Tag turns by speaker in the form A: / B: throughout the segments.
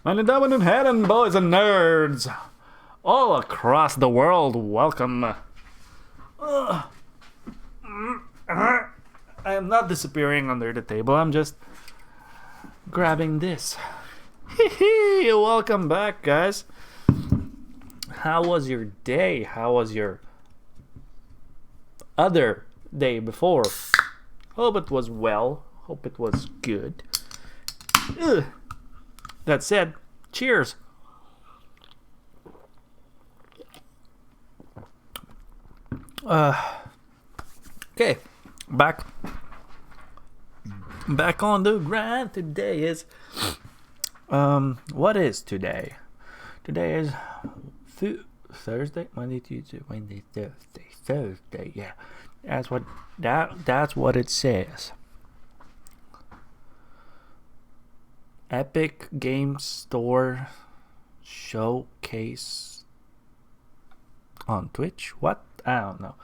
A: Meine Damen und Herren, boys and nerds, all across the world, welcome. I am not disappearing under the table, I'm just grabbing this. Welcome back, guys. How was your day? How was your other day before? Hope it was well. Hope it was good. Ugh. That said, cheers. Okay, back on the grind. Today is what is today? Today is Thursday, Monday, Tuesday, Wednesday, Thursday. Yeah, that's what it says. Epic Games Store showcase on Twitch. What? I don't know.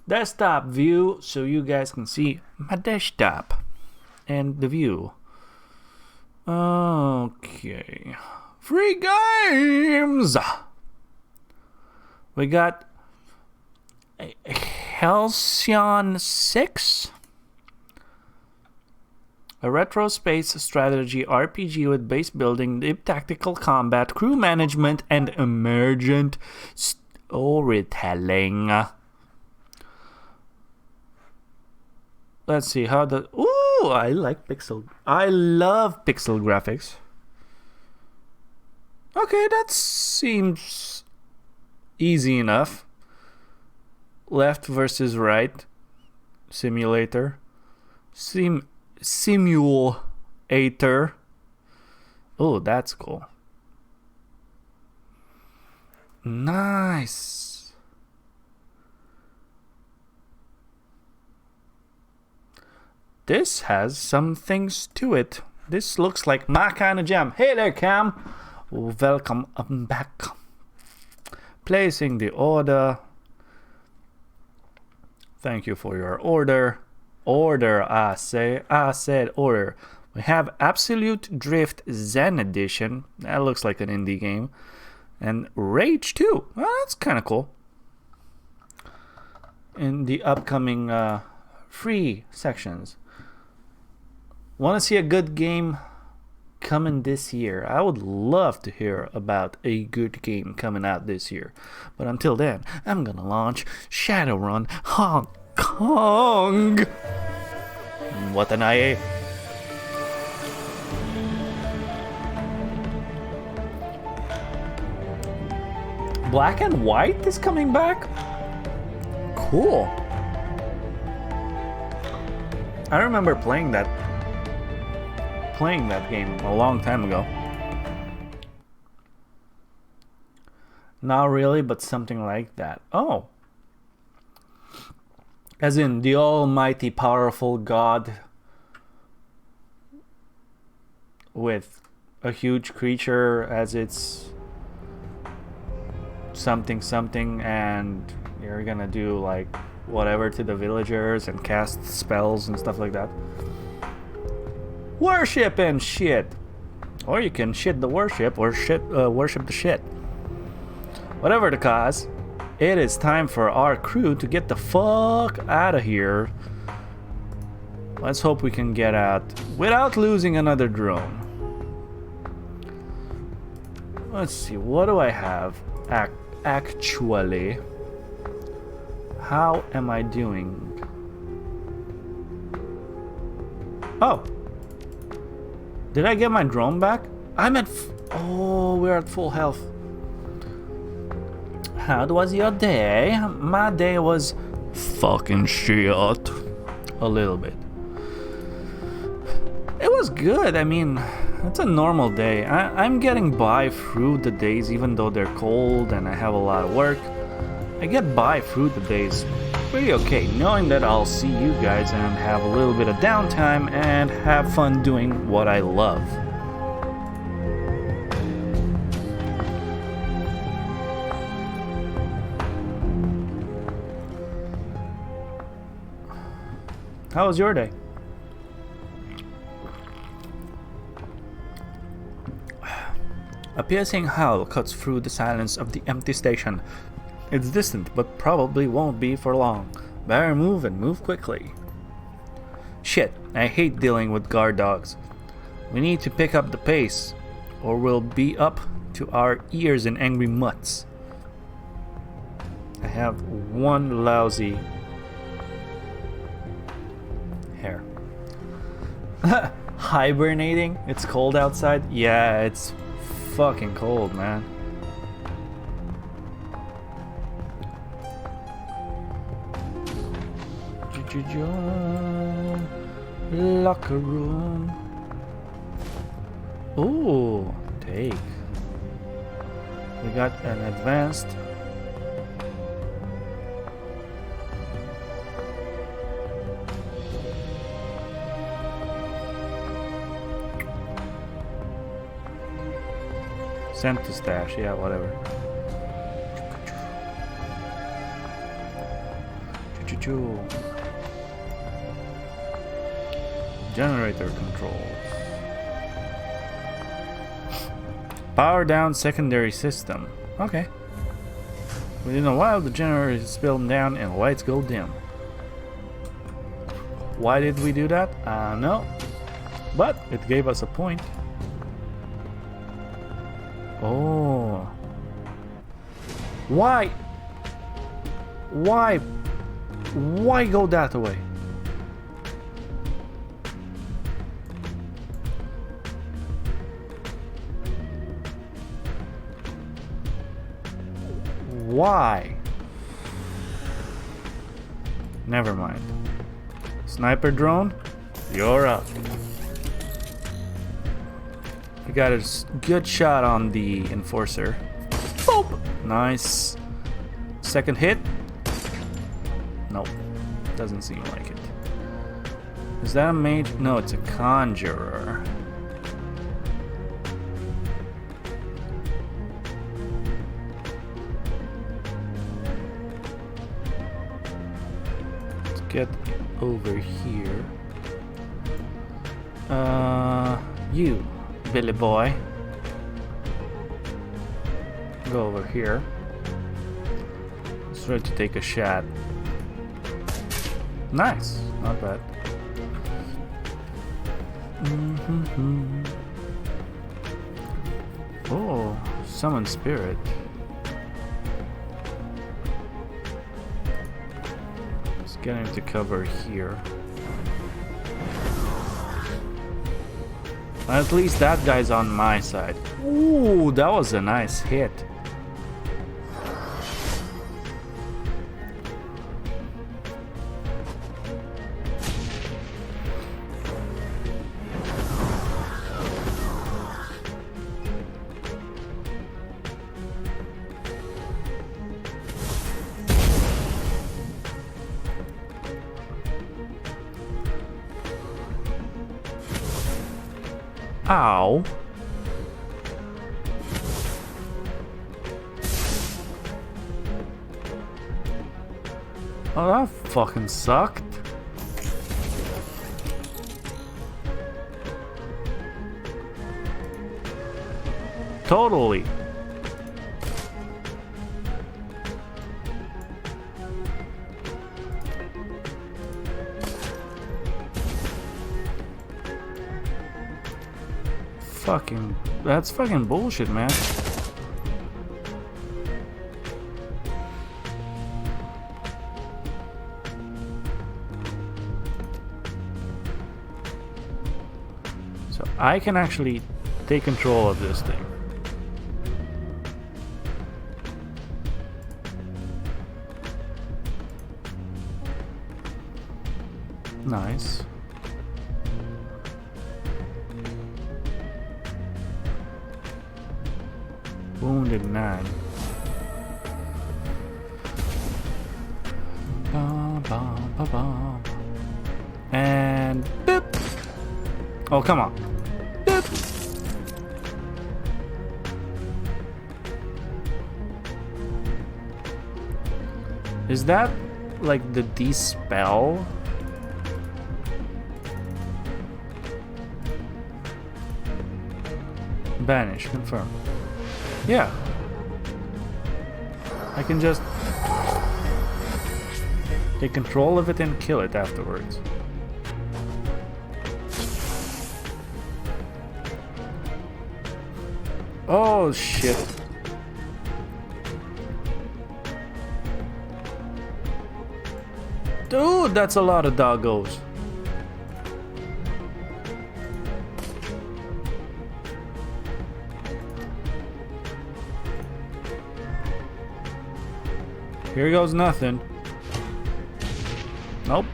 A: Desktop view, so you guys can see my desktop and the view. Okay. Free games! We got Halcyon 6. A retro space strategy RPG with base building, deep tactical combat, crew management, and emergent storytelling. Let's see how the... Ooh, I love pixel graphics. Okay, that seems easy enough. Left versus right simulator. Simulator. Oh, that's cool. Nice. This has some things to it. This looks like my kind of jam. Hey there, Cam. Welcome back. Placing the order. Thank you for your order. I said order. We have Absolute Drift Zen Edition. That looks like an indie game. And Rage 2. Well, that's kind of cool. In the upcoming free sections. Want to see a good game coming this year? I would love to hear about a good game coming out this year. But until then, I'm gonna launch Shadowrun Hong Kong. What an IA. Black and White is coming back? Cool. I remember playing that game a long time ago. Not really, but something like that. Oh. As in the almighty powerful God with a huge creature as its something, and you're gonna do like whatever to the villagers and cast spells and stuff like that. Worship and shit. Or you can shit the worship or worship the shit. Whatever the cause. It is time for our crew to get the fuck out of here. Let's hope we can get out without losing another drone. Let's see, what do I have? Actually, how am I doing? Oh, did I get my drone back? I'm at... Oh, we're at full health. How was your day? My day was fucking shit. A little bit. It was good. I mean, it's a normal day. I'm getting by through the days even though they're cold and I have a lot of work. I get by through the days pretty okay, knowing that I'll see you guys and have a little bit of downtime and have fun doing what I love. How was your day? A piercing howl cuts through the silence of the empty station. It's distant, but probably won't be for long. Better move and move quickly. Shit, I hate dealing with guard dogs. We need to pick up the pace, or we'll be up to our ears in angry mutts. I have one lousy hair. Hibernating? It's cold outside? Yeah, it's fucking cold, man. Locker room. Ooh, take. We got an advanced. Sent to stash, yeah, whatever. Generator controls. Power down secondary system. Okay. Within a while, the generator is spilled down and lights go dim. Why did we do that? No. But it gave us a point. Oh. Why? Why? Why go that way? Why? Never mind. Sniper drone, you're up. We got a good shot on the enforcer. Boop! Nice. Second hit? Nope. Doesn't seem like it. Is that a mage? No, it's a conjurer. Let's get over here. You, Billy boy. Go over here. Let's try to take a shot. Nice, not bad. Oh, summon spirit. Let's get him to cover here. At least that guy's on my side. Ooh, that was a nice hit. Ow. Oh, that fucking sucked. Totally. That's fucking bullshit, man. So I can actually take control of this thing. Nice. Wounded 9. And boop. Oh, come on. Boop. Is that like the dispel? Banish, confirm. Yeah. I can just take control of it and kill it afterwards. Oh shit. Dude, that's a lot of doggos. Here goes nothing. Nope.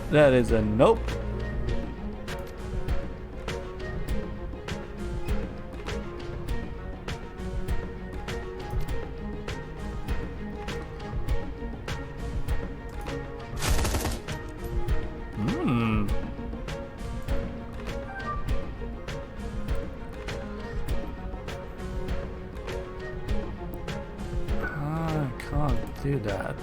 A: That is a nope. Do that.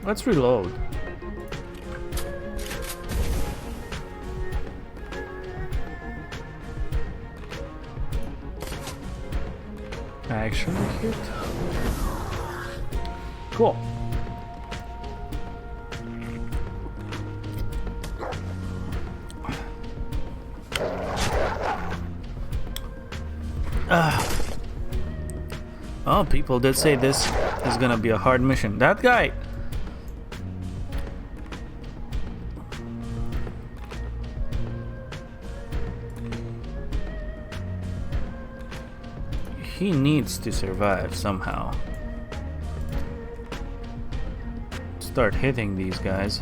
A: Let's reload. Actually hit. Cool. Oh, people did say this is gonna be a hard mission. That guy. He needs to survive somehow. Start hitting these guys.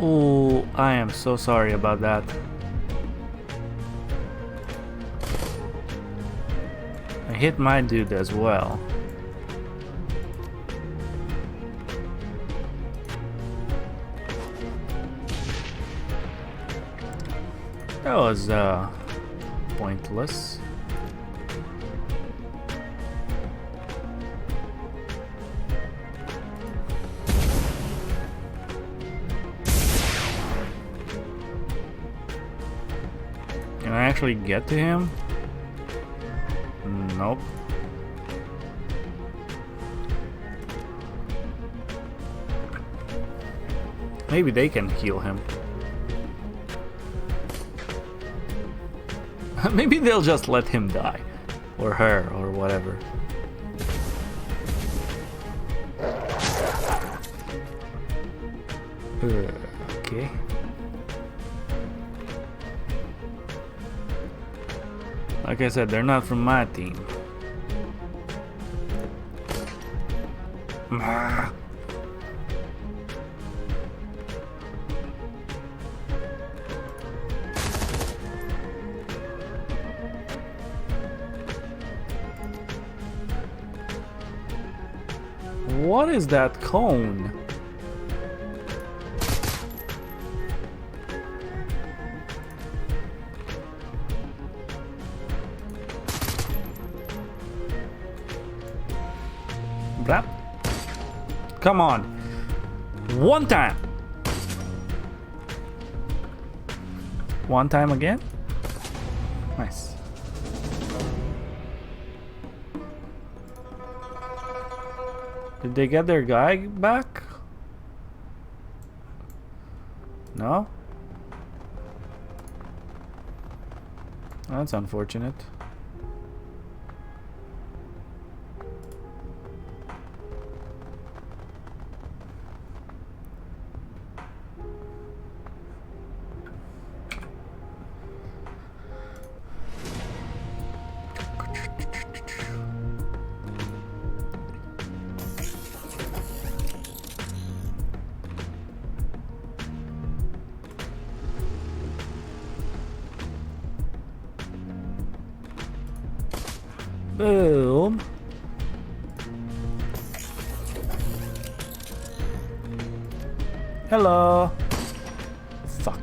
A: Oh, I am so sorry about that. I hit my dude as well. That was pointless. Can I actually get to him? Nope. Maybe they can heal him. Maybe they'll just let him die. Or her, or whatever. Okay. Like I said, they're not from my team. What is that cone? Blap. Come on. One time. One time again? Nice. Did they get their guy back? No? That's unfortunate. Boom. Hello. Fuck.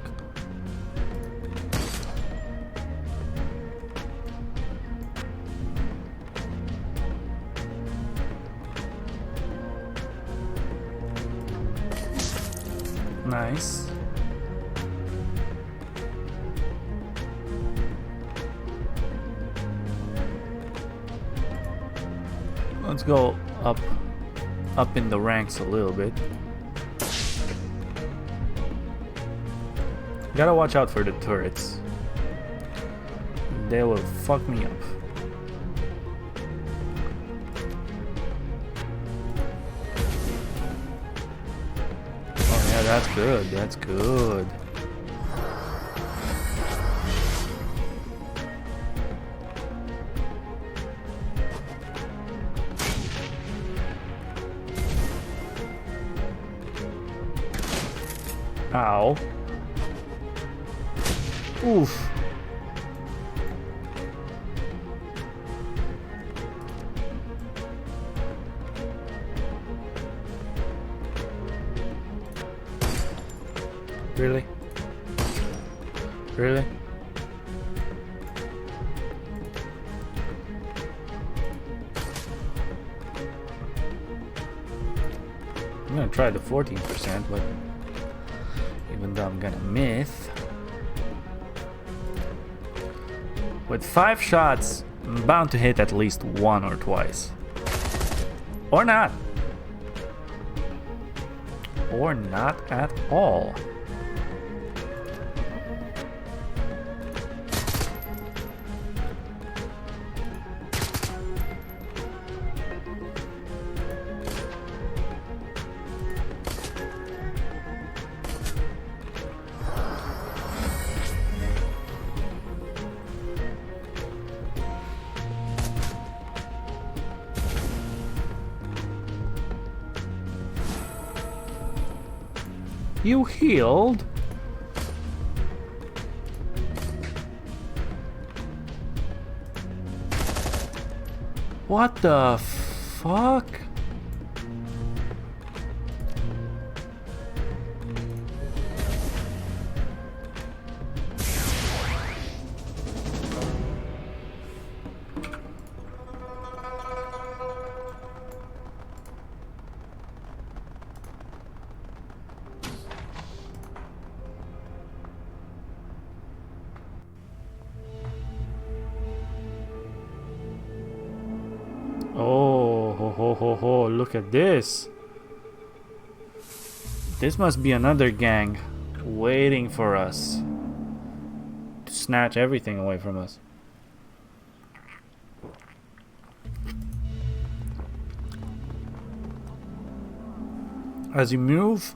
A: Nice. Let's go up in the ranks a little bit. Gotta watch out for the turrets. They will fuck me up. Oh yeah, that's good. That's good. Ow. Oof. Really? Really? I'm gonna try the 14%, but even though I'm gonna miss. With 5 shots, I'm bound to hit at least 1 or twice. Or not. Or not at all. You healed? What the fuck? Oh, ho, look at this. This must be another gang waiting for us to snatch everything away from us. As you move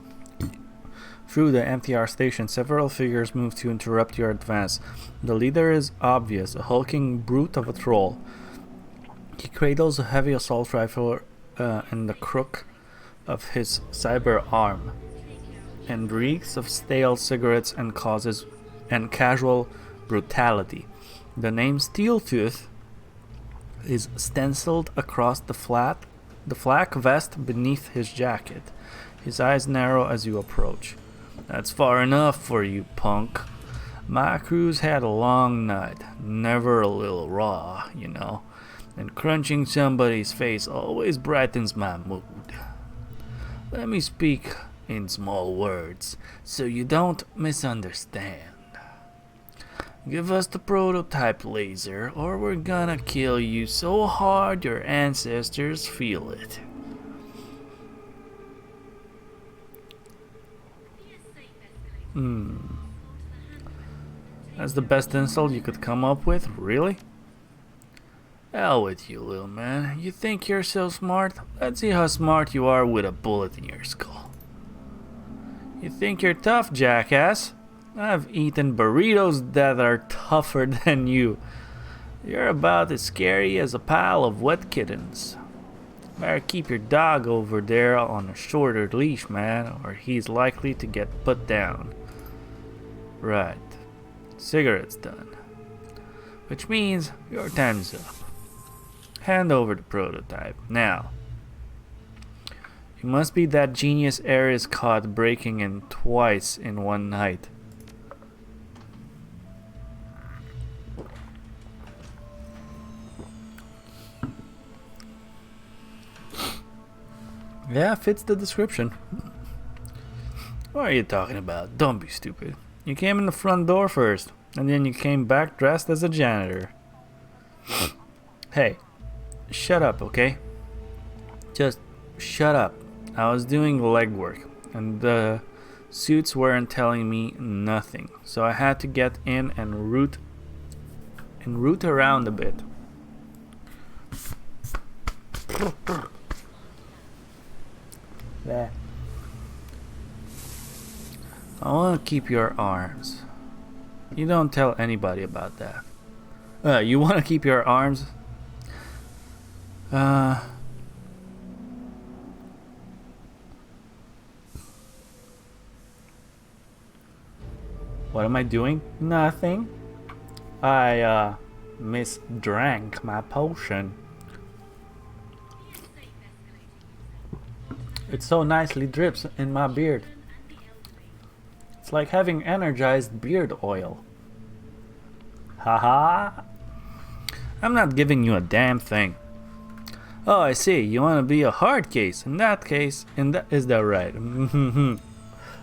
A: through the MTR station, several figures move to interrupt your advance. The leader is obvious, a hulking brute of a troll. He cradles a heavy assault rifle in the crook of his cyber arm, and reeks of stale cigarettes and casual brutality. The name Steeltooth is stenciled across the flak vest beneath his jacket. His eyes narrow as you approach. That's far enough for you, punk. My crew's had a long night, never a little raw, you know. And crunching somebody's face always brightens my mood. Let me speak in small words, so you don't misunderstand. Give us the prototype laser, or we're gonna kill you so hard your ancestors feel it. That's the best insult you could come up with, really? Hell with you, little man. You think you're so smart? Let's see how smart you are with a bullet in your skull. You think you're tough, jackass? I've eaten burritos that are tougher than you. You're about as scary as a pile of wet kittens. Better keep your dog over there on a shorter leash, man, or he's likely to get put down. Right. Cigarette's done. Which means your time's up. Hand over the prototype. Now. You must be that genius Ares caught breaking in twice in one night. Yeah, fits the description. What are you talking about? Don't be stupid. You came in the front door first, and then you came back dressed as a janitor. Hey, shut up, okay? Just shut up. I was doing legwork, and the suits weren't telling me nothing, so I had to get in and root around a bit. There. I want to keep your arms. You don't tell anybody about that. You want to keep your arms? What am I doing? Nothing. I misdrank my potion. It so nicely drips in my beard. It's like having energized beard oil. Haha. I'm not giving you a damn thing. Oh, I see. You want to be a hard case. In that case, is that right?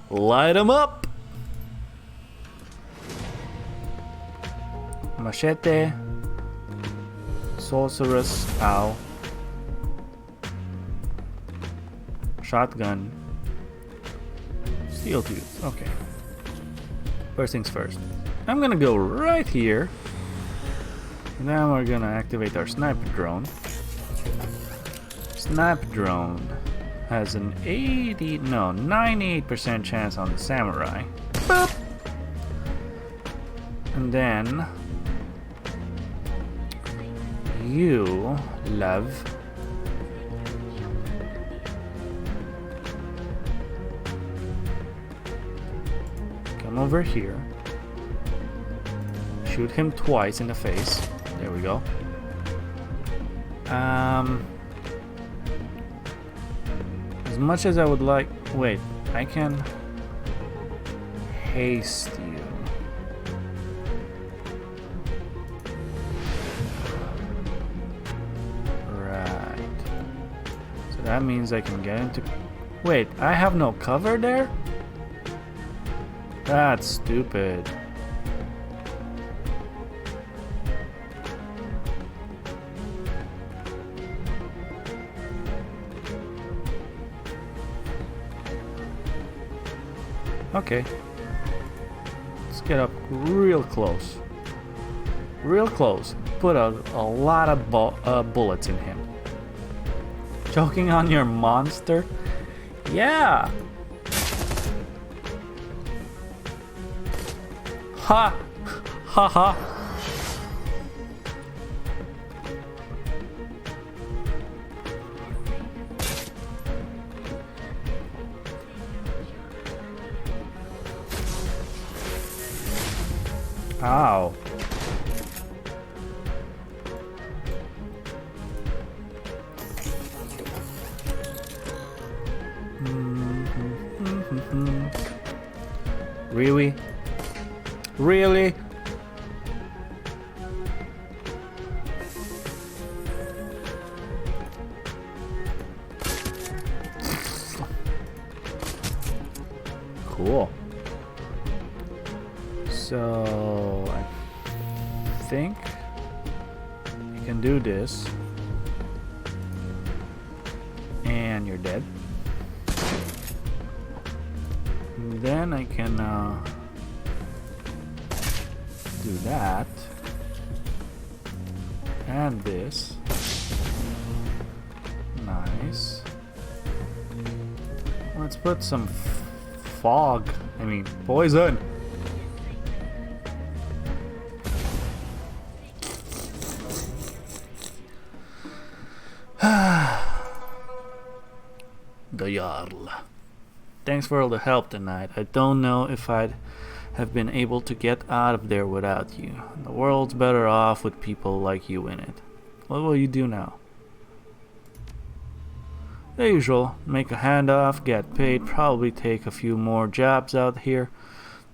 A: Light 'em up. Machete. Sorceress. Ow. Shotgun. Steel tooth. Okay. First things first. I'm gonna go right here. And then we're gonna activate our sniper drone. Sniper drone has an 98% chance on the samurai. Boop. And then you, love, come over here. Shoot him twice in the face. There we go. As much as I would like... Wait, I can haste you. Right. So that means I can get into... Wait, I have no cover there? That's stupid. Okay. Let's get up real close. Real close. Put a lot of bullets in him. Choking on your monster? Yeah! Ha! Ha ha! Ow. Really? Really? Cool. So I think you can do this, and you're dead. And then I can do that and this. Nice. Let's put some fog. I mean, poison. The Jarl. Thanks for all the help tonight. I don't know if I'd have been able to get out of there without you. The world's better off with people like you in it. What will you do now? The usual. Make a handoff, get paid, probably take a few more jobs out here.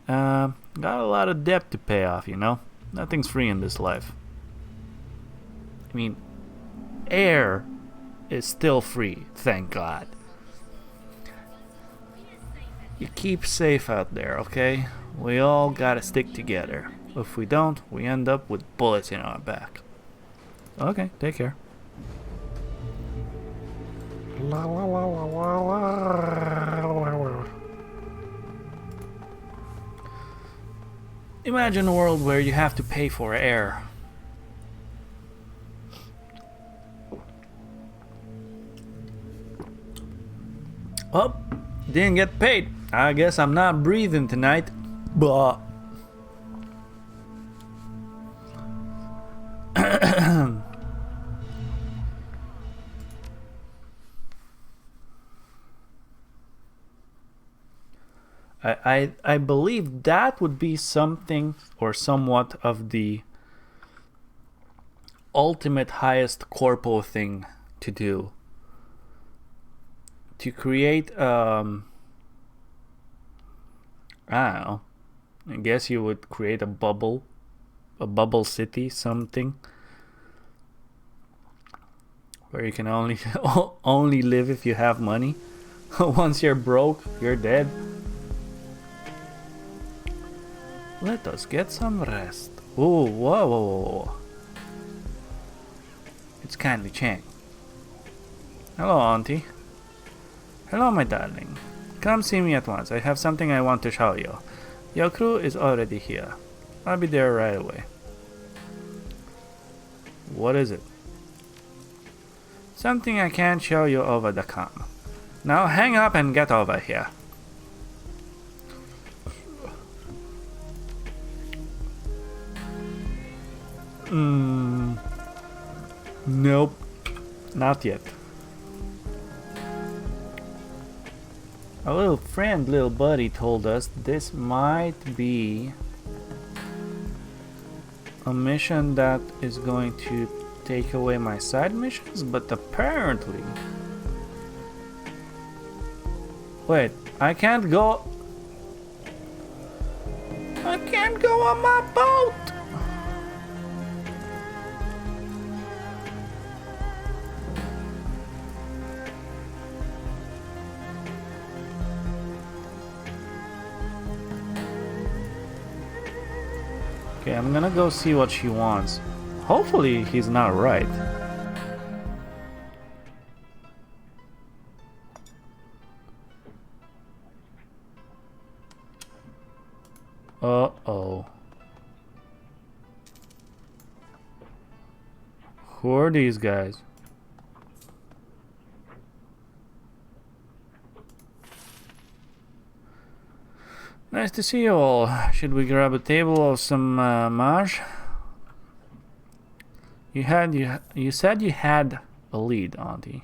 A: Got a lot of debt to pay off, you know? Nothing's free in this life. I mean, air is still free, thank God. You keep safe out there, okay? We all gotta stick together. If we don't, we end up with bullets in our back. Okay, take care. Imagine a world where you have to pay for air. Oh, didn't get paid. I guess I'm not breathing tonight. But I believe that would be something or somewhat of the ultimate highest corpo thing to do. To create I don't know. I guess you would create a bubble city, something where you can only only live if you have money. Once you're broke, you're dead. Let us get some rest. Oh, whoa. It's Candy Chang. Hello, Auntie. Hello, my darling. Come see me at once. I have something I want to show you. Your crew is already here. I'll be there right away. What is it? Something I can't show you over the comm. Now hang up and get over here. Nope. Not yet. A little buddy told us this might be a mission that is going to take away my side missions, but apparently... Wait, I can't go on my boat! Okay, I'm gonna go see what she wants. Hopefully he's not right. Uh-oh. Who are these guys? Nice to see you all. Should we grab a table or some mage? You said you had a lead, Auntie.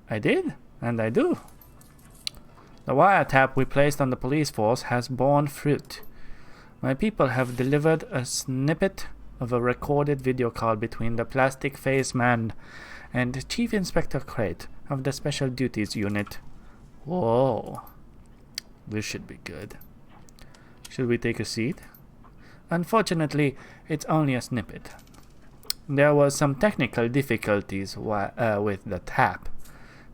A: I did, and I do. The wiretap we placed on the police force has borne fruit. My people have delivered a snippet of a recorded video call between the plastic face man and Chief Inspector Crate of the Special Duties Unit. Whoa. This should be good. Should we take a seat? Unfortunately, it's only a snippet. There was some technical difficulties with the tap.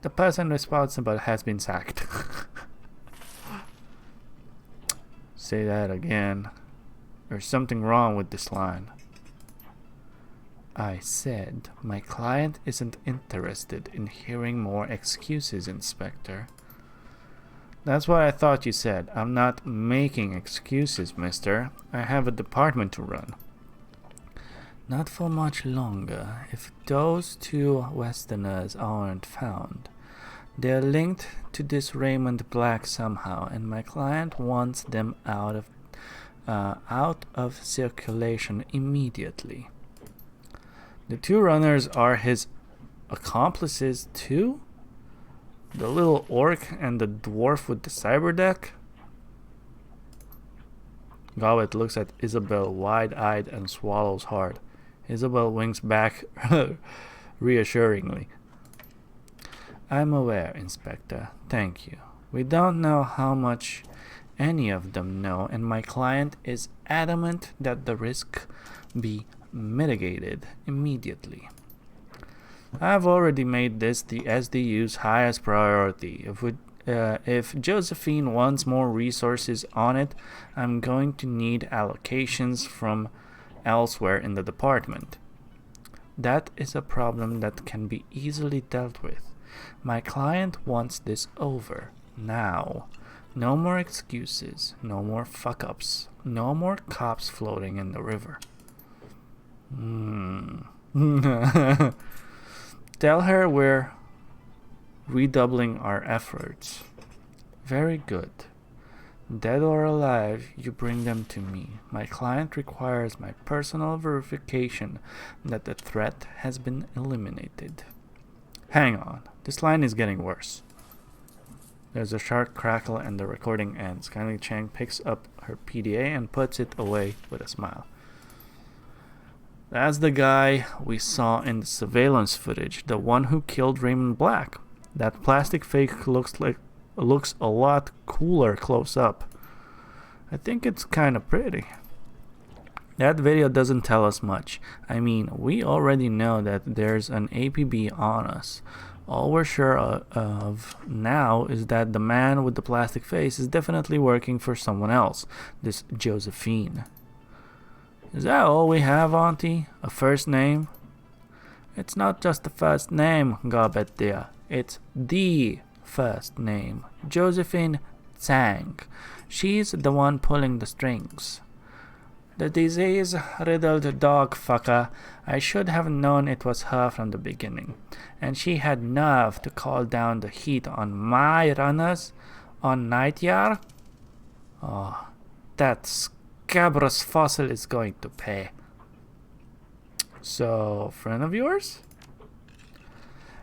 A: The person responsible has been sacked. Say that again. There's something wrong with this line. I said my client isn't interested in hearing more excuses, Inspector. That's what I thought you said. I'm not making excuses, mister. I have a department to run. Not for much longer. If those two Westerners aren't found, they're linked to this Raymond Black somehow, and my client wants them out of circulation immediately. The two runners are his accomplices too? The little orc and the dwarf with the cyber deck? Gawit looks at Isabel wide-eyed and swallows hard. Isabel winks back reassuringly. I'm aware, Inspector. Thank you. We don't know how much any of them know, and my client is adamant that the risk be mitigated immediately. I've already made this the SDU's highest priority. If Josephine wants more resources on it, I'm going to need allocations from elsewhere in the department. That is a problem that can be easily dealt with. My client wants this over now. No more excuses, no more fuck-ups, no more cops floating in the river. Tell her we're redoubling our efforts. Very good. Dead or alive, you bring them to me. My client requires my personal verification that the threat has been eliminated. Hang on, this line is getting worse. There's a sharp crackle and the recording ends. Kylie Chang picks up her PDA and puts it away with a smile. That's the guy we saw in the surveillance footage, the one who killed Raymond Black. That plastic fake looks a lot cooler close up. I think it's kind of pretty. That video doesn't tell us much. I mean, we already know that there's an APB on us. All we're sure of now is that the man with the plastic face is definitely working for someone else, this Josephine. Is that all we have, Auntie? A first name? It's not just the first name, Garbett dear. It's the first name. Josephine Tsang. She's the one pulling the strings. The disease-riddled dog fucker. I should have known it was her from the beginning. And she had nerve to call down the heat on my runners on Nightjar? Oh, that scabrous fossil is going to pay. So, friend of yours?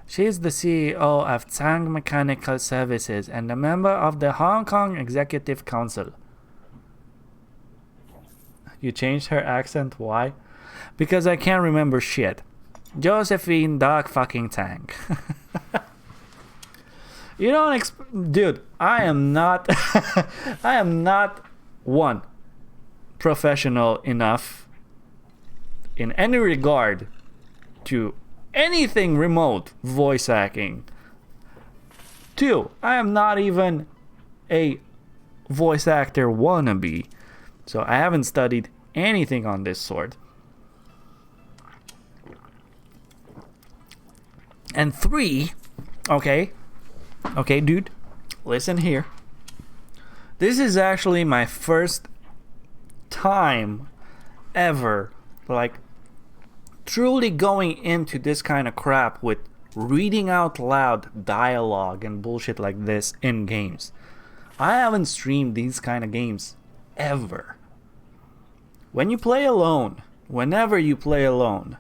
A: She's the CEO of Tsang Mechanical Services and a member of the Hong Kong Executive Council. You changed her accent, why? Because I can't remember shit. Josephine Dog fucking Tsang. You don't dude, I am not I am not one professional enough in any regard to anything remote voice acting. 2, I am not even a voice actor wannabe, so I haven't studied anything on this sort. And 3, okay, dude, listen here. This is actually my first time ever, like, truly going into this kind of crap with reading out loud dialogue and bullshit like this in games. I haven't streamed these kind of games ever. When you play alone, whenever you play alone,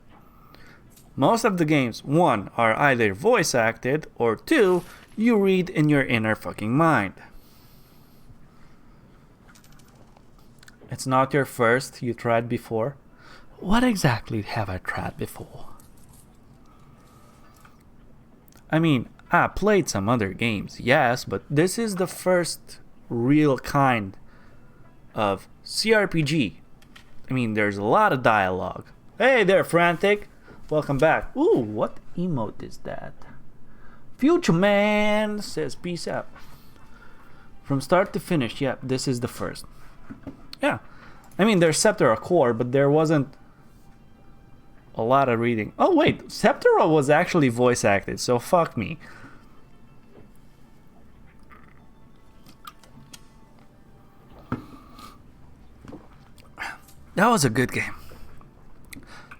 A: most of the games, 1, are either voice acted, or 2, you read in your inner fucking mind. It's not your first, you tried before. What exactly have I tried before? I mean, I played some other games, yes, but this is the first real kind of CRPG. I mean, there's a lot of dialogue. Hey there, Frantic! Welcome back. Ooh, what emote is that? Future Man says peace out. From start to finish, yeah, this is the first. Yeah. I mean, there's Septera Core, but there wasn't a lot of reading. Oh, wait. Septera was actually voice acted, so fuck me. That was a good game.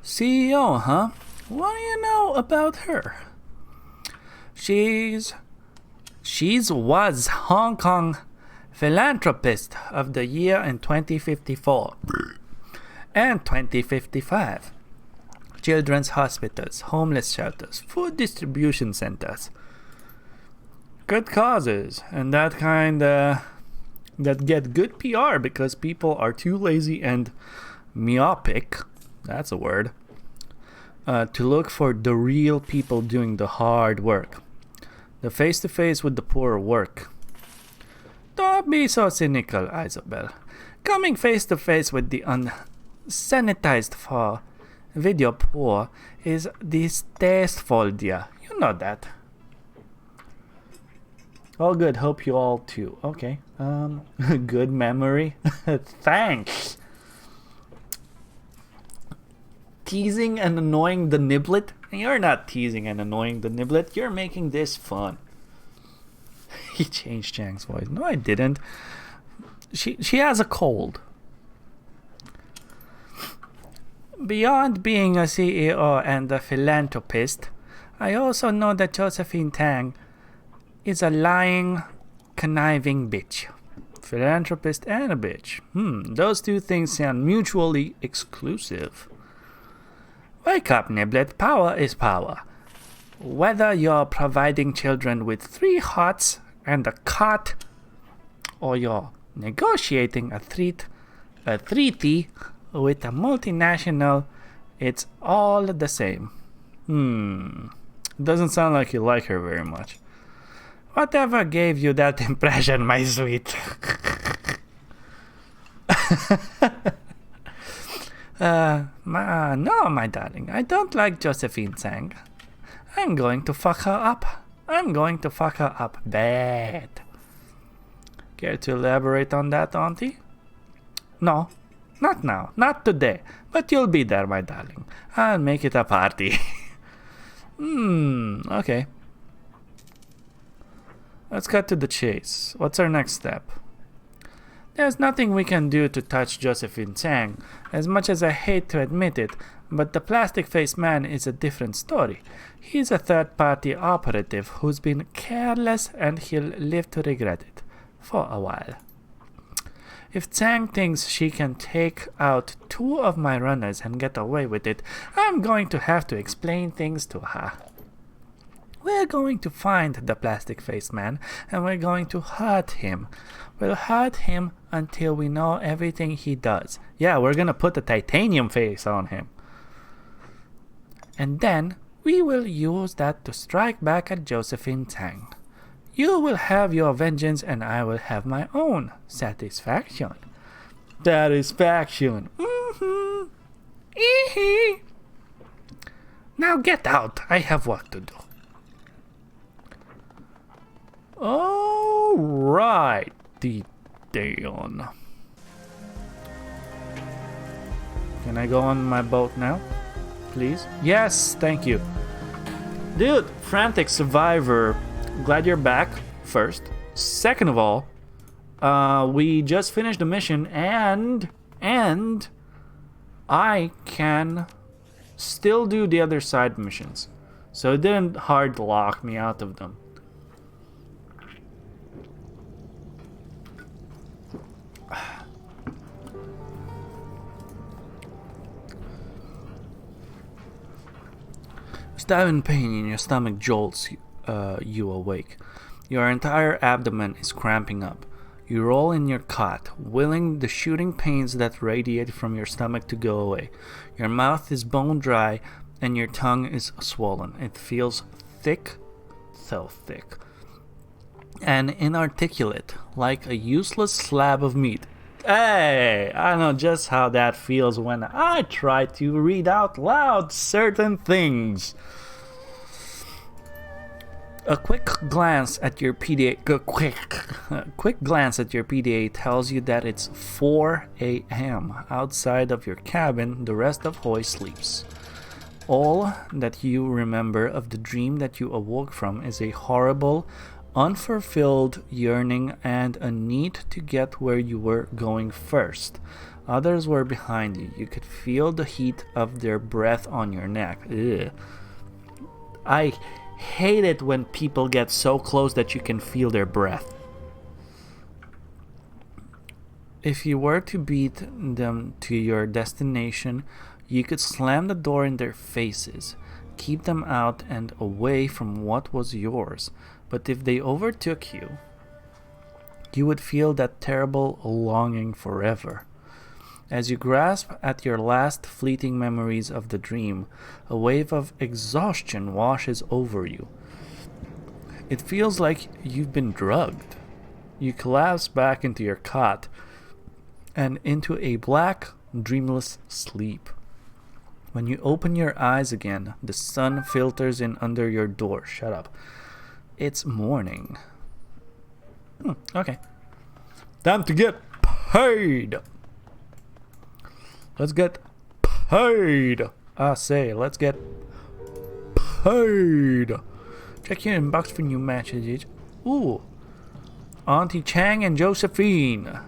A: CEO, huh? What do you know about her? She's was Hong Kong Philanthropist of the Year in 2054 and 2055. Children's hospitals, homeless shelters, food distribution centers. Good causes, and that kind that get good PR because people are too lazy and myopic, that's a word, to look for the real people doing the hard work. The face-to-face with the poor work. Don't be so cynical, Isabel. Coming face-to-face with the unsanitized for video poor is distasteful, dear. You know that. All good. Hope you all too. Okay. Good memory. Thanks. Teasing and annoying the Niblet? You're not teasing and annoying the Niblet. You're making this fun. He changed Chang's voice. No, I didn't. She has a cold. Beyond being a CEO and a philanthropist, I also know that Josephine Tang is a lying, conniving bitch. Philanthropist and a bitch. Those two things sound mutually exclusive. Wake up, Niblet. Power is power. Whether you're providing children with 3 hots and a cot, or you're negotiating a treaty with a multinational, it's all the same. Doesn't sound like you like her very much. Whatever gave you that impression, my sweet? No, my darling, I don't like Josephine Tang. I'm going to fuck her up. I'm going to fuck her up bad. Care to elaborate on that, Auntie? No, not now, not today, but you'll be there, my darling. I'll make it a party. Okay. Let's cut to the chase. What's our next step? There's nothing we can do to touch Josephine Tang, as much as I hate to admit it, but the plastic-faced man is a different story. He's a third-party operative who's been careless, and he'll live to regret it. For a while. If Tang thinks she can take out 2 of my runners and get away with it, I'm going to have to explain things to her. We're going to find the plastic-faced man, and we're going to hurt him. We'll hurt him until we know everything he does. Yeah, we're gonna put a titanium face on him. And then we will use that to strike back at Josephine Tang. You will have your vengeance, and I will have my own satisfaction. Satisfaction. Now get out. I have work to do. Alright, Deon. Can I go on my boat now? Please? Yes, thank you. Dude, Frantic Survivor, glad you're back, first. Second of all, we just finished the mission, and I can still do the other side missions. So it didn't hard lock me out of them. Stabbing pain in your stomach jolts you awake. Your entire abdomen is cramping up. You roll in your cot, willing the shooting pains that radiate from your stomach to go away. Your mouth is bone dry and your tongue is swollen. It feels thick, so thick, and inarticulate, like a useless slab of meat. Hey, I know just how that feels when I try to read out loud certain things. A quick glance at your PDA tells you that it's 4 a.m. Outside of your cabin, the rest of Hoy sleeps. All that you remember of the dream that you awoke from is a horrible, unfulfilled yearning and a need to get where you were going first. Others were behind you. You could feel the heat of their breath on your neck. Ugh. I hate it when people get so close that you can feel their breath. If you were to beat them to your destination, you could slam the door in their faces, keep them out and away from what was yours. But if they overtook you, you would feel that terrible longing forever. As you grasp at your last fleeting memories of the dream, a wave of exhaustion washes over you. It feels like you've been drugged. You collapse back into your cot and into a black, dreamless sleep. When you open your eyes again, the sun filters in under your door. Shut up. It's morning. Okay. Time to get paid. Let's get paid. I say, let's get paid. Check your inbox for new messages. Ooh. Auntie Chang and Josephine.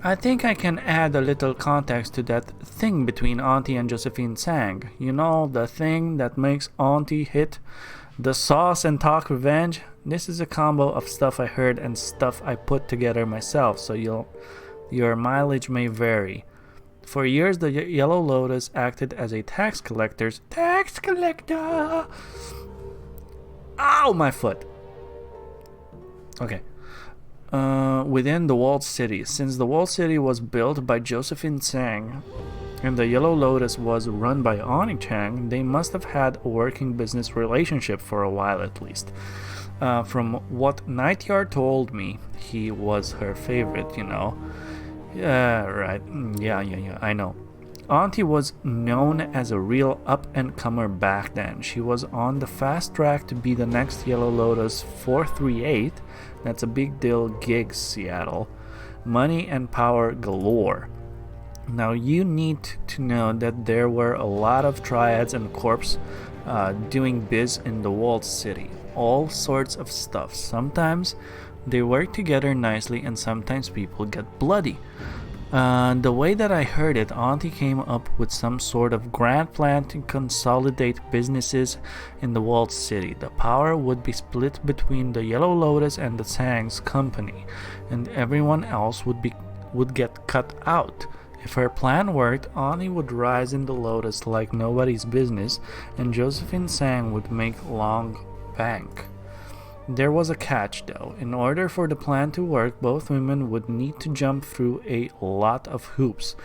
A: I think I can add a little context to that thing between Auntie and Josephine Sang. You know, the thing that makes Auntie hit the sauce and talk revenge? This is a combo of stuff I heard and stuff I put together myself, so your mileage may vary. For years, the Yellow Lotus acted as a tax collector. Ow, my foot. Okay. Within the walled city. Since the walled city was built by Josephine Sang and the Yellow Lotus was run by Ani Chang, they must have had a working business relationship for a while at least. From what Nightyard told me, he was her favorite, you know. Yeah, right. Yeah, I know. Auntie was known as a real up-and-comer back then. She was on the fast track to be the next Yellow Lotus 438. That's a big deal gig, Seattle. Money and power galore. Now you need to know that there were a lot of triads and corps doing biz in the walled city. All sorts of stuff. Sometimes they work together nicely and sometimes people get bloody. The way that I heard it, Auntie came up with some sort of grand plan to consolidate businesses in the walled city. The power would be split between the Yellow Lotus and the Sang's company, and everyone else would get cut out. If her plan worked, Auntie would rise in the Lotus like nobody's business, and Josephine Sang would make long bank. There was a catch though. In order for the plan to work, both women would need to jump through a lot of hoops.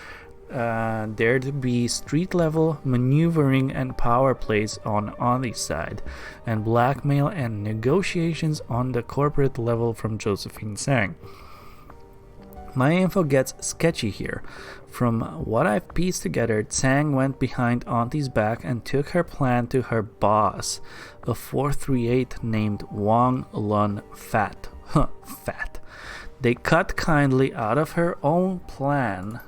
A: There'd be street level maneuvering and power plays on Auntie's side, and blackmail and negotiations on the corporate level from Josephine Sang. My info gets sketchy here. From what I've pieced together, Tsang went behind Auntie's back and took her plan to her boss, a 438 named Wang Lun Fat. Fat. They cut kindly out of her own plan.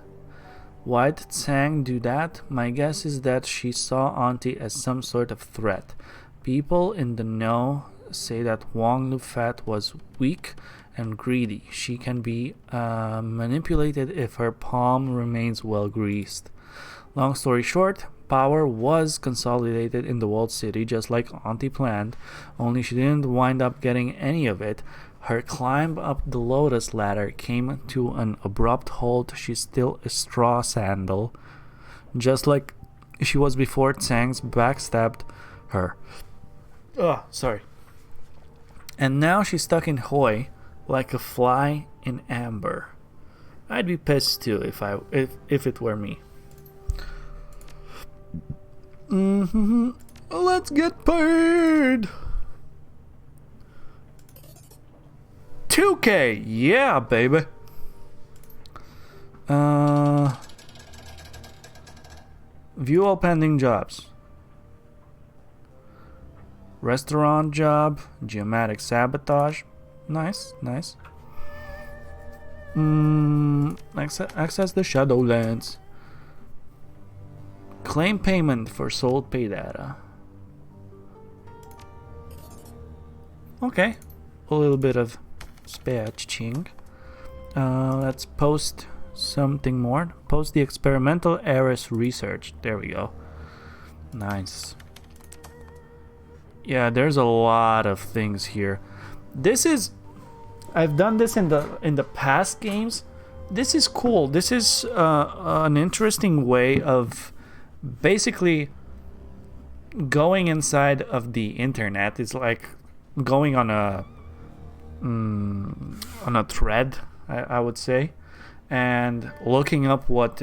A: Why did Tsang do that? My guess is that she saw Auntie as some sort of threat. People in the know say that Wang Lu Fat was weak and greedy. She can be manipulated if her palm remains well greased. Long story short, power was consolidated in the walled city just like Auntie planned, only she didn't wind up getting any of it. Her climb up the Lotus ladder came to an abrupt halt. She's still a straw sandal, just like she was before Tsang's backstabbed her. Sorry. And now she's stuck in Hoi, like a fly in amber. I'd be pissed too if it were me. Let's get paid. 2K, yeah, baby. View all pending jobs. Restaurant job, geomatic sabotage. Nice. Access the Shadowlands. Claim payment for sold pay data. Okay. A little bit of spatching. Let's post something more. Post the experimental heiress research. There we go. Nice. Yeah, there's a lot of things here. I've done this in the past games. This is cool. This is an interesting way of basically going inside of the internet. It's like going on a thread, I would say, and looking up what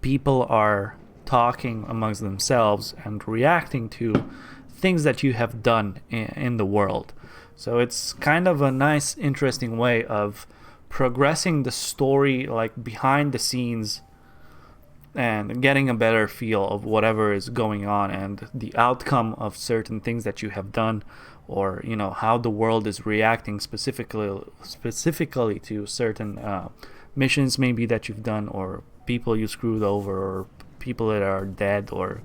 A: people are talking amongst themselves and reacting to things that you have done in the world. So it's kind of a nice, interesting way of progressing the story, like behind the scenes, and getting a better feel of whatever is going on and the outcome of certain things that you have done, or how the world is reacting specifically to certain missions maybe that you've done, or people you screwed over, or people that are dead, or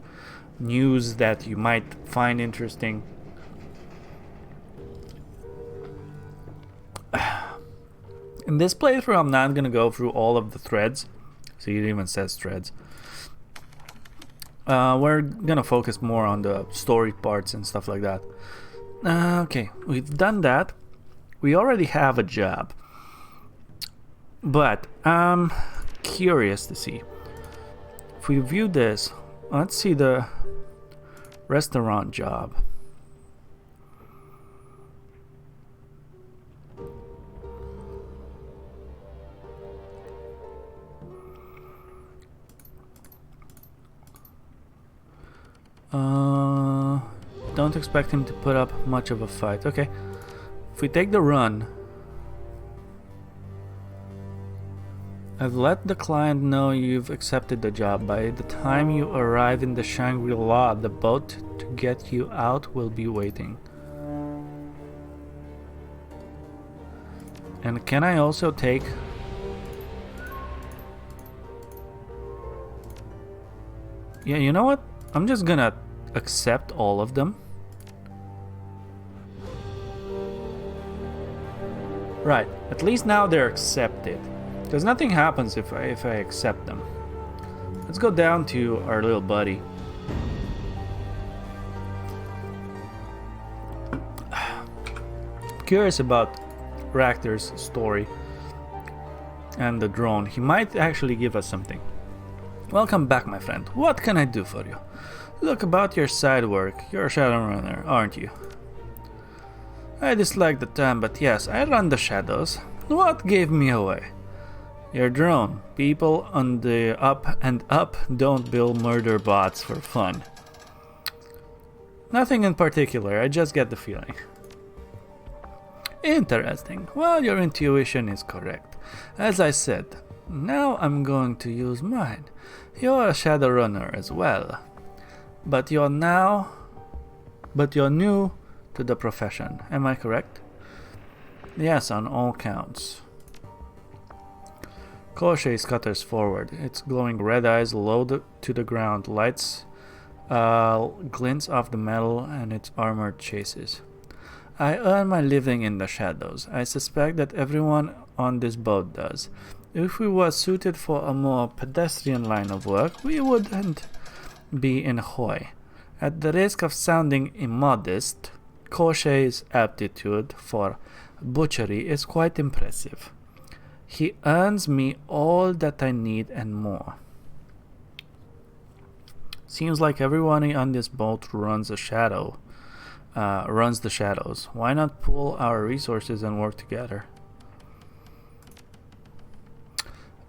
A: news that you might find interesting. In this playthrough, I'm not going to go through all of the threads. See, it even says threads. We're going to focus more on the story parts and stuff like that. Okay, we've done that. We already have a job. But I'm curious to see. If we view this, let's see the restaurant job. Don't expect him to put up much of a fight. Okay, if we take the run, I've let the client know you've accepted the job. By the time you arrive in the Shangri-La, the boat to get you out will be waiting. And can I also take... Yeah, you know what? I'm just gonna accept all of them. Right, at least now they're accepted. Because nothing happens if I accept them. Let's go down to our little buddy. Curious about Rachter's story and the drone. He might actually give us something. Welcome back, my friend. What can I do for you? Look about your side work. You're a Shadowrunner, aren't you? I dislike the term, but yes, I run the shadows. What gave me away? Your drone. People on the up and up don't build murder bots for fun. Nothing in particular, I just get the feeling. Interesting. Well, your intuition is correct. As I said, now I'm going to use mine. You're a Shadowrunner as well. But you're new to the profession, am I correct? Yes, on all counts. Koshei scutters forward, its glowing red eyes low to the ground, lights glints off the metal and its armored chases. I earn my living in the shadows. I suspect that everyone on this boat does. If we were suited for a more pedestrian line of work, we wouldn't be in Hoi. At the risk of sounding immodest, Koshei's aptitude for butchery is quite impressive. He earns me all that I need and more. Seems like everyone on this boat runs the shadows. Why not pool our resources and work together?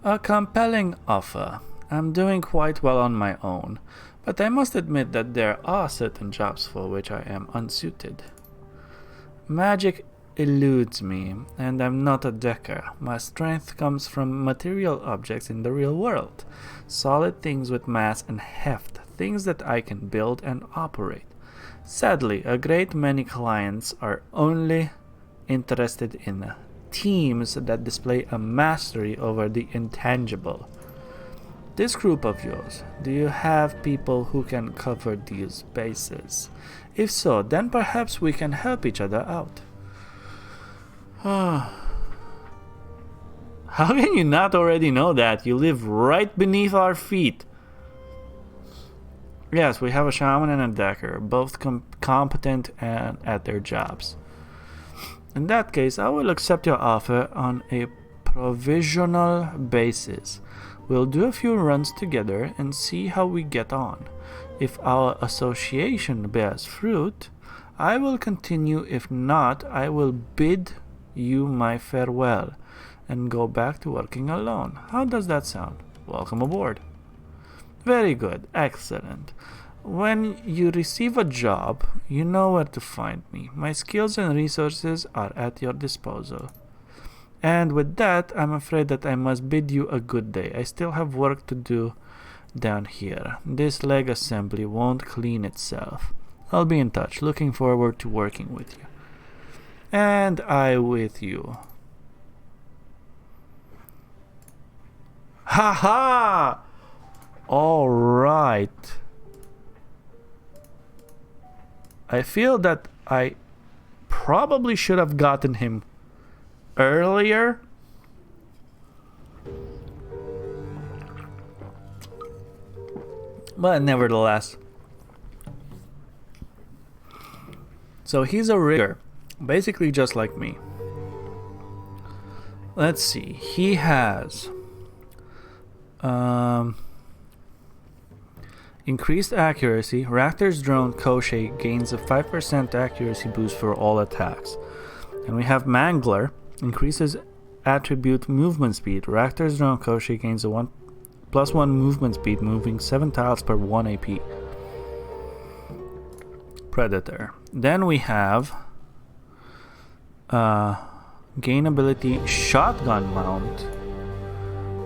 A: A compelling offer. I'm doing quite well on my own, but I must admit that there are certain jobs for which I am unsuited. Magic eludes me, and I'm not a decker. My strength comes from material objects in the real world. Solid things with mass and heft, things that I can build and operate. Sadly, a great many clients are only interested in teams that display a mastery over the intangible. This group of yours, do you have people who can cover these bases? If so, then perhaps we can help each other out. How can you not already know that? You live right beneath our feet. Yes, we have a shaman and a decker, both competent and at their jobs. In that case, I will accept your offer on a provisional basis. We'll do a few runs together and see how we get on. If our association bears fruit, I will continue. If not, I will bid you my farewell. and go back to working alone. How does that sound? Welcome aboard. Very good. Excellent. When you receive a job, you know where to find me. My skills and resources are at your disposal. And with that, I'm afraid that I must bid you a good day. I still have work to do down here. This leg assembly won't clean itself. I'll be in touch. Looking forward to working with you. And I with you. Ha ha! All right. I feel that I probably should have gotten him earlier. But nevertheless. So he's a rigger. Basically just like me. Let's see. He has increased accuracy. Raptor's drone Koshei gains a 5% accuracy boost for all attacks. And we have Mangler, increases attribute movement speed. Raptor's drone Koshei gains a +1 movement speed, moving 7 tiles per 1 AP. Predator. Then we have gain ability Shotgun Mount.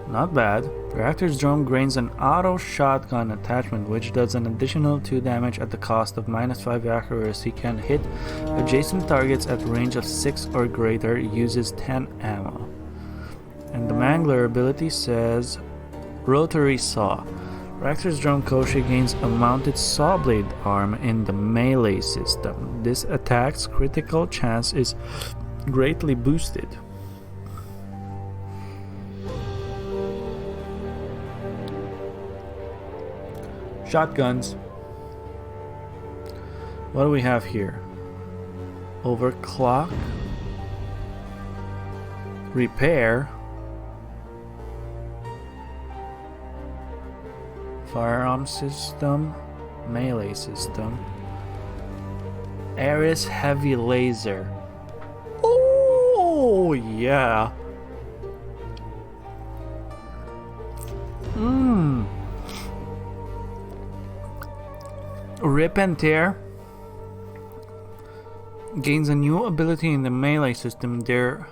A: Not bad. Raptor's drone gains an auto shotgun attachment which does an additional 2 damage at the cost of -5 accuracy, can hit adjacent targets at range of 6 or greater, uses 10 ammo. And the Mangler ability says Rotary Saw. Raptor's drone Koshei gains a mounted saw blade arm in the melee system. This attack's critical chance is greatly boosted. Shotguns. What do we have here? Overclock. Repair. Firearm system. Melee system. Ares Heavy Laser. Oh yeah. Rip and Tear gains a new ability in the melee system there,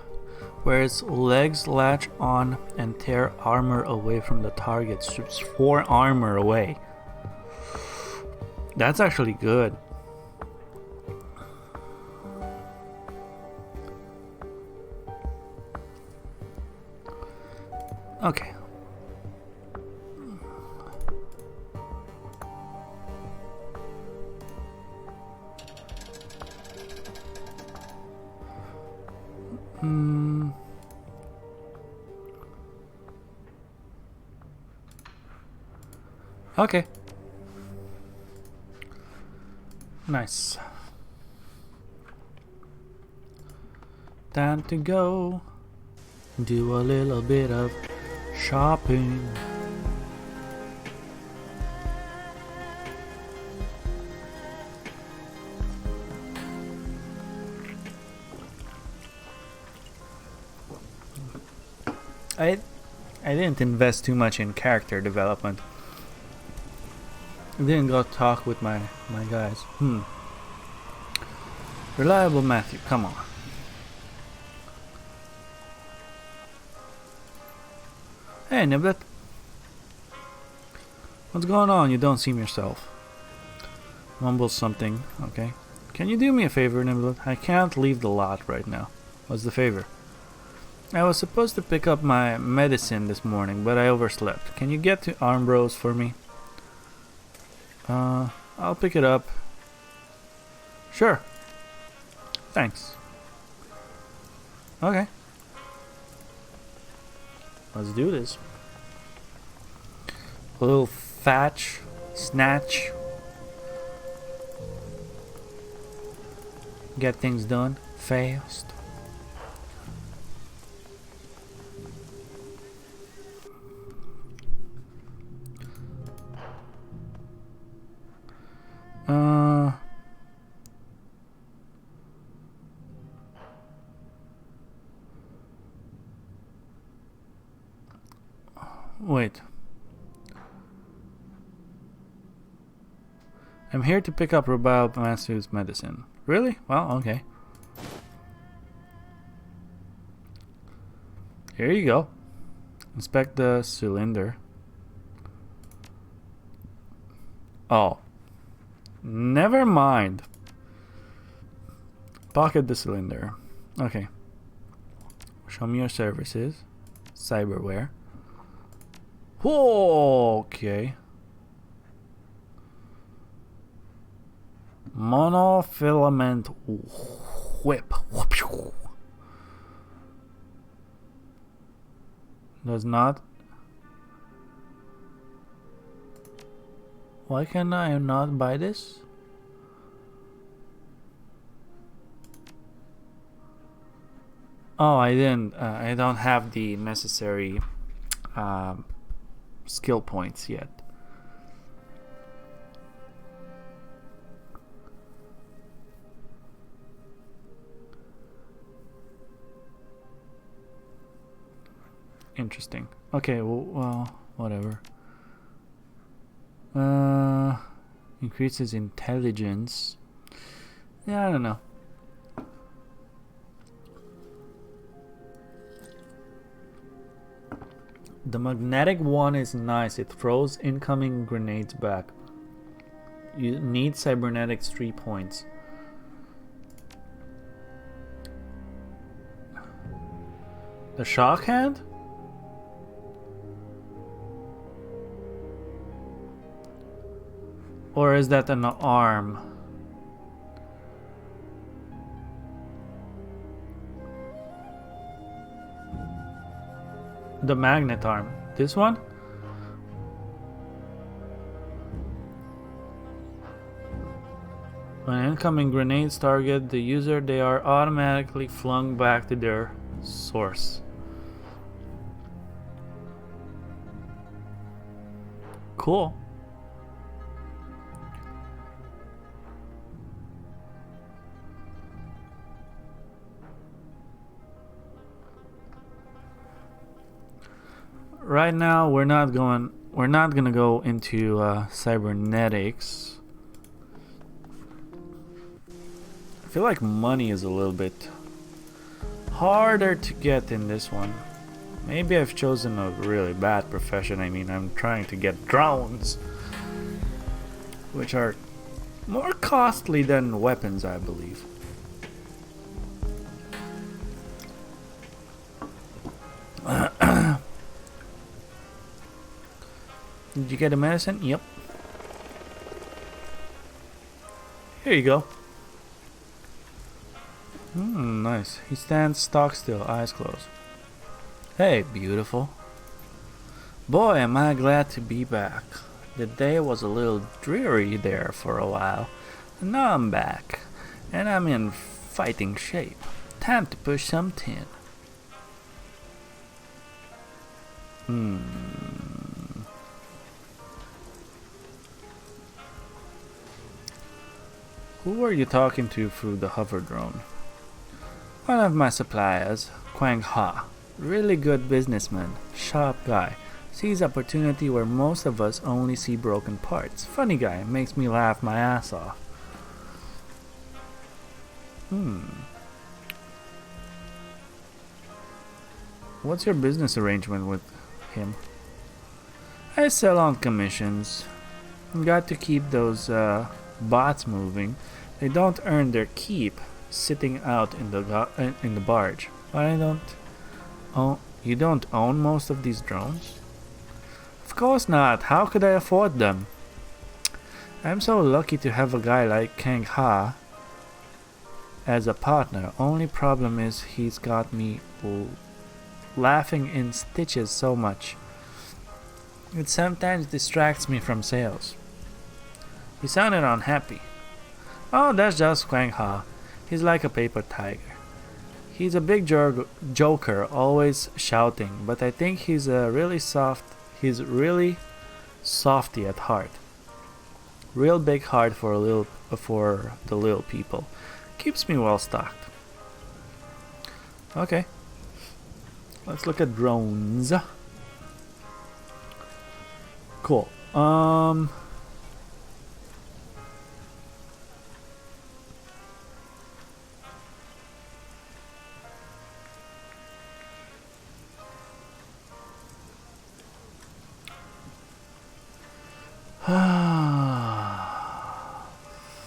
A: where its legs latch on and tear armor away from the target. Strips 4 armor away. That's actually good. Okay. Okay. Nice. Time to go do a little bit of shopping. I didn't invest too much in character development. I didn't go talk with my guys. Reliable Matthew, come on. Hey, Niblet. What's going on? You don't seem yourself. Mumbles something. Okay. Can you do me a favor, Niblet? I can't leave the lot right now. What's the favor? I was supposed to pick up my medicine this morning, but I overslept. Can you get to Armbros for me? I'll pick it up. Sure. Thanks. Okay. Let's do this. A little fetch, snatch. Get things done fast. wait. I'm here to pick up Rubile Masu's medicine. Really? Well, okay. Here you go. Inspect the cylinder. Oh. Never mind. Pocket the cylinder. Okay. Show me your services. Cyberware. Whoa, okay. Monofilament whip. Does not. Why can I not buy this? Oh, I didn't. I don't have the necessary skill points yet. Interesting. Okay, well, whatever. Increases intelligence. Yeah, I don't know. The magnetic one is nice. It throws incoming grenades back. You need cybernetics 3 points. The shock hand? Or is that an arm? The magnet arm. This one? When incoming grenades target the user, they are automatically flung back to their source. Cool. Right now, we're not gonna go into cybernetics. I feel like money is a little bit harder to get in this one. Maybe I've chosen a really bad profession. I mean, I'm trying to get drones, which are more costly than weapons, I believe. Did you get a medicine? Yep. Here you go. Nice. He stands stock still, eyes closed. Hey, beautiful. Boy, am I glad to be back. The day was a little dreary there for a while. And now I'm back. And I'm in fighting shape. Time to push some tin. Who are you talking to through the hover drone? One of my suppliers, Quang Ha. Really good businessman, sharp guy. Sees opportunity where most of us only see broken parts. Funny guy, makes me laugh my ass off. What's your business arrangement with him? I sell on commissions. Got to keep those bots moving. They don't earn their keep sitting out in the barge. Why don't you don't own most of these drones? Of course not. How could I afford them? I'm so lucky to have a guy like Kang Ha as a partner. Only problem is he's got me laughing in stitches so much. It sometimes distracts me from sales. He sounded unhappy. Oh, that's just Quang Ha. He's like a paper tiger. He's a big joker, always shouting, but I think he's really softy at heart. Real big heart for the little people. Keeps me well stocked. Okay. Let's look at drones. Cool.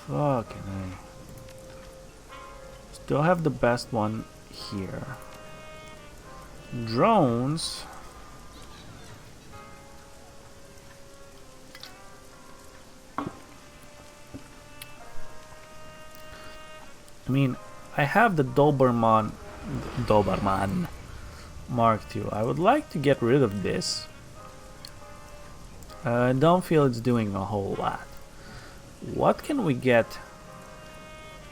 A: Fucking A. Still have the best one here. Drones. I mean, I have the Doberman Mark II. I would like to get rid of this. I don't feel it's doing a whole lot. What can we get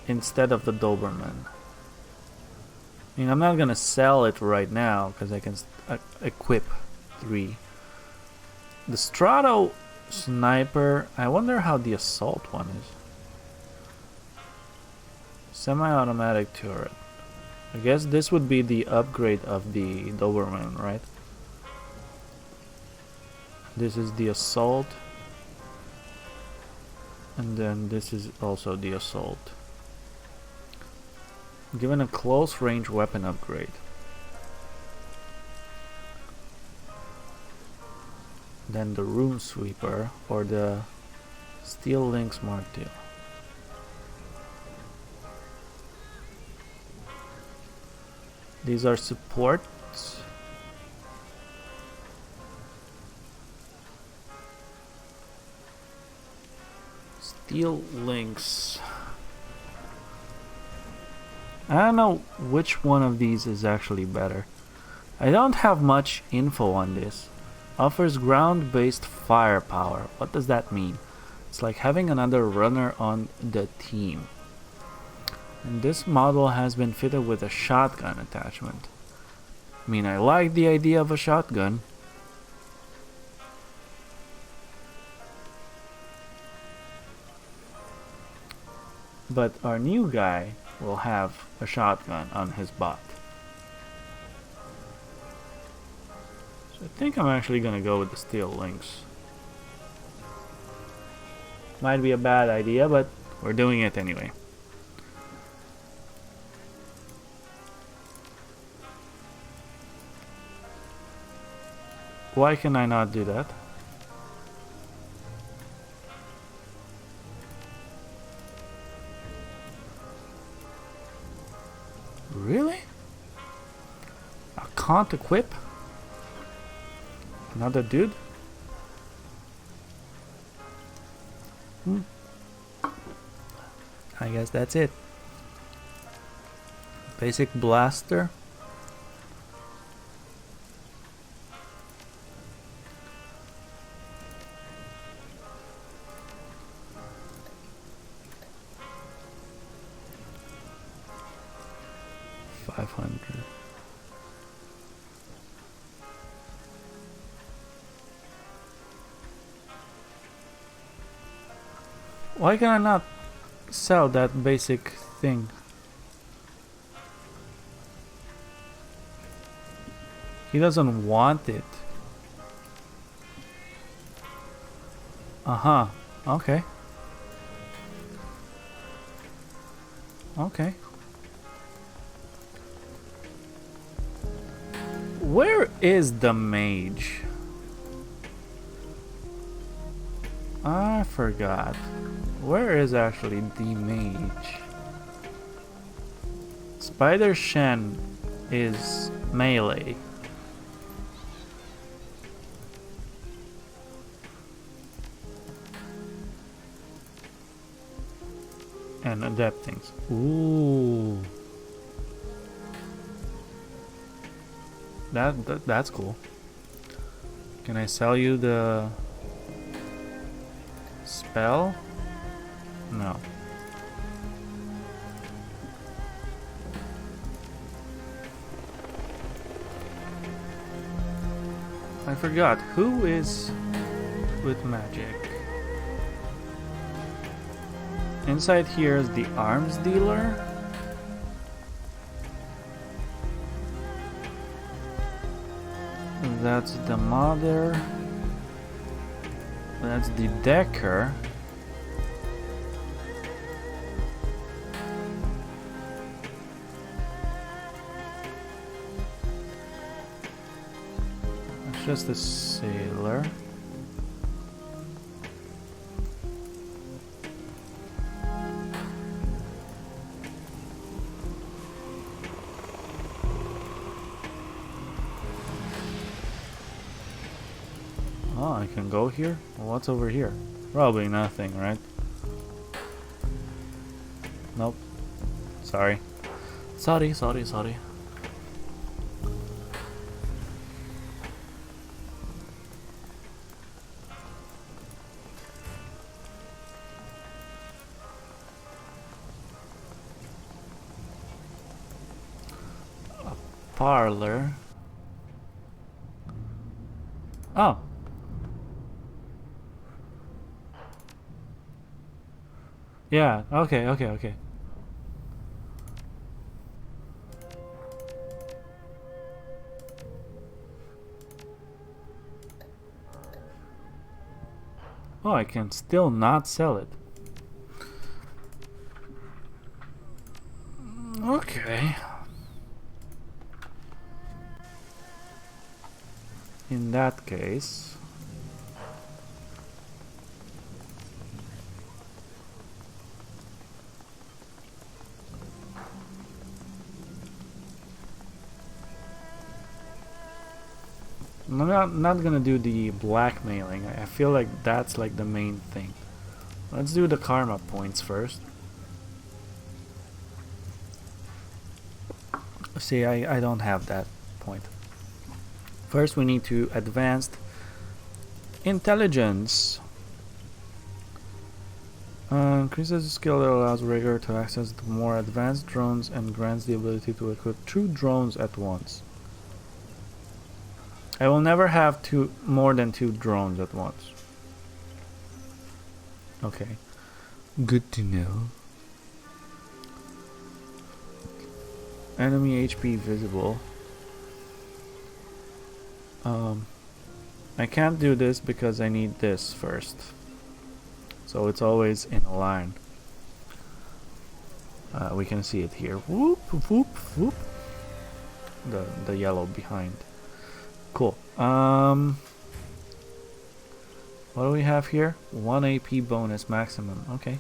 A: instead of the Doberman? I mean, I'm not gonna sell it right now because I can equip 3. The Strato Sniper. I wonder how the assault one is. Semi-automatic turret. I guess this would be the upgrade of the Doberman, right? This is the assault. And then this is also the assault. Given a close range weapon upgrade. Then the Room Sweeper or the Steel Lynx Mark II. These are supports. Steel Lynx. I don't know which one of these is actually better. I don't have much info on this. Offers ground-based firepower. What does that mean? It's like having another runner on the team. And this model has been fitted with a shotgun attachment. I mean, I like the idea of a shotgun. But our new guy will have a shotgun on his bot. So I think I'm actually gonna go with the Steel Lynx. Might be a bad idea, but we're doing it anyway. Why can I not do that? Really? I can't equip another dude? I guess that's it. Basic blaster. Why can I not sell that basic thing? He doesn't want it. Uh-huh. Okay. Okay. Where is the mage? I forgot. Where is actually the mage? Spider Shen is melee. And adapting. Ooh. That's cool. Can I sell you the spell? No. I forgot. Who is with magic? Inside here is the arms dealer. That's the mother. That's the Decker. That's just a sailor. Oh, I can go here? Well, what's over here? Probably nothing, right? Nope. Sorry. Sorry. A parlor. Oh. Yeah, okay. Oh, I can still not sell it. Okay. In that case... I'm not gonna do the blackmailing. I feel like that's like the main thing. Let's do the karma points first. See, I don't have that point. First we need to advanced intelligence. Increases the skill that allows Rigger to access the more advanced drones and grants the ability to equip 2 drones at once. I will never have more than 2 drones at once. Okay. Good to know. Enemy HP visible. I can't do this because I need this first. So it's always in a line. We can see it here. Whoop, whoop, whoop. The yellow behind. Cool. What do we have here? 1 AP bonus maximum. Okay.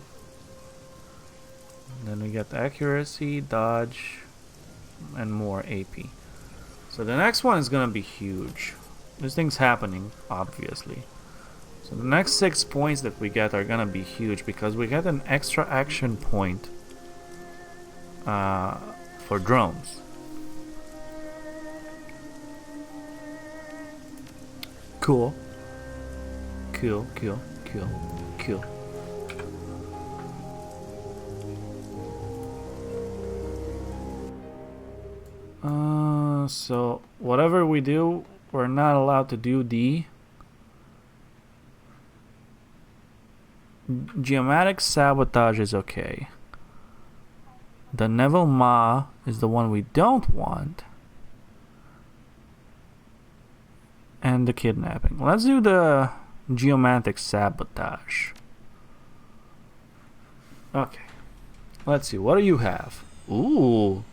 A: Then we get accuracy, dodge, and more AP. So the next one is gonna be huge. This thing's happening, obviously. So the next 6 points that we get are gonna be huge because we get an extra action point for drones. Cool. Cool. So whatever we do, we're not allowed to do the geomatic sabotage is okay. The Neville Ma is the one we don't want. And the kidnapping. Let's do the geomantic sabotage. Okay. Let's see. What do you have? Ooh.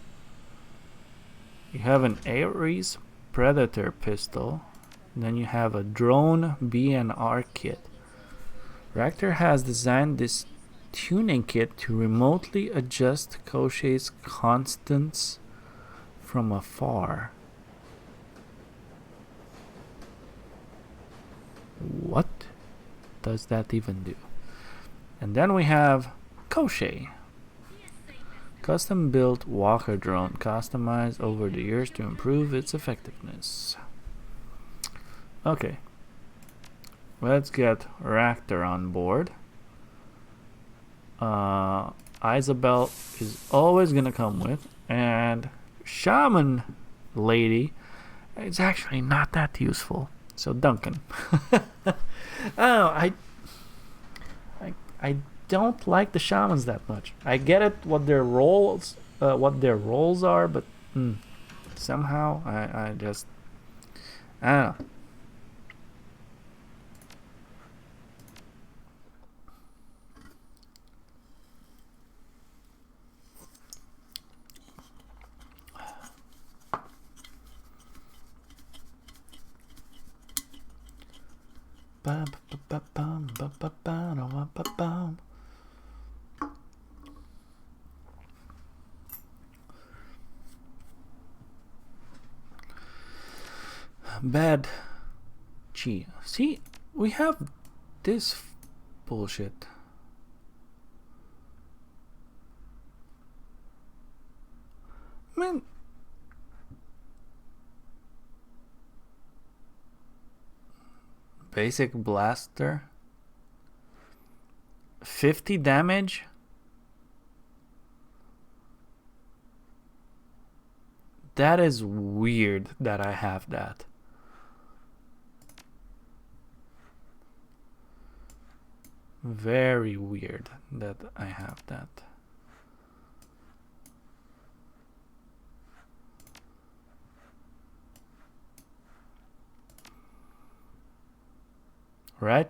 A: You have an Ares Predator pistol. Then you have a drone BNR kit. Rector has designed this tuning kit to remotely adjust Koshei's constants from afar. What does that even do? And then we have Koshei. Custom built walker drone, customized over the years to improve its effectiveness. Okay. Let's get Rector on board. Isabel is always gonna come with, and Shaman Lady is actually not that useful. So Duncan. I don't like the shamans that much. I get it what their roles are, but somehow I just I don't know. Bad Chi. See, we have this bullshit. Man. Basic blaster. 50 damage. That is weird that I have that. Very weird that I have that. Right?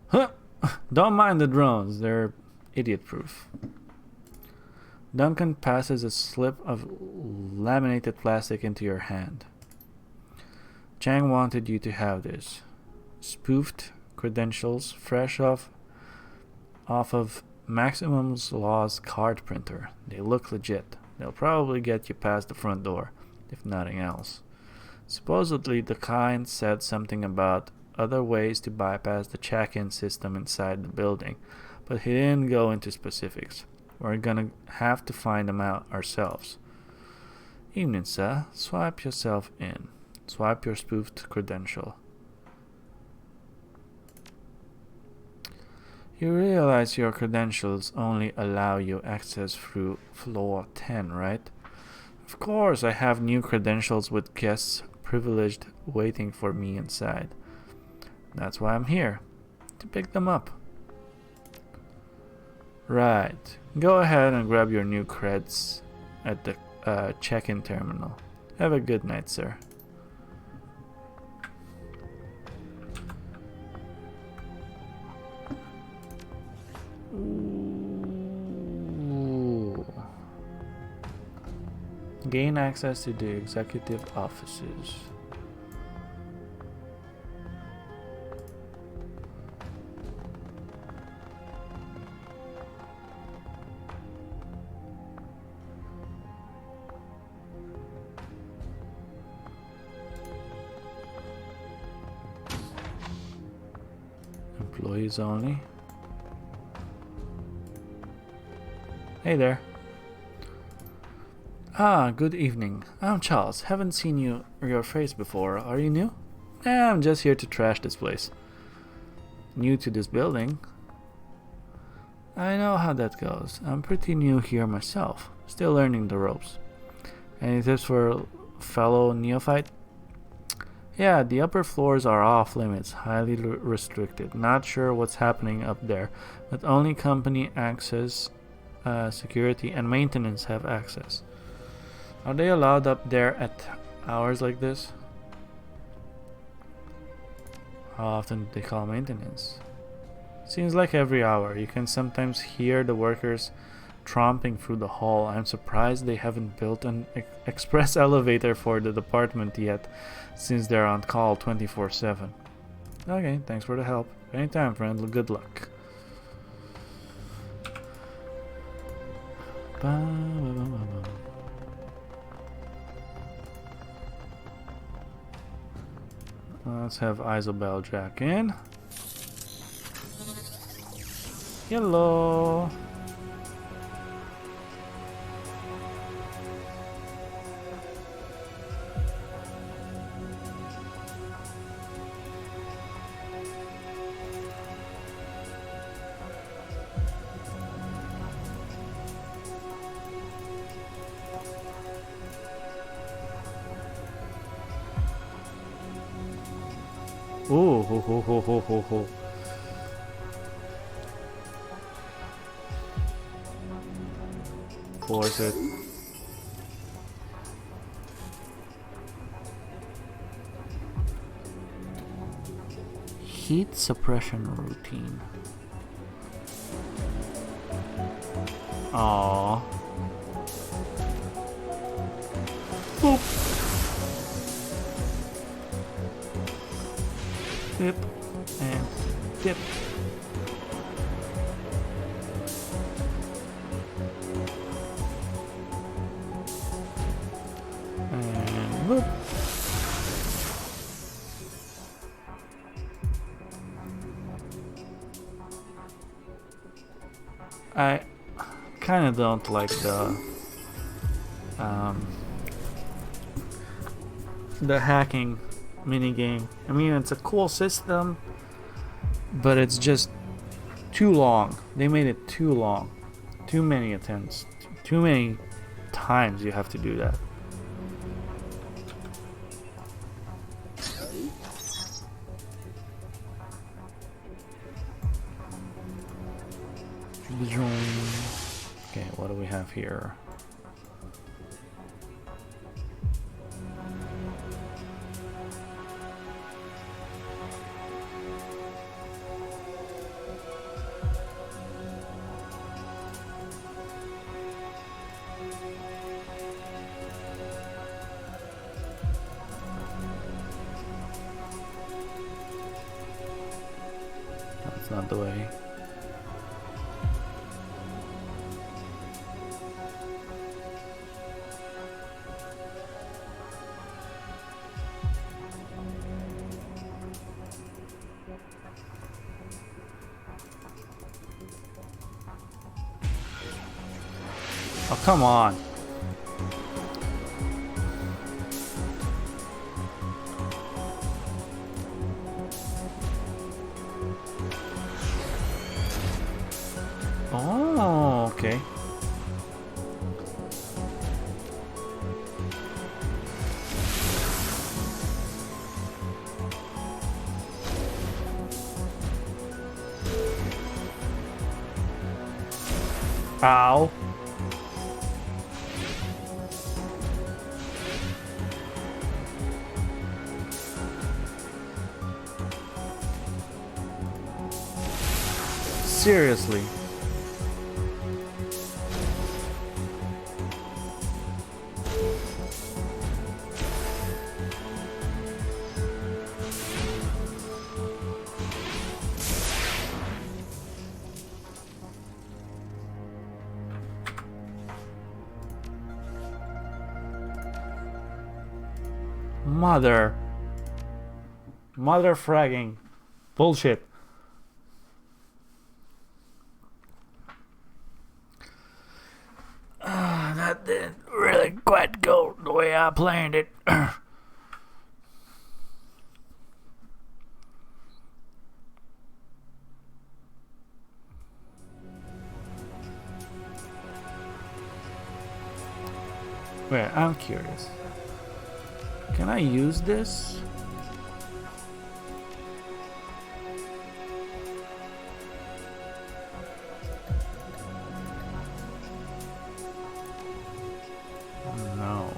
A: Huh. Don't mind the drones, they're idiot-proof. Duncan passes a slip of laminated plastic into your hand. Chang wanted you to have this. Spoofed credentials, fresh off of Maximum's Law's card printer. They look legit. They'll probably get you past the front door, if nothing else. Supposedly, the client said something about other ways to bypass the check-in system inside the building, but he didn't go into specifics. We're gonna have to find them out ourselves. Evening, sir. Swipe yourself in. Swipe your spoofed credential. You realize your credentials only allow you access through floor 10, right? Of course, I have new credentials with guests privileged waiting for me inside. That's why I'm here, to pick them up. Right. Go ahead and grab your new creds at the check-in terminal. Have a good night, sir. Ooh. Gain access to the executive offices. Employees only. Hey there. Ah, good evening. I'm Charles. Haven't seen your face before. Are you new? I'm just here to trash this place. New to this building? I know how that goes. I'm pretty new here myself. Still learning the ropes. Any tips for fellow neophyte? Yeah, the upper floors are off limits, highly restricted. Not sure what's happening up there, but only company access, security, and maintenance have access. Are they allowed up there at hours like this? How often do they call maintenance? Seems like every hour. You can sometimes hear the workers tromping through the hall. I'm surprised they haven't built an express elevator for the department yet, since they're on call 24/7. Okay, thanks for the help. Anytime, friend. Good luck. Let's have Isobel Jack in. Hello. Ooh, ho, ho, ho, ho, ho, ho. Force it. Heat suppression routine. Aww. Boop. Dip and dip. And whoop. I kind of don't like the hacking minigame. I mean, it's a cool system, but it's just too long. They made it too long. Too many attempts. Too many times you have to do that. Okay, what do we have here? That's not the way. Oh, come on. Oh, okay. Ow. Seriously. Mother fragging. Bullshit. That didn't really quite go the way I planned it. Wait, I'm curious. Can I use this? No.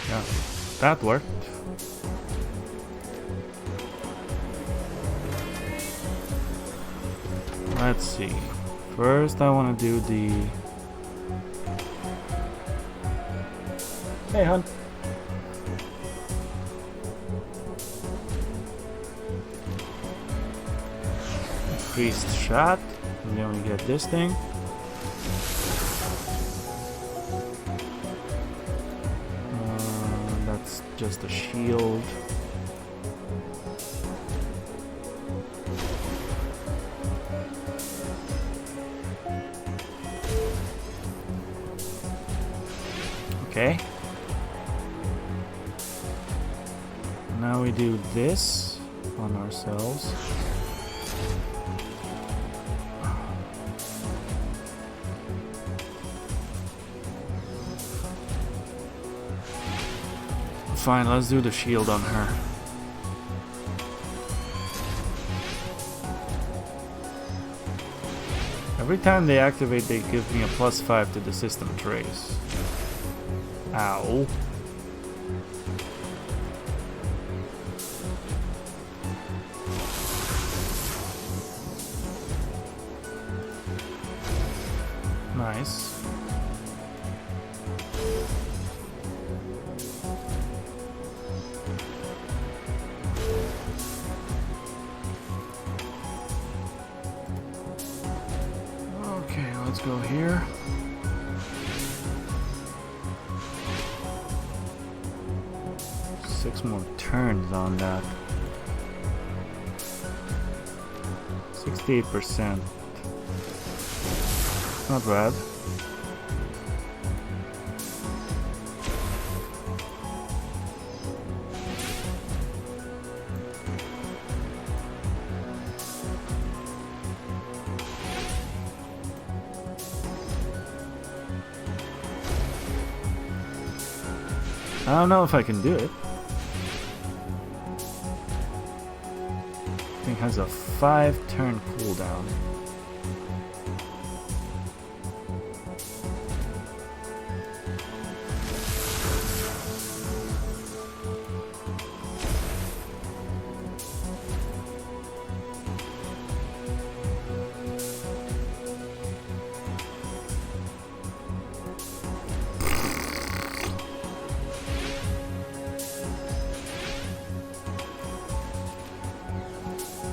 A: Yeah, that worked. Let's see. First, I want to do the... Hey, hon. Increased shot. And then we get this thing. That's just a shield. Okay. Now we do this on ourselves. Fine, let's do the shield on her. Every time they activate, they give me a +5 to the system trace. Ow. Nice. Okay, let's go here. Six more turns on that. 68%. Not bad. I don't know if I can do it. Thing has a 5-turn cooldown.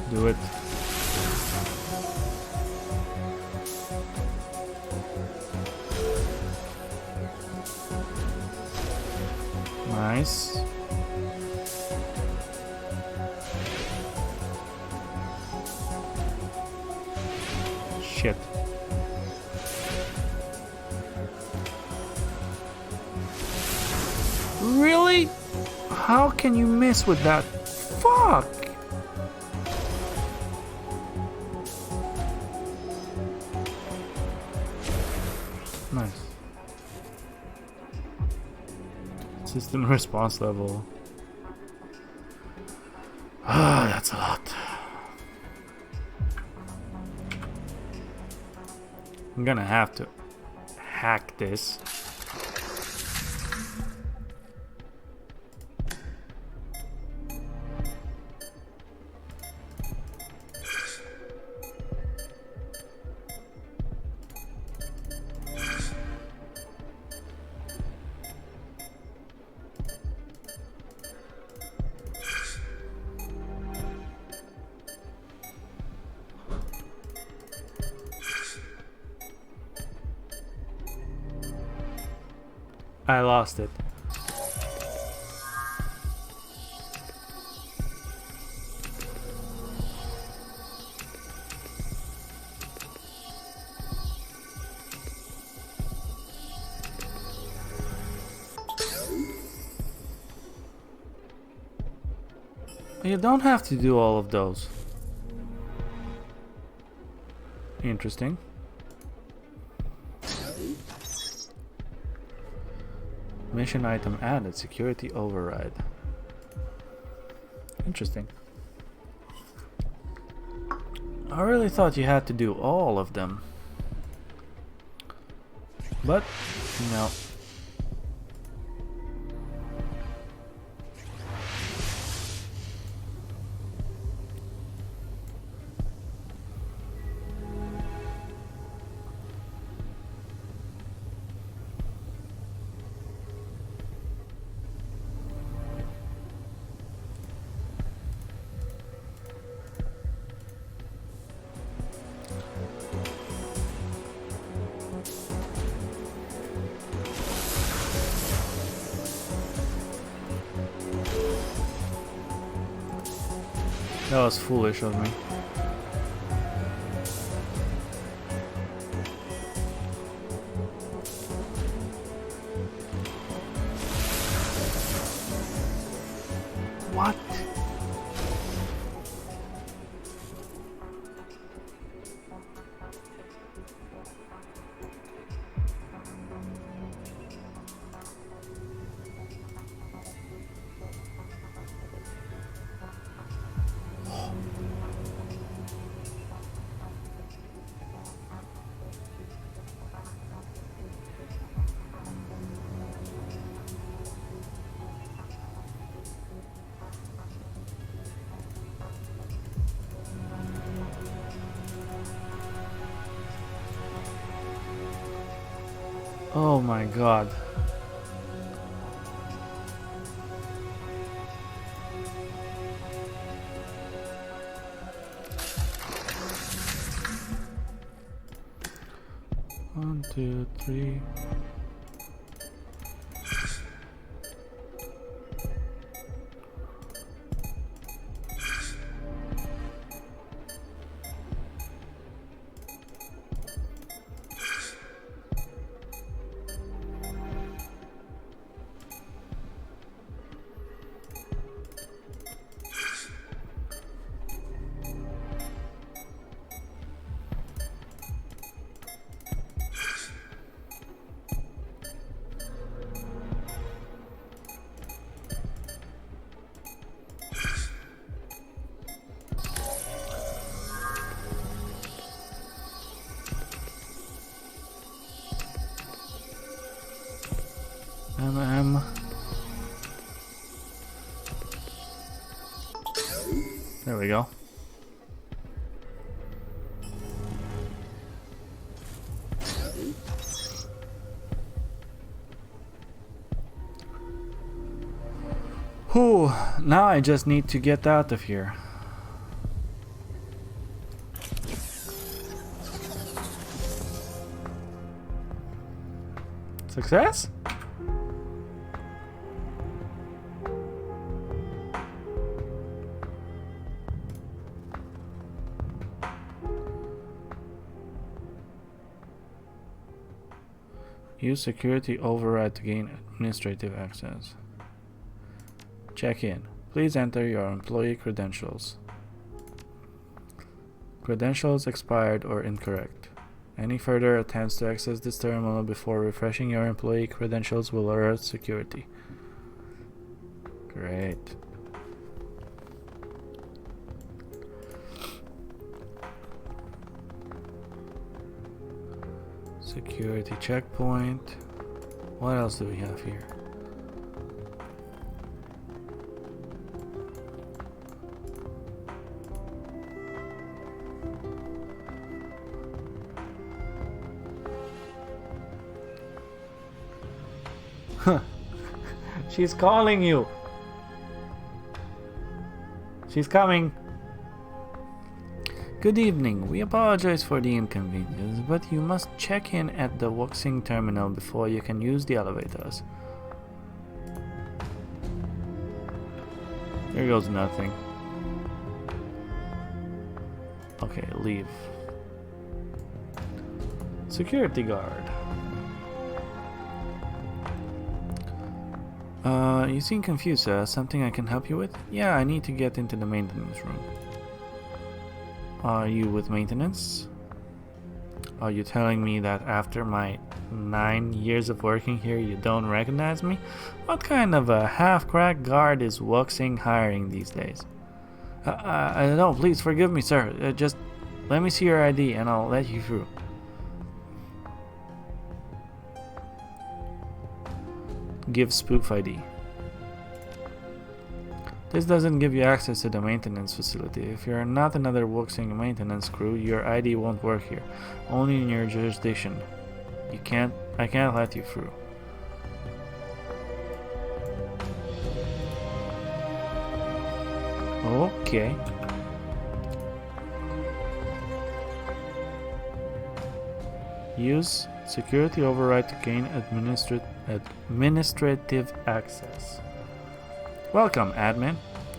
A: Do it. Nice. Shit. Really? How can you miss with that? Fuck! Nice. System response level. Ah, that's a lot. I'm gonna have to hack this. I lost it. You don't have to do all of those. Interesting. Mission item added. Security override. Interesting. I really thought you had to do all of them. But, no. That was foolish of me. What? Oh my god. One, two, three. There we go. Whew, now I just need to get out of here. Success? Use security override to gain administrative access. Check in. Please enter your employee credentials. Credentials expired or incorrect. Any further attempts to access this terminal before refreshing your employee credentials will alert security. Great. Security checkpoint. What else do we have here? She's calling you. She's coming. Good evening. We apologize for the inconvenience, but you must check in at the Wuxing terminal before you can use the elevators. There goes nothing. Okay, leave. Security guard. You seem confused, sir. Something I can help you with? Yeah, I need to get into the maintenance room. Are you with maintenance? Are you telling me that after my 9 years of working here you don't recognize me? What kind of a half-cracked guard is Wuxing hiring these days? No, please forgive me, sir. Just let me see your ID and I'll let you through. Give spoof ID. This doesn't give you access to the maintenance facility. If you're not another Wuxing maintenance crew, your ID won't work here. Only in your jurisdiction. I can't let you through. Okay. Use security override to gain administrative access. Welcome, admin.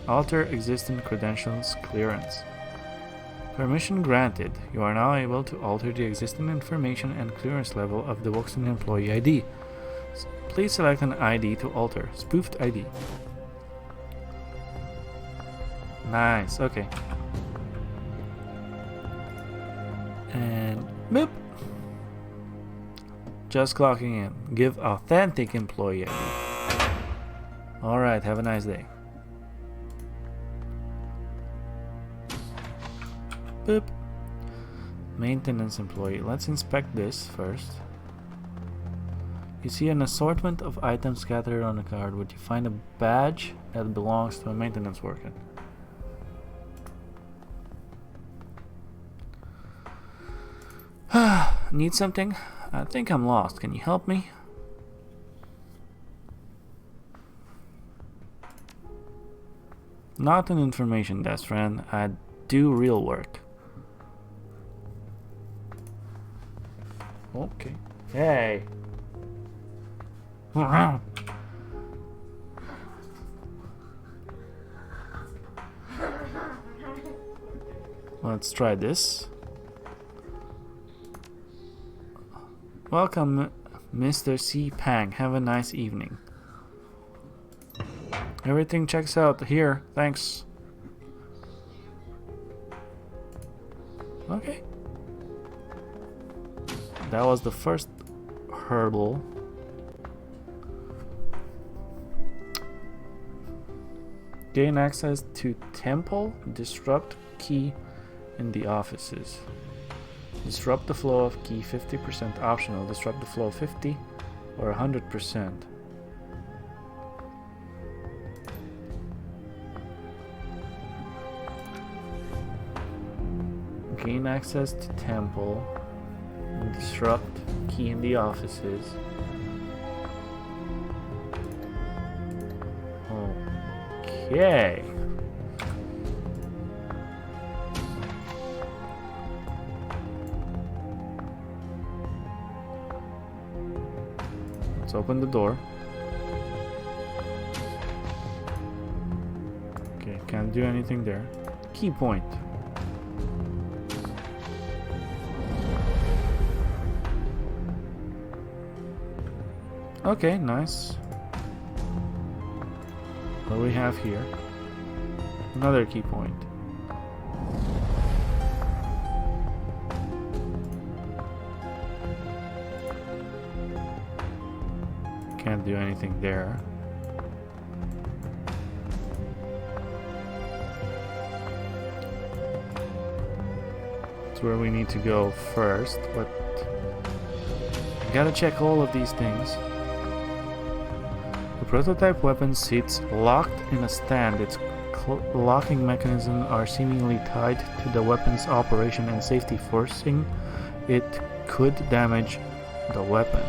A: Alter existing credentials clearance. Permission granted. You are now able to alter the existing information and clearance level of the Wuxing employee ID. Please select an ID to alter. Spoofed ID. Nice, okay. And boop. Just clocking in. Give authentic employee ID. Alright, have a nice day. Boop. Maintenance employee. Let's inspect this first. You see an assortment of items scattered on the card. Would you find a badge that belongs to a maintenance worker? Need something? I think I'm lost. Can you help me? Not an information desk, friend. I do real work. Okay. Hey. Let's try this. Welcome, Mr. C. Pang. Have a nice evening. Everything checks out here. Thanks. Okay. That was the first hurdle. Gain access to temple. Disrupt key in the offices. Disrupt the flow of key 50% optional. Disrupt the flow of 50 or 100%. Gain access to temple. Disrupt key in the offices. Okay. Let's open the door. Okay, can't do anything there. Key point. Okay, nice. What do we have here? Another key point. Can't do anything there. That's where we need to go first, but I gotta check all of these things. The prototype weapon sits locked in a stand. Its locking mechanisms are seemingly tied to the weapon's operation and safety, forcing it could damage the weapon.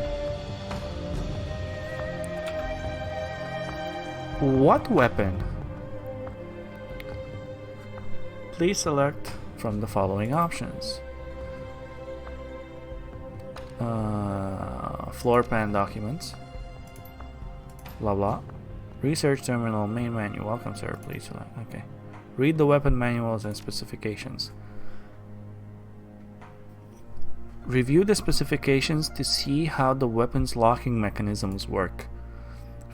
A: What weapon? Please select from the following options. Floor plan documents. Blah blah. Research terminal main menu. Welcome, sir. Please select. Okay. Read the weapon manuals and specifications. Review the specifications to see how the weapon's locking mechanisms work.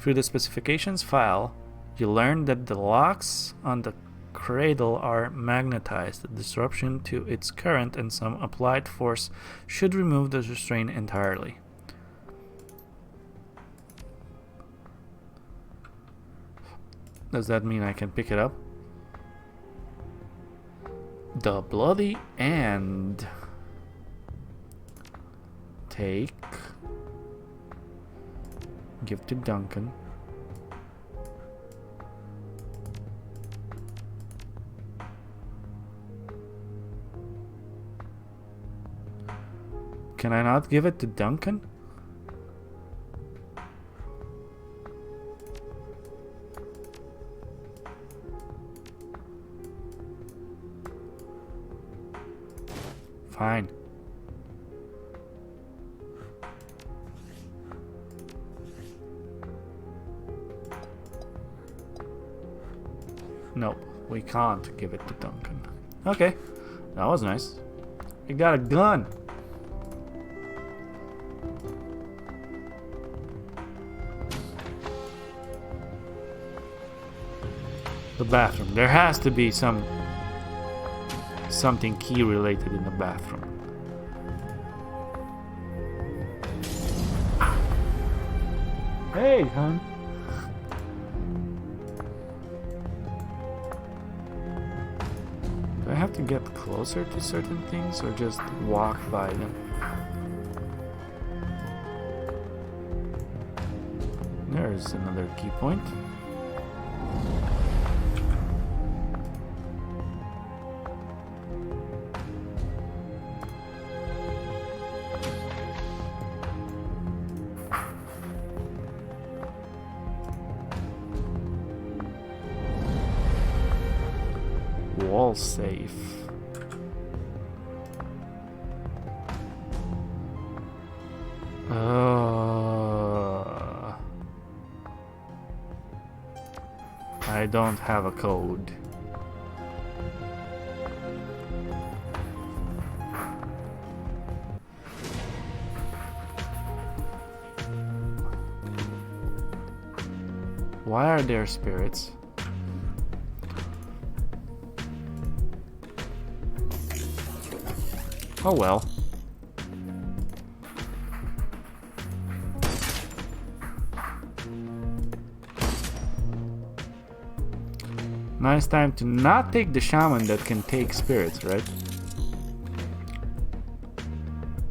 A: Through the specifications file, you learn that the locks on the cradle are magnetized. The disruption to its current and some applied force should remove the restraint entirely. Does that mean I can pick it up? The bloody end. Take. Give to Duncan. Can I not give it to Duncan? Fine. Nope, we can't give it to Duncan. Okay, that was nice. We got a gun. The bathroom. There has to be something key related in the bathroom. Hey, hon. Do I have to get closer to certain things or just walk by them? There's another key point. wall safe. I don't have a code. Why are there spirits? Oh well. Nice time to not take the shaman that can take spirits, right?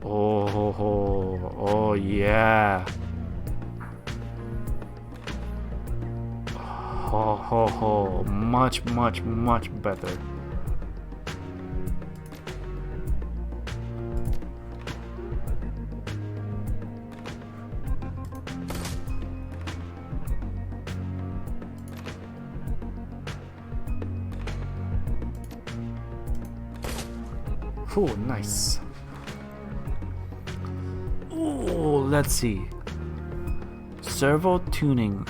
A: Oh yeah. Much better. Oh, nice. Oh, let's see. Servo tuning.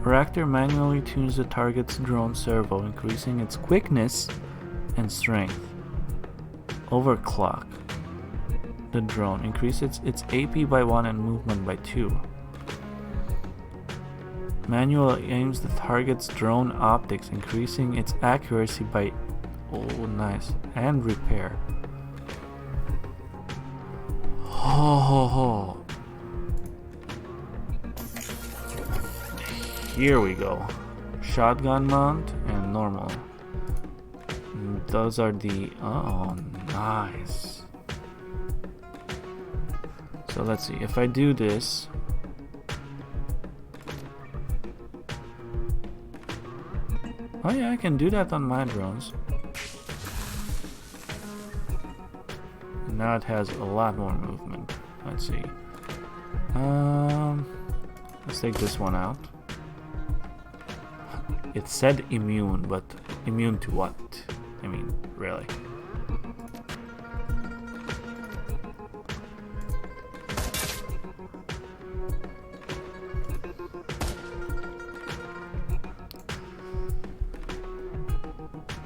A: Reactor manually tunes the target's drone servo, increasing its quickness and strength. Overclock. The drone increases its AP by 1 and movement by 2. Manual aims the target's drone optics, increasing its accuracy by... Oh, nice. And repair. Oh. Here we go. Shotgun mount and normal. Those are the... Oh, nice. So let's see. If I do this... Oh yeah, I can do that on my drones. Now it has a lot more movement. Let's see. Let's take this one out. It said immune, but immune to what? I mean, really.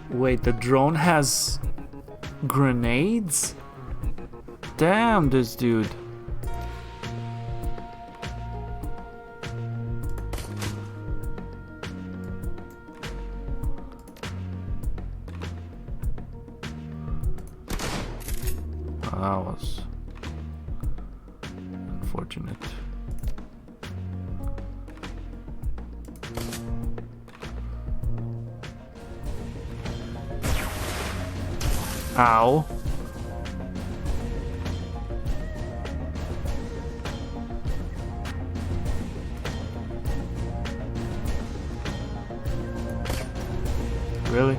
A: Wait, the drone has grenades? Damn, this dude. That was unfortunate. Ow. Really?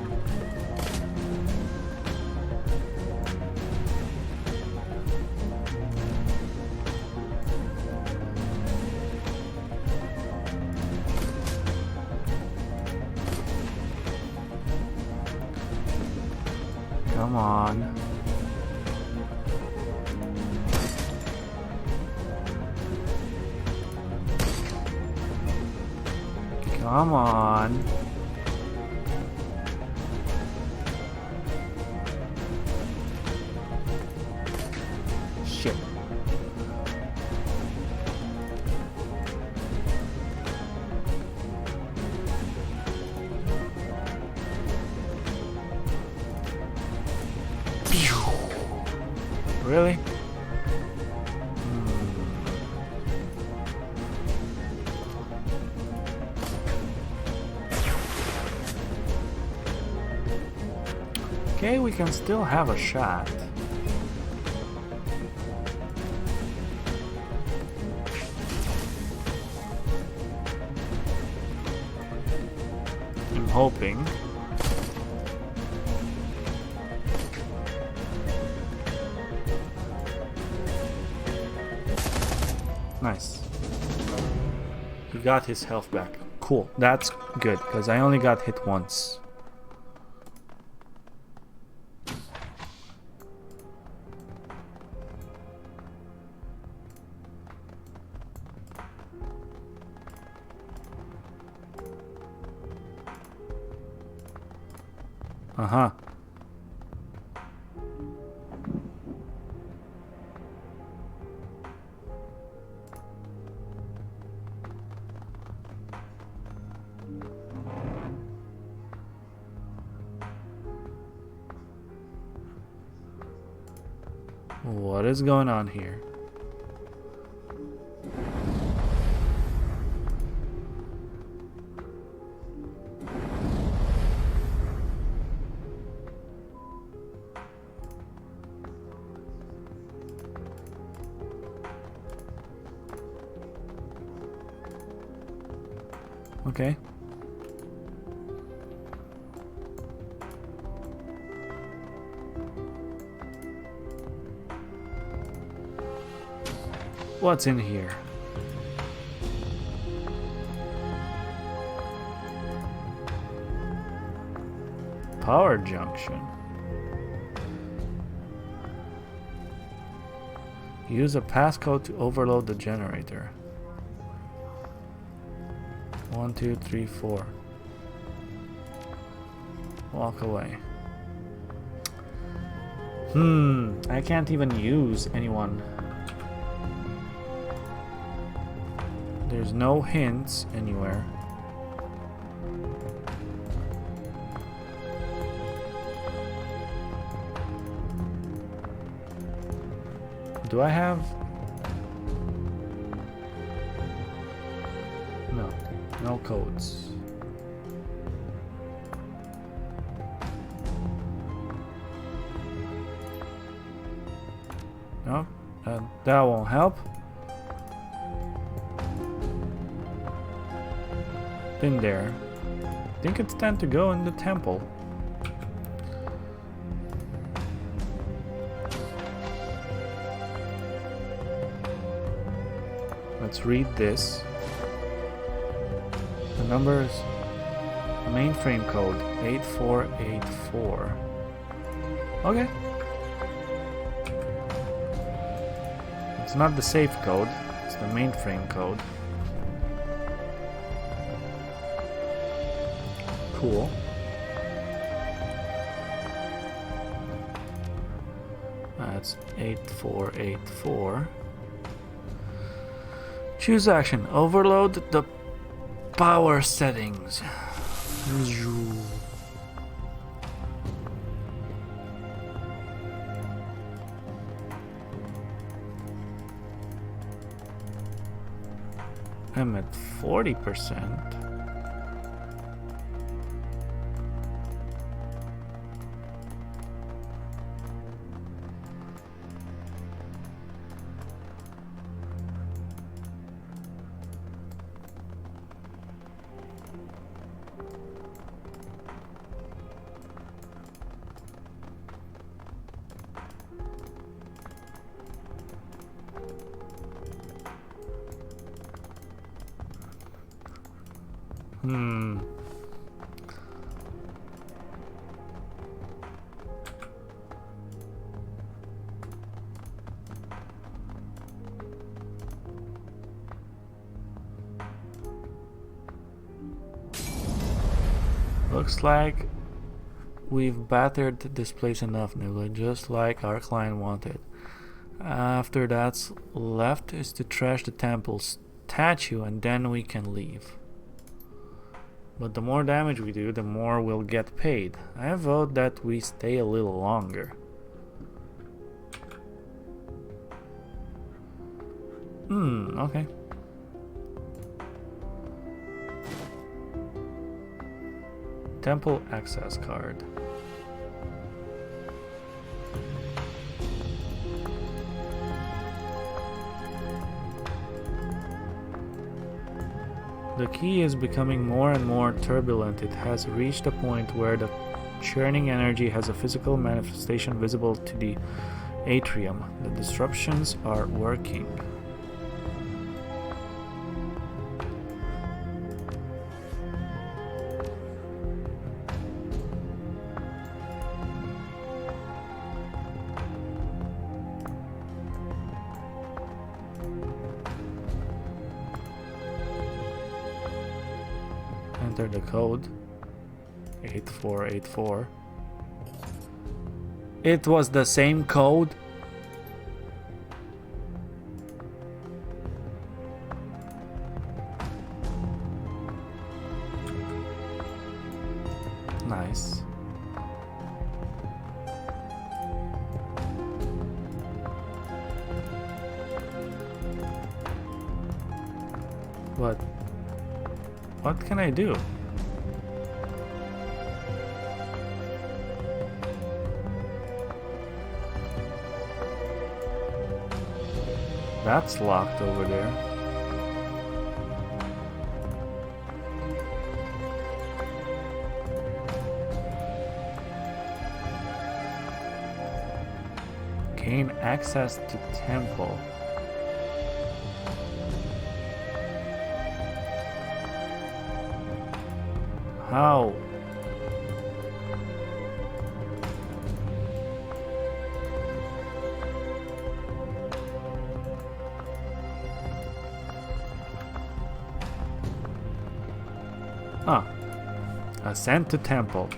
A: Come on. Come on. Shit. Really? Okay, we can still have a shot. I'm hoping. Nice. He got his health back. Cool. That's good, because I only got hit once. Uh-huh. What is going on here? Okay. What's in here? Power junction. Use a passcode to overload the generator. 1, 2, 3, 4. Walk away. I can't even use anyone. There's no hints anywhere. Do I have? No. No codes. No, that won't help. Been there. Think it's time to go in the temple. Let's read this. The number is mainframe code 8484. Okay. It's not the safe code, it's the mainframe code. Cool. That's 8484. Choose action. Overload the power settings. I'm at 40%. Looks like we've battered this place enough, Niblet, just like our client wanted. After that's left is to trash the temple statue and then we can leave. But the more damage we do, the more we'll get paid. I vote that we stay a little longer. Okay. Temple access card. The key is becoming more and more turbulent. It has reached a point where the churning energy has a physical manifestation visible to the atrium. The disruptions are working. Enter the code 8484. It was the same code. Nice. What can I do? That's locked over there. Gain access to temple. How? Ah. Ascend to temple.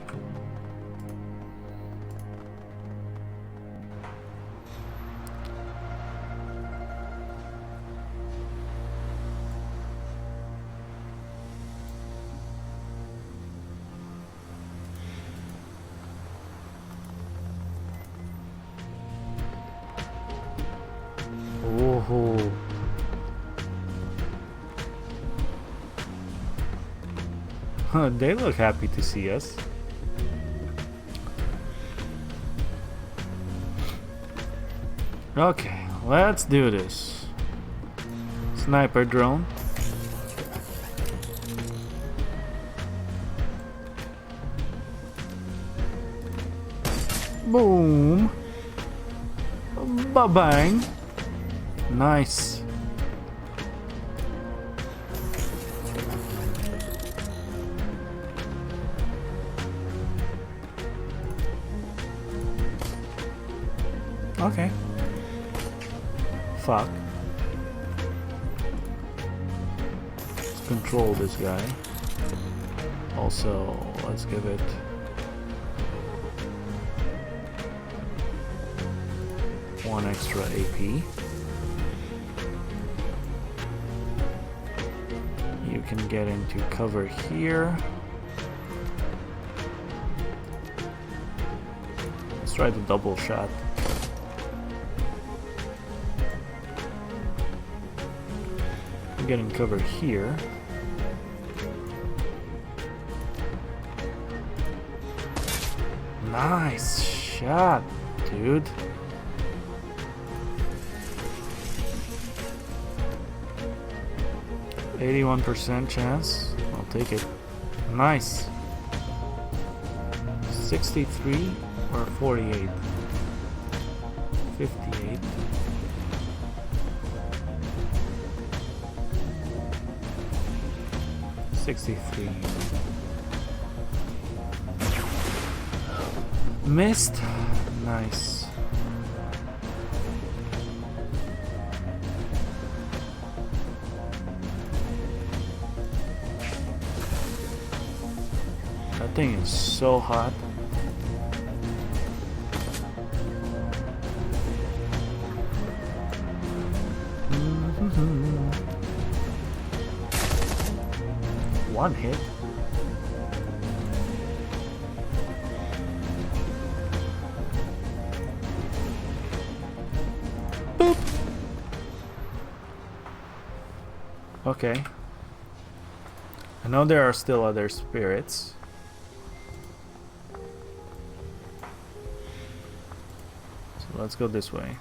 A: Oh. They look happy to see us. Okay, let's do this. Sniper drone. Boom. Ba-bang. Nice. Okay. Fuck. Let's control this guy. Also, let's give it one extra AP. You can get into cover here. Let's try the double shot. Getting cover here. Nice shot, dude. %81 chance. I'll take it. Nice. 63 or 48? 58. 63. Missed. Nice. That thing is so hot. One hit. Boop. Okay. I know there are still other spirits. So let's go this way.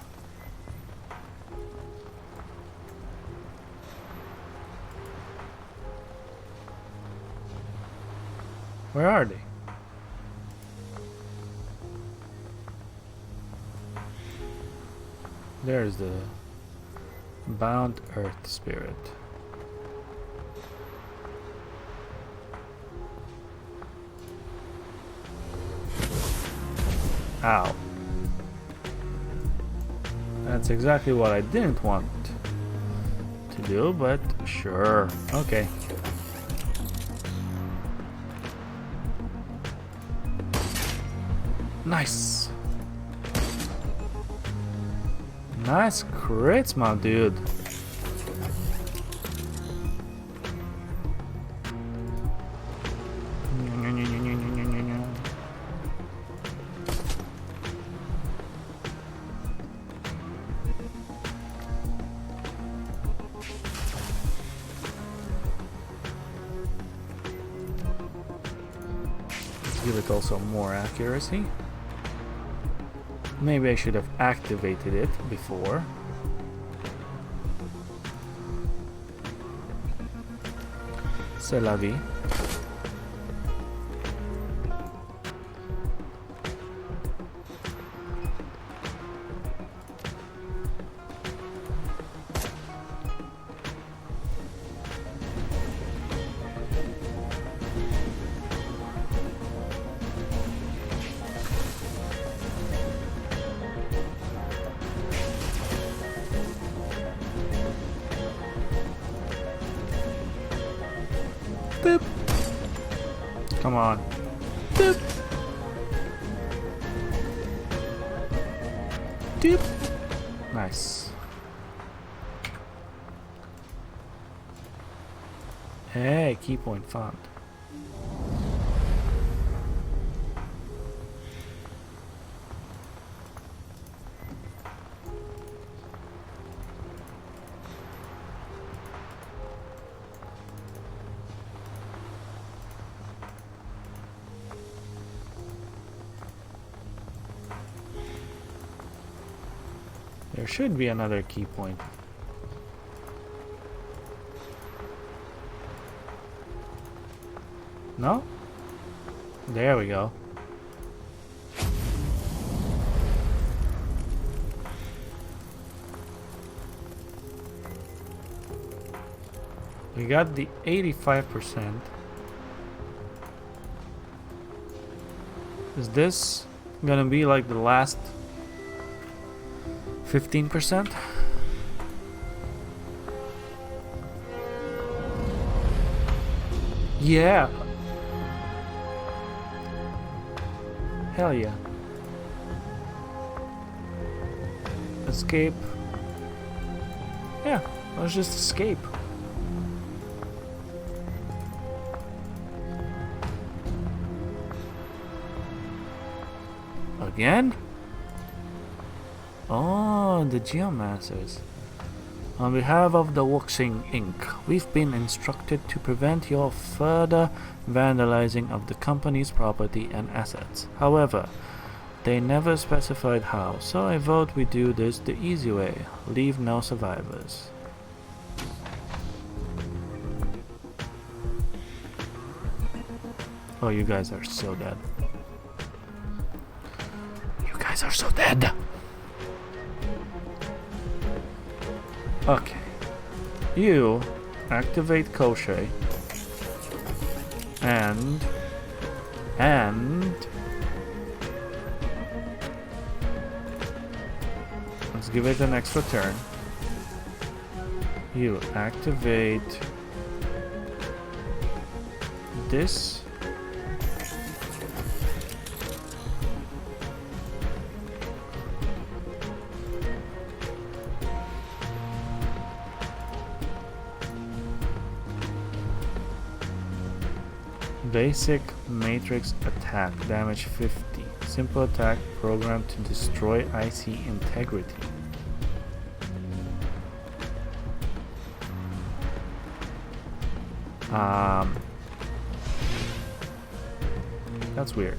A: Where are they? There's the bound earth spirit. Ow. That's exactly what I didn't want to do, but sure. Okay. Nice. Nice crits, my dude. Give it also more accuracy. Maybe I should have activated it before. C'est la vie. Boop. Come on. Boop. Doop. Nice. Hey, key point found. There should be another key point. No? There we go. We got the 85%. Is this gonna be like the last 15%? Yeah. Hell yeah. Escape. Yeah, let's just escape. Again? Oh, the Geomancers. On behalf of the Wuxing Inc., we've been instructed to prevent your further vandalizing of the company's property and assets. However, they never specified how, so I vote we do this the easy way. Leave no survivors. Oh, you guys are so dead. You guys are so dead! Okay. You activate Koshe and let's give it an extra turn. You activate this. Basic matrix attack, damage 50. Simple attack programmed to destroy IC integrity. That's weird.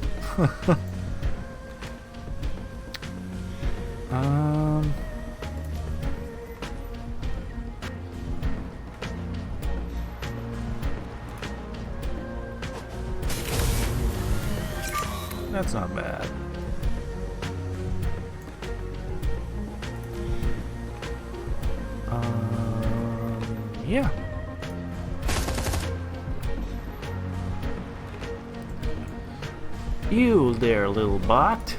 A: That's not bad. Yeah. You there, little bot.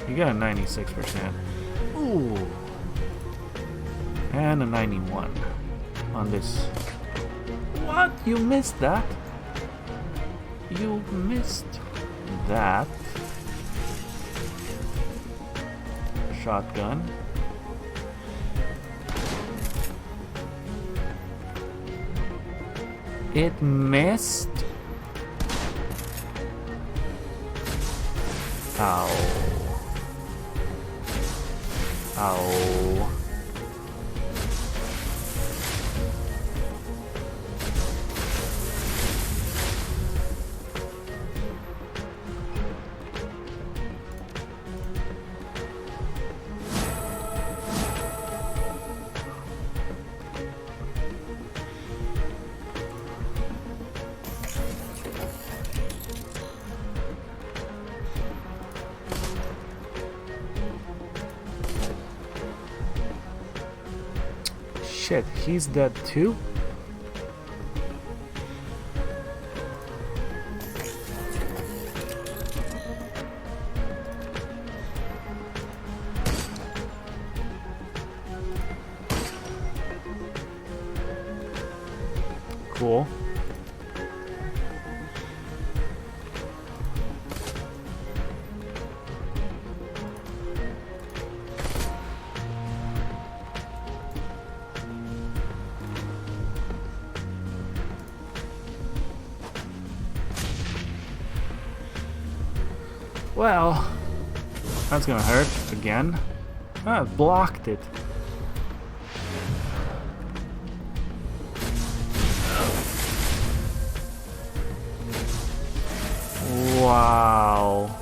A: You got a 96%. Ooh. And a 91 on this. What? You missed that? You missed that. shotgun. It missed. Ow. Ow. Shit, he's dead too? Cool. Well, that's gonna hurt again. Ah, it blocked it. Wow.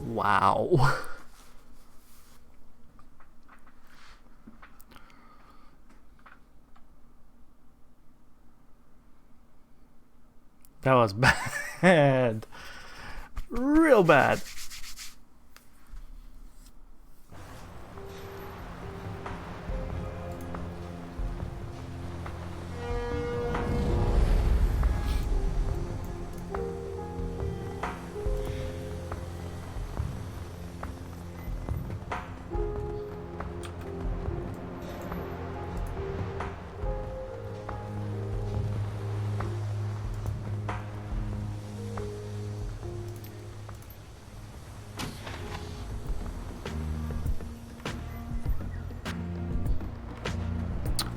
A: Wow. That was bad. Real bad.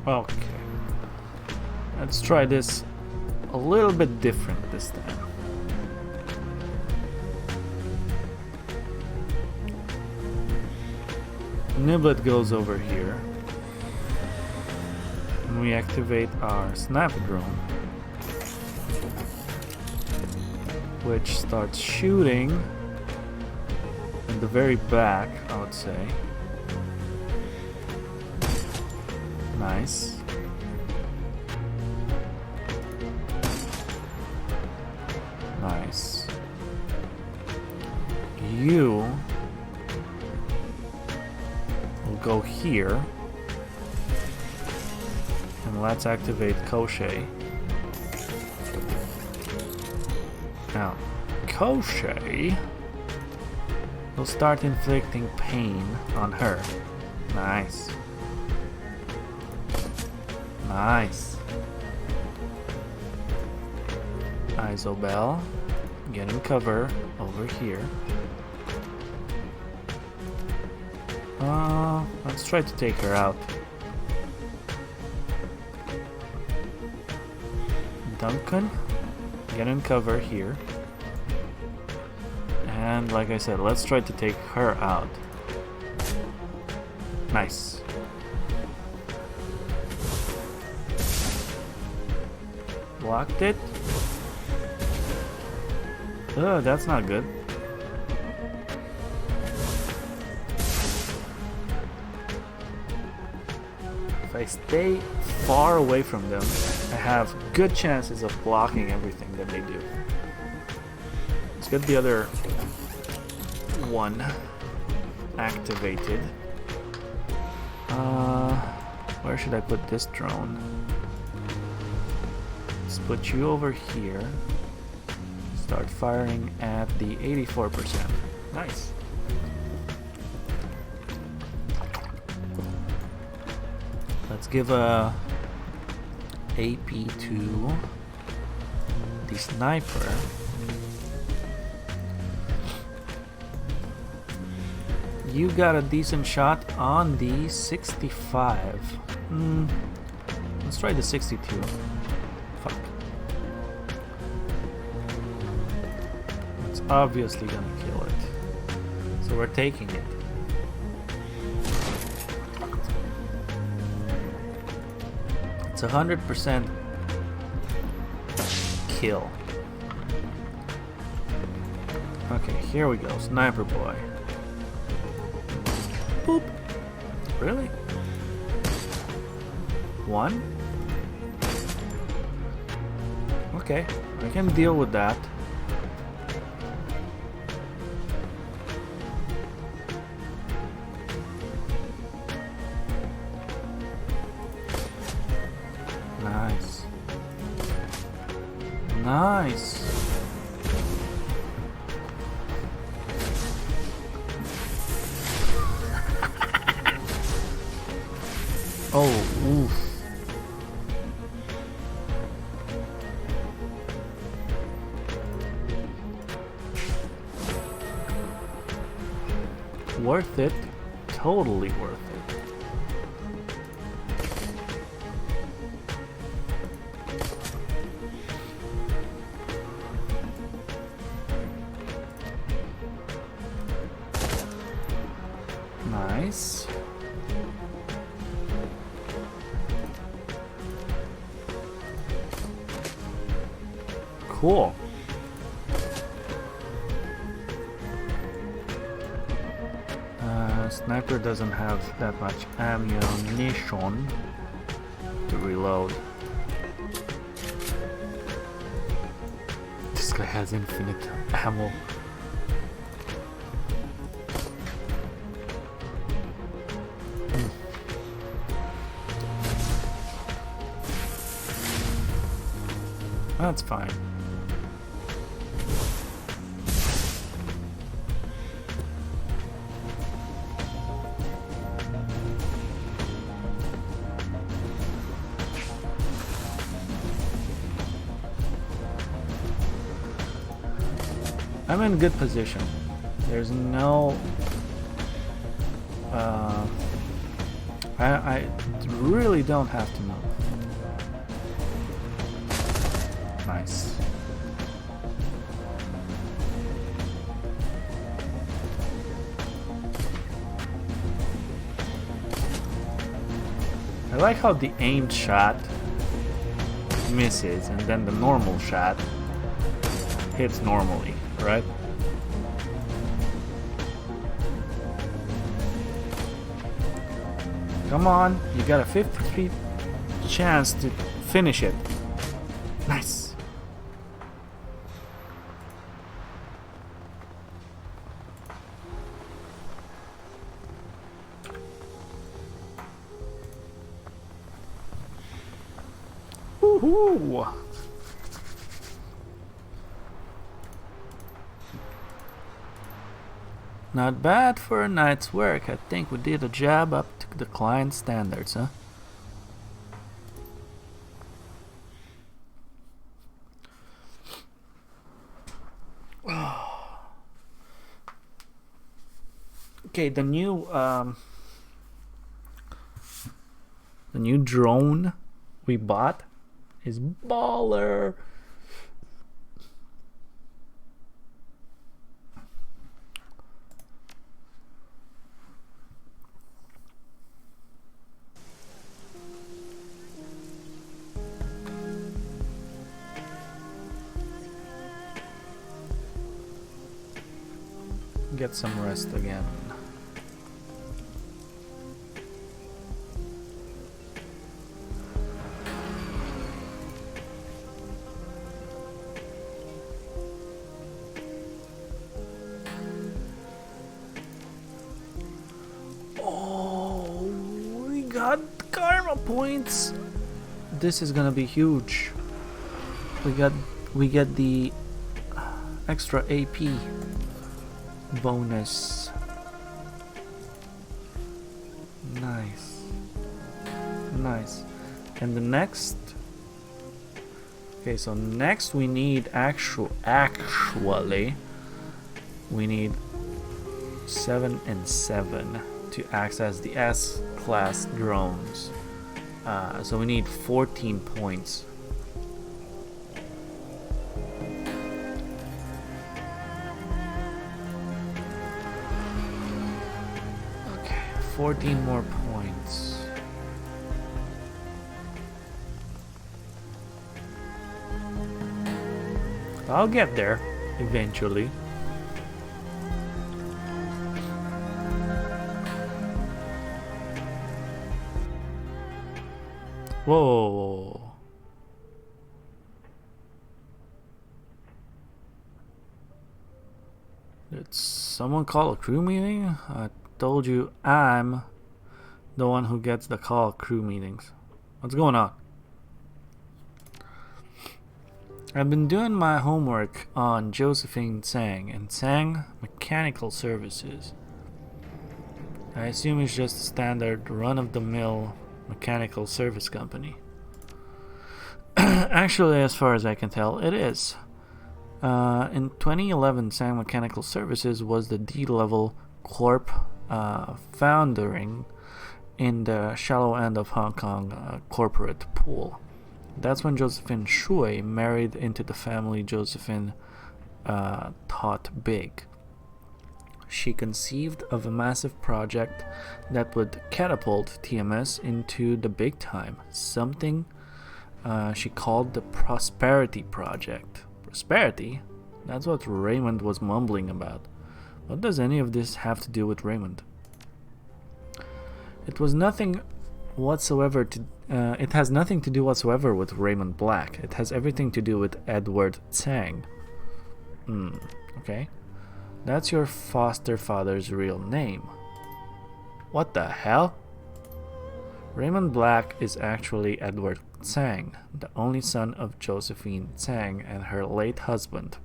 A: Okay, let's try this a little bit different this time. Niblet goes over here and we activate our snap drone, which starts shooting in the very back, I would say. Nice. Nice. You will go here. And let's activate Crochet. Now, Crochet will start inflicting pain on her. Nice. Nice. Isobel, get in cover over here. Let's try to take her out. Duncan, get in cover here. And like I said, let's try to take her out. Nice. Blocked it. Oh, that's not good. If I stay far away from them, I have good chances of blocking everything that they do. Let's get the other one activated. Where should I put this drone? Let's put you over here. Start firing at the 84%. Nice. Let's give a AP to the sniper. You got a decent shot on the 65. Let's try the 62. Fuck. It's obviously gonna kill it. So we're taking it. It's 100% kill. Okay, here we go. Sniper boy. Boop. Really? One? Okay, I can deal with that. Nice. Nice. Oh, oof. Worth it. Totally worth it. Nice. Cool. Sniper doesn't have that much ammunition to reload. This guy has infinite ammo. That's fine. I'm in good position. There's no... I really don't have to move. Nice. I like how the aimed shot misses and then the normal shot hits normally, right? Come on, you got a 50-50 chance to finish it. Nice. Woohoo! Not bad for a night's work. I think we did a job up to the client standards, huh? Okay, the new drone we bought is baller. Get some rest again. Oh, we got karma points. This is gonna be huge. We get the extra AP bonus. Nice. Nice. And the next... Okay, so next we need actually we need 7 and 7 to access the S-class drones. So we need 14 points. Okay, 14 more points. I'll get there eventually. Whoa. Did someone call a crew meeting? I told you I'm the one who gets the call crew meetings. What's going on? I've been doing my homework on Josephine Tsang and Tsang Mechanical Services. I assume it's just a standard run-of-the-mill mechanical service company. Actually, as far as I can tell, it is. In 2011, Tsang Mechanical Services was the D-level corp foundering in the shallow end of Hong Kong corporate pool. That's when Josephine Shui married into the family Josephine thought big. She conceived of a massive project that would catapult TMS into the big time, something she called the Prosperity Project. Prosperity? That's what Raymond was mumbling about. What does any of this have to do with Raymond? It has nothing to do whatsoever with Raymond Black. It has everything to do with Edward Tsang. Okay. That's your foster father's real name. What the hell? Raymond Black is actually Edward Tsang, the only son of Josephine Tsang and her late husband,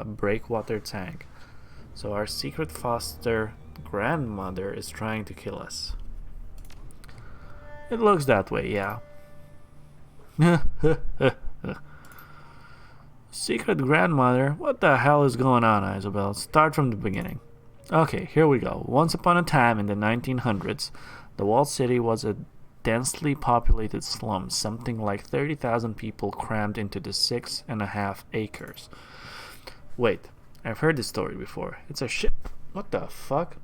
A: Breakwater Tsang. So our secret foster grandmother is trying to kill us. It looks that way, yeah. Secret grandmother? What the hell is going on, Isabel? Start from the beginning. Okay, here we go. Once upon a time in the 1900s, the walled city was a densely populated slum, something like 30,000 people crammed into the 6.5 acres. Wait, I've heard this story before. It's a shit. What the fuck?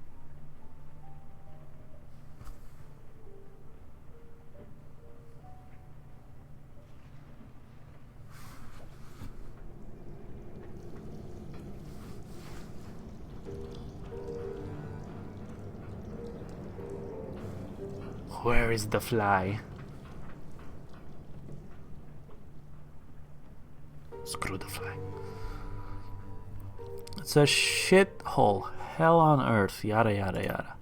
A: Where is the fly? Screw the fly. It's a shithole. Hell on earth. Yada yada yada.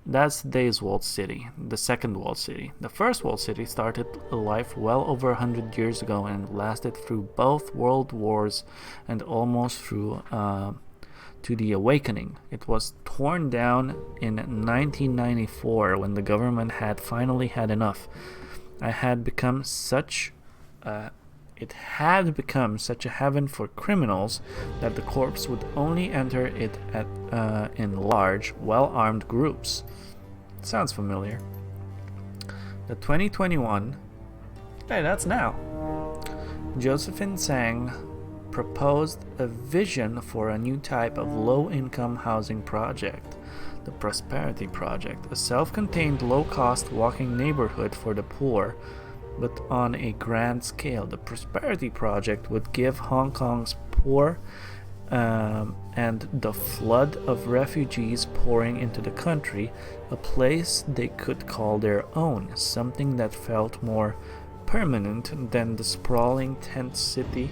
A: That's today's walled city. The second walled city. The first walled city started life well over 100 years ago and lasted through both world wars and almost through to the awakening. It was torn down in 1994 when the government had finally had enough. It had become such a heaven for criminals that the corps would only enter it in large, well-armed groups. Sounds familiar. The 2021, hey, that's now. Josephine Tsang proposed a vision for a new type of low-income housing project, the Prosperity Project, a self-contained low-cost walking neighborhood for the poor, but on a grand scale. The Prosperity Project would give Hong Kong's poor and the flood of refugees pouring into the country a place they could call their own, something that felt more permanent than the sprawling tent city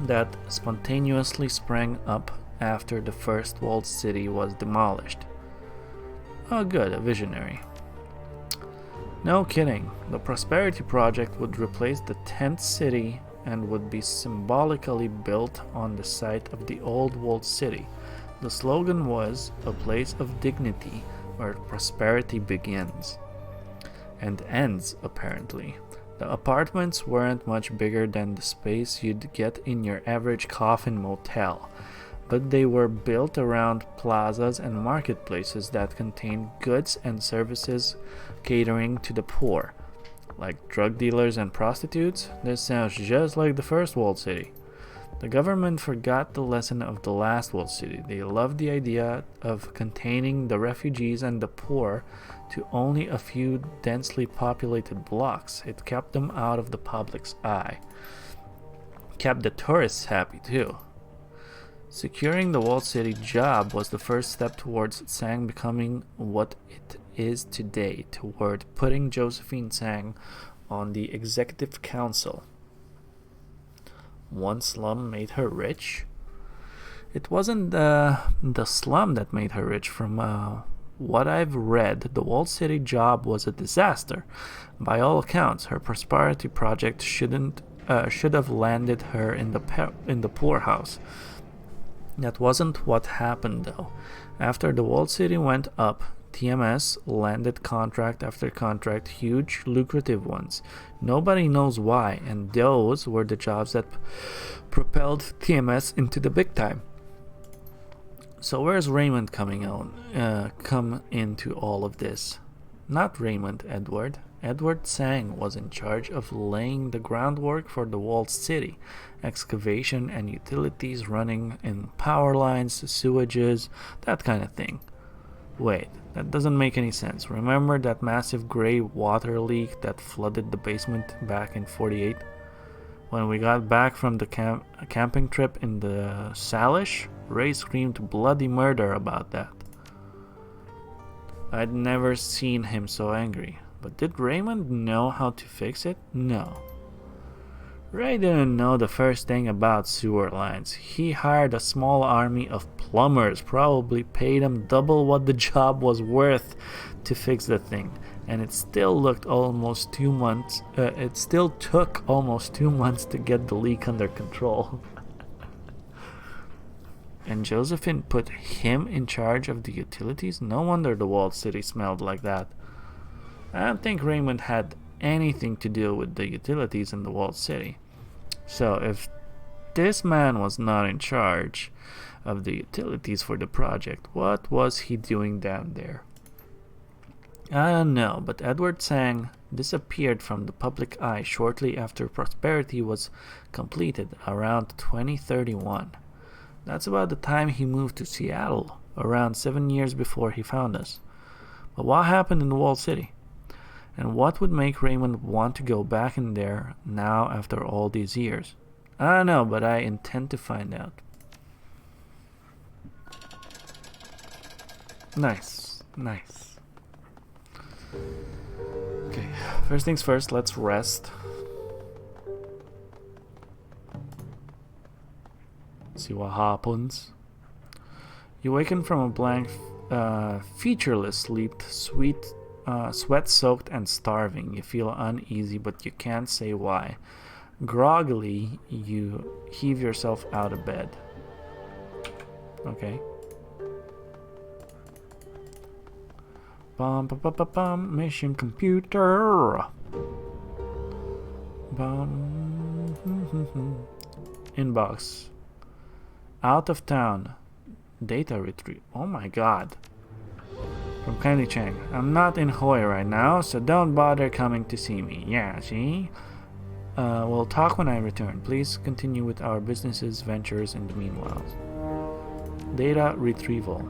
A: that spontaneously sprang up after the first walled city was demolished. Oh good, a visionary. No kidding, the Prosperity Project would replace the tent city and would be symbolically built on the site of the old walled city. The slogan was, "A place of dignity where prosperity begins." And ends, apparently. The apartments weren't much bigger than the space you'd get in your average coffin motel, but they were built around plazas and marketplaces that contained goods and services catering to the poor. Like drug dealers and prostitutes? This sounds just like the first walled city. The government forgot the lesson of the last walled city. They loved the idea of containing the refugees and the poor to only a few densely populated blocks. It kept them out of the public's eye. Kept the tourists happy too. Securing the walled city job was the first step towards Tsang becoming what it is today, toward putting Josephine Tsang on the executive council. One slum made her rich? It wasn't the slum that made her rich. From what I've read, the walled city job was a disaster. By all accounts, her prosperity project should have landed her in the poorhouse. That wasn't what happened, though. After the walled city went up, TMS landed contract after contract, huge, lucrative ones. Nobody knows why, and those were the jobs that propelled TMS into the big time. So where's Raymond come into all of this? Not Raymond, Edward. Edward Tsang was in charge of laying the groundwork for the walled city, excavation and utilities running in power lines, sewages, that kind of thing. Wait, that doesn't make any sense. Remember that massive gray water leak that flooded the basement back in '48? When we got back from the camping trip in the Salish, Ray screamed bloody murder about that. I'd never seen him so angry. But did Raymond know how to fix it? No. Ray didn't know the first thing about sewer lines. He hired a small army of plumbers, probably paid them double what the job was worth to fix the thing, and it still took almost 2 months to get the leak under control. And Josephine put him in charge of the utilities? No wonder the walled city smelled like that. I don't think Raymond had anything to do with the utilities in the walled city. So if this man was not in charge of the utilities for the project, what was he doing down there? I don't know, but Edward Tsang disappeared from the public eye shortly after Prosperity was completed, around 2031. That's about the time he moved to Seattle, around 7 years before he found us. But what happened in the walled city? And what would make Raymond want to go back in there now after all these years? I don't know, but I intend to find out. Nice. Okay, first things first, let's rest. See what happens. You waken from a blank, featureless sleep, sweat-soaked and starving. You feel uneasy, but you can't say why. Groggily, you heave yourself out of bed. Okay. Mission computer. Inbox. Out of town. Data retrieve. Oh my god. From Candy Chang. I'm not in Hoi right now, so don't bother coming to see me. Yeah, see? We'll talk when I return. Please continue with our business's ventures in the meanwhile. Data retrieval.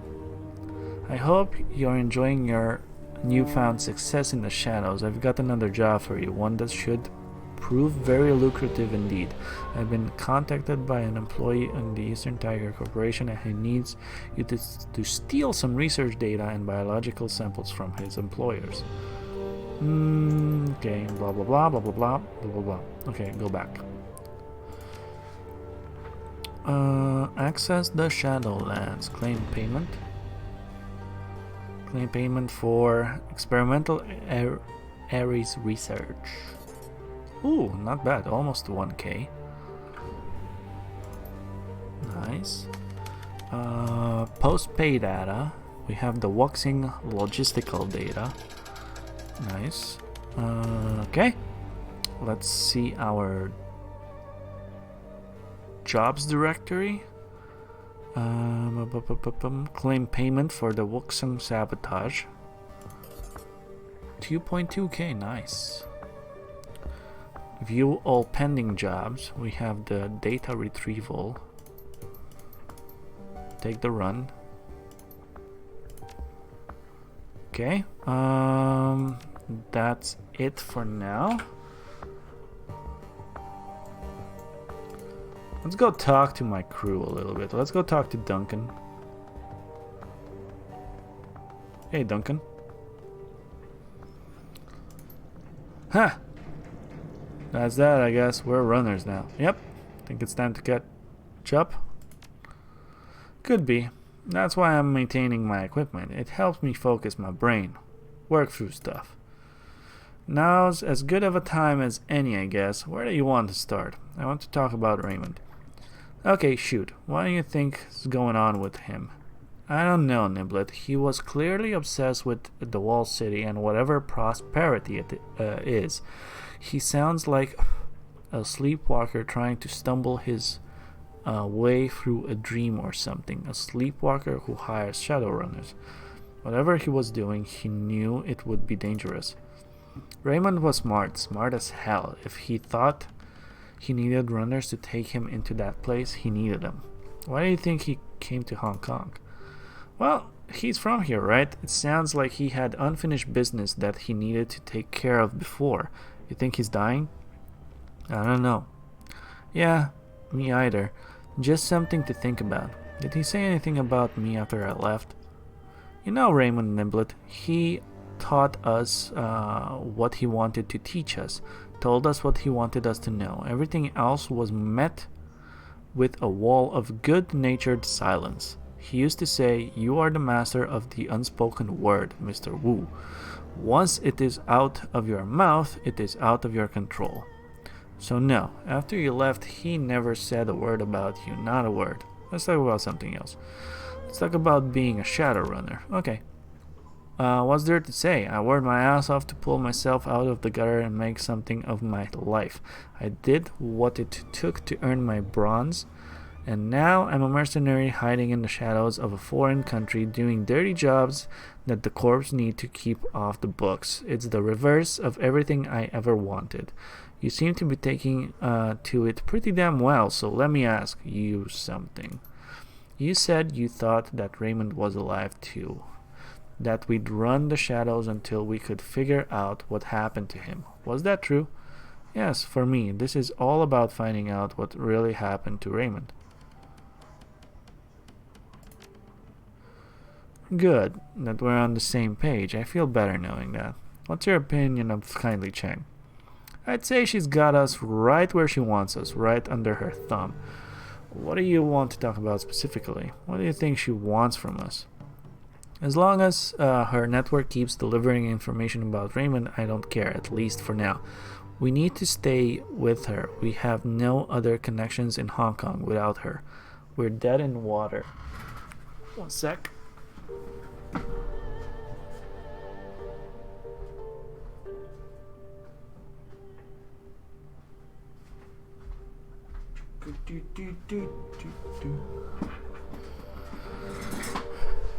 A: I hope you're enjoying your newfound success in the shadows. I've got another job for you, one that should prove very lucrative indeed. I've been contacted by an employee in the Eastern Tiger Corporation, and he needs you to steal some research data and biological samples from his employers. Okay, blah blah blah blah blah blah blah blah blah. Okay, go back. Access the Shadowlands. Claim payment. Claim payment for experimental Ares research. Ooh, not bad. Almost 1k. Nice. Post-pay data. We have the Wuxing logistical data. Nice. Okay. Let's see our jobs directory. Claim payment for the Wuxing sabotage. 2.2k, nice. View all pending jobs. We have the data retrieval. Take the run. Okay. That's it for now. Let's go talk to my crew a little bit. Let's go talk to Duncan. Hey, Duncan. Huh. That's that, I guess. We're runners now. Yep. Think it's time to catch up? Could be. That's why I'm maintaining my equipment. It helps me focus my brain. Work through stuff. Now's as good of a time as any, I guess. Where do you want to start? I want to talk about Raymond. Okay, shoot. What do you think is going on with him? I don't know, Niblet. He was clearly obsessed with the walled city and whatever prosperity it is. He sounds like a sleepwalker trying to stumble his way through a dream or something. A sleepwalker who hires Shadowrunners. Whatever he was doing, he knew it would be dangerous. Raymond was smart as hell. If he thought he needed runners to take him into that place, he needed them. Why do you think he came to Hong Kong? Well, he's from here, right? It sounds like he had unfinished business that he needed to take care of before. You think he's dying? I don't know. Yeah, me either. Just something to think about. Did he say anything about me after I left? You know Raymond Niblet, he taught us what he wanted to teach us, told us what he wanted us to know. Everything else was met with a wall of good-natured silence. He used to say, "You are the master of the unspoken word, Mr. Wu. Once it is out of your mouth, it is out of your control." So no, after you left, he never said a word about you, not a word. Let's talk about something else. Let's talk about being a Shadowrunner. Okay. What's there to say? I worked my ass off to pull myself out of the gutter and make something of my life. I did what it took to earn my bronze, and now I'm a mercenary hiding in the shadows of a foreign country doing dirty jobs that the corps need to keep off the books. It's the reverse of everything I ever wanted. You seem to be taking to it pretty damn well, so let me ask you something. You said you thought that Raymond was alive too. That we'd run the shadows until we could figure out what happened to him. Was that true? Yes, for me, this is all about finding out what really happened to Raymond. Good, that we're on the same page. I feel better knowing that. What's your opinion of Kindly Cheng? I'd say she's got us right where she wants us, right under her thumb. What do you want to talk about specifically? What do you think she wants from us? As long as her network keeps delivering information about Raymond, I don't care, at least for now. We need to stay with her. We have no other connections in Hong Kong without her. We're dead in water. One sec.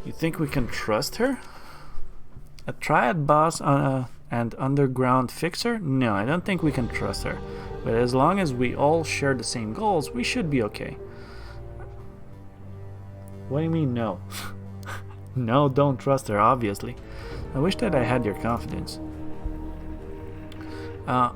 A: You think we can trust her? A triad boss and underground fixer? No, I don't think we can trust her. But as long as we all share the same goals, we should be okay. What do you mean, no? No, don't trust her, obviously. I wish that I had your confidence.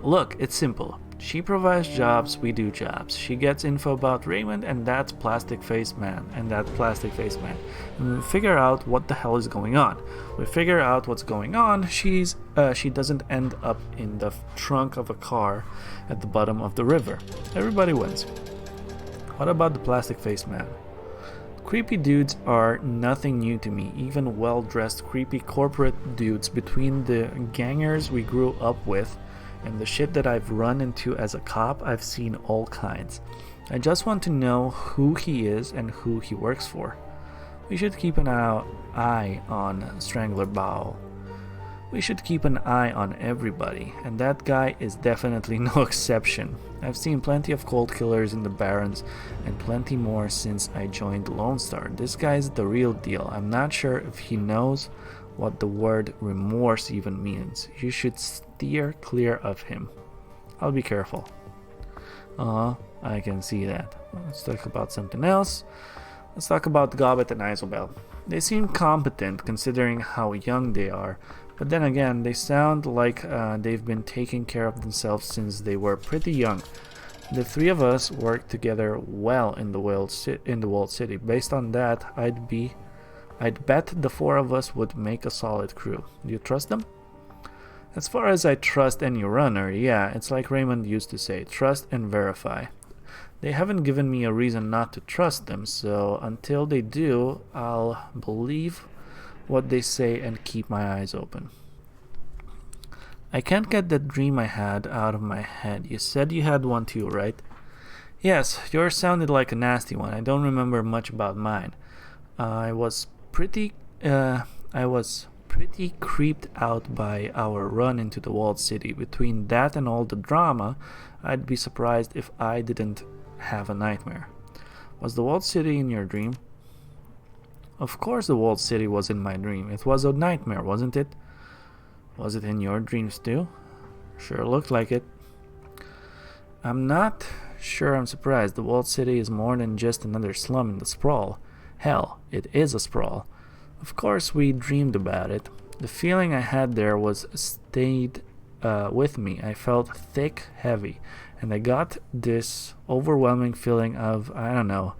A: Look, it's simple. She provides jobs, we do jobs. She gets info about Raymond, and that's Plastic-Faced Man, and that Plastic-Faced Man. And we figure out what the hell is going on. We figure out what's going on, she doesn't end up in the trunk of a car at the bottom of the river. Everybody wins. What about the Plastic-Faced Man? Creepy dudes are nothing new to me, even well-dressed creepy corporate dudes between the gangers we grew up with and the shit that I've run into as a cop. I've seen all kinds. I just want to know who he is and who he works for. We should keep an eye on Strangler Bowl. We should keep an eye on everybody, and that guy is definitely no exception. I've seen plenty of cold killers in the Barrens, and plenty more since I joined Lone Star. This guy's the real deal. I'm not sure if he knows what the word remorse even means. You should steer clear of him. I'll be careful. I can see that. Let's talk about something else. Let's talk about Gobbet and Isobel. They seem competent considering how young they are, but then again, they sound like they've been taking care of themselves since they were pretty young. The three of us work together well in the walled city. Based on that, I'd bet the four of us would make a solid crew. Do you trust them? As far as I trust any runner, yeah, it's like Raymond used to say, trust and verify. They haven't given me a reason not to trust them, so until they do, I'll believe what they say and keep my eyes open. I can't get that dream I had out of my head. You said you had one too, right? Yes, yours sounded like a nasty one. I don't remember much about mine. I was pretty creeped out by our run into the walled city. Between that and all the drama, I'd be surprised if I didn't have a nightmare. Was the walled city in your dream? Of course the walled city was in my dream. It was a nightmare, wasn't it? Was it in your dreams too? Sure looked like it. I'm not sure I'm surprised. The walled city is more than just another slum in the sprawl. Hell, it is a sprawl. Of course we dreamed about it. The feeling I had there stayed with me. I felt thick, heavy, and I got this overwhelming feeling of, I don't know,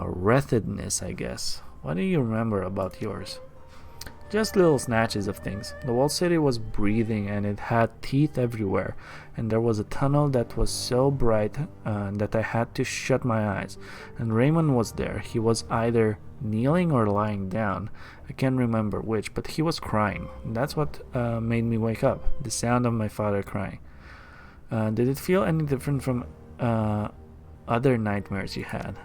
A: wretchedness, I guess. What do you remember about yours? Just little snatches of things. The walled city was breathing and it had teeth everywhere, and there was a tunnel that was so bright that I had to shut my eyes. And Raymond was there. He was either kneeling or lying down. I can't remember which, but he was crying. That's what made me wake up, the sound of my father crying. Did it feel any different from other nightmares you had?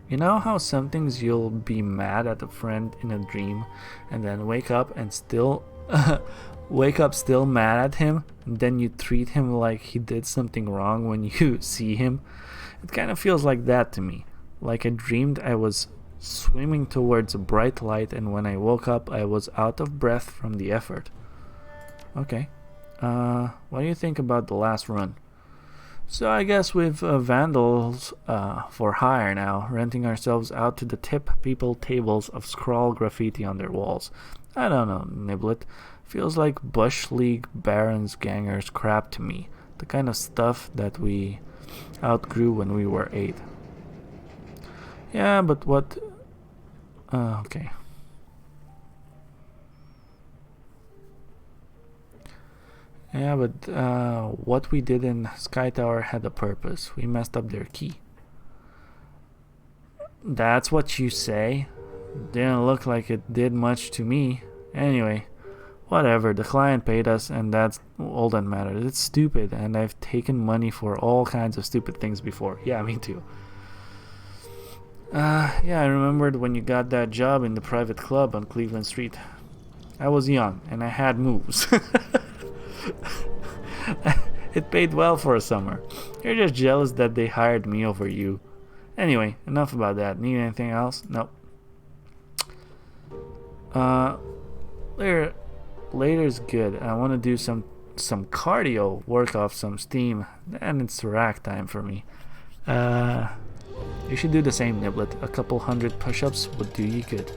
A: You know how some things you'll be mad at a friend in a dream and then wake up still mad at him, and then you treat him like he did something wrong when you see him? It kind of feels like that to me. Like I dreamed I was swimming towards a bright light, and when I woke up I was out of breath from the effort. Okay. What do you think about the last run? So I guess we've vandals for hire now, renting ourselves out to the tip people tables of scrawl graffiti on their walls. I don't know, Niblet. Feels like Bush League Barons gangers crap to me. The kind of stuff that we outgrew when we were 8. Yeah, but what... okay. Yeah, but what we did in Sky Tower had a purpose. We messed up their key. That's what you say? Didn't look like it did much to me. Anyway, whatever. The client paid us, and that's all that matters. It's stupid, and I've taken money for all kinds of stupid things before. Yeah, me too. Yeah, I remembered when you got that job in the private club on Cleveland Street. I was young, and I had moves. It paid well for a summer. You're just jealous that they hired me over you. Anyway, enough about that. Need anything else? Nope. Later's good. I want to do some cardio, work off some steam. Then it's rack time for me. You should do the same, Niblet. A couple 100 push-ups would do you good.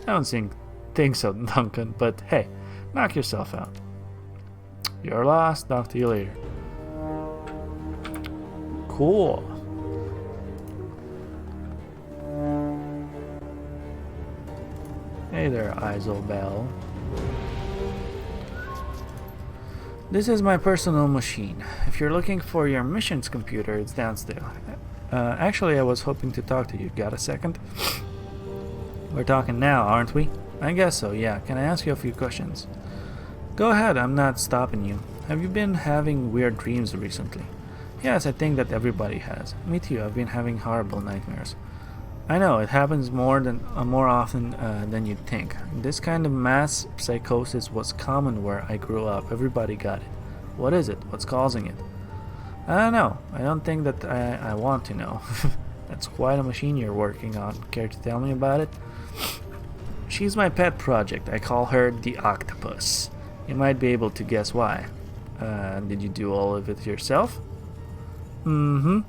A: I don't think so, Duncan, but hey, knock yourself out. You're lost. Talk to you later. Cool. Hey there, Isobel. This is my personal machine. If you're looking for your missions computer, it's downstairs. Actually, I was hoping to talk to you. Got a second? We're talking now, aren't we? I guess so, yeah. Can I ask you a few questions? Go ahead, I'm not stopping you. Have you been having weird dreams recently? Yes, I think that everybody has. Me too, I've been having horrible nightmares. I know, it happens more often than you'd think. This kind of mass psychosis was common where I grew up. Everybody got it. What is it? What's causing it? I don't know. I don't think that I want to know. That's quite a machine you're working on. Care to tell me about it? She's my pet project. I call her the octopus. You might be able to guess why. Did you do all of it yourself? Mm-hmm.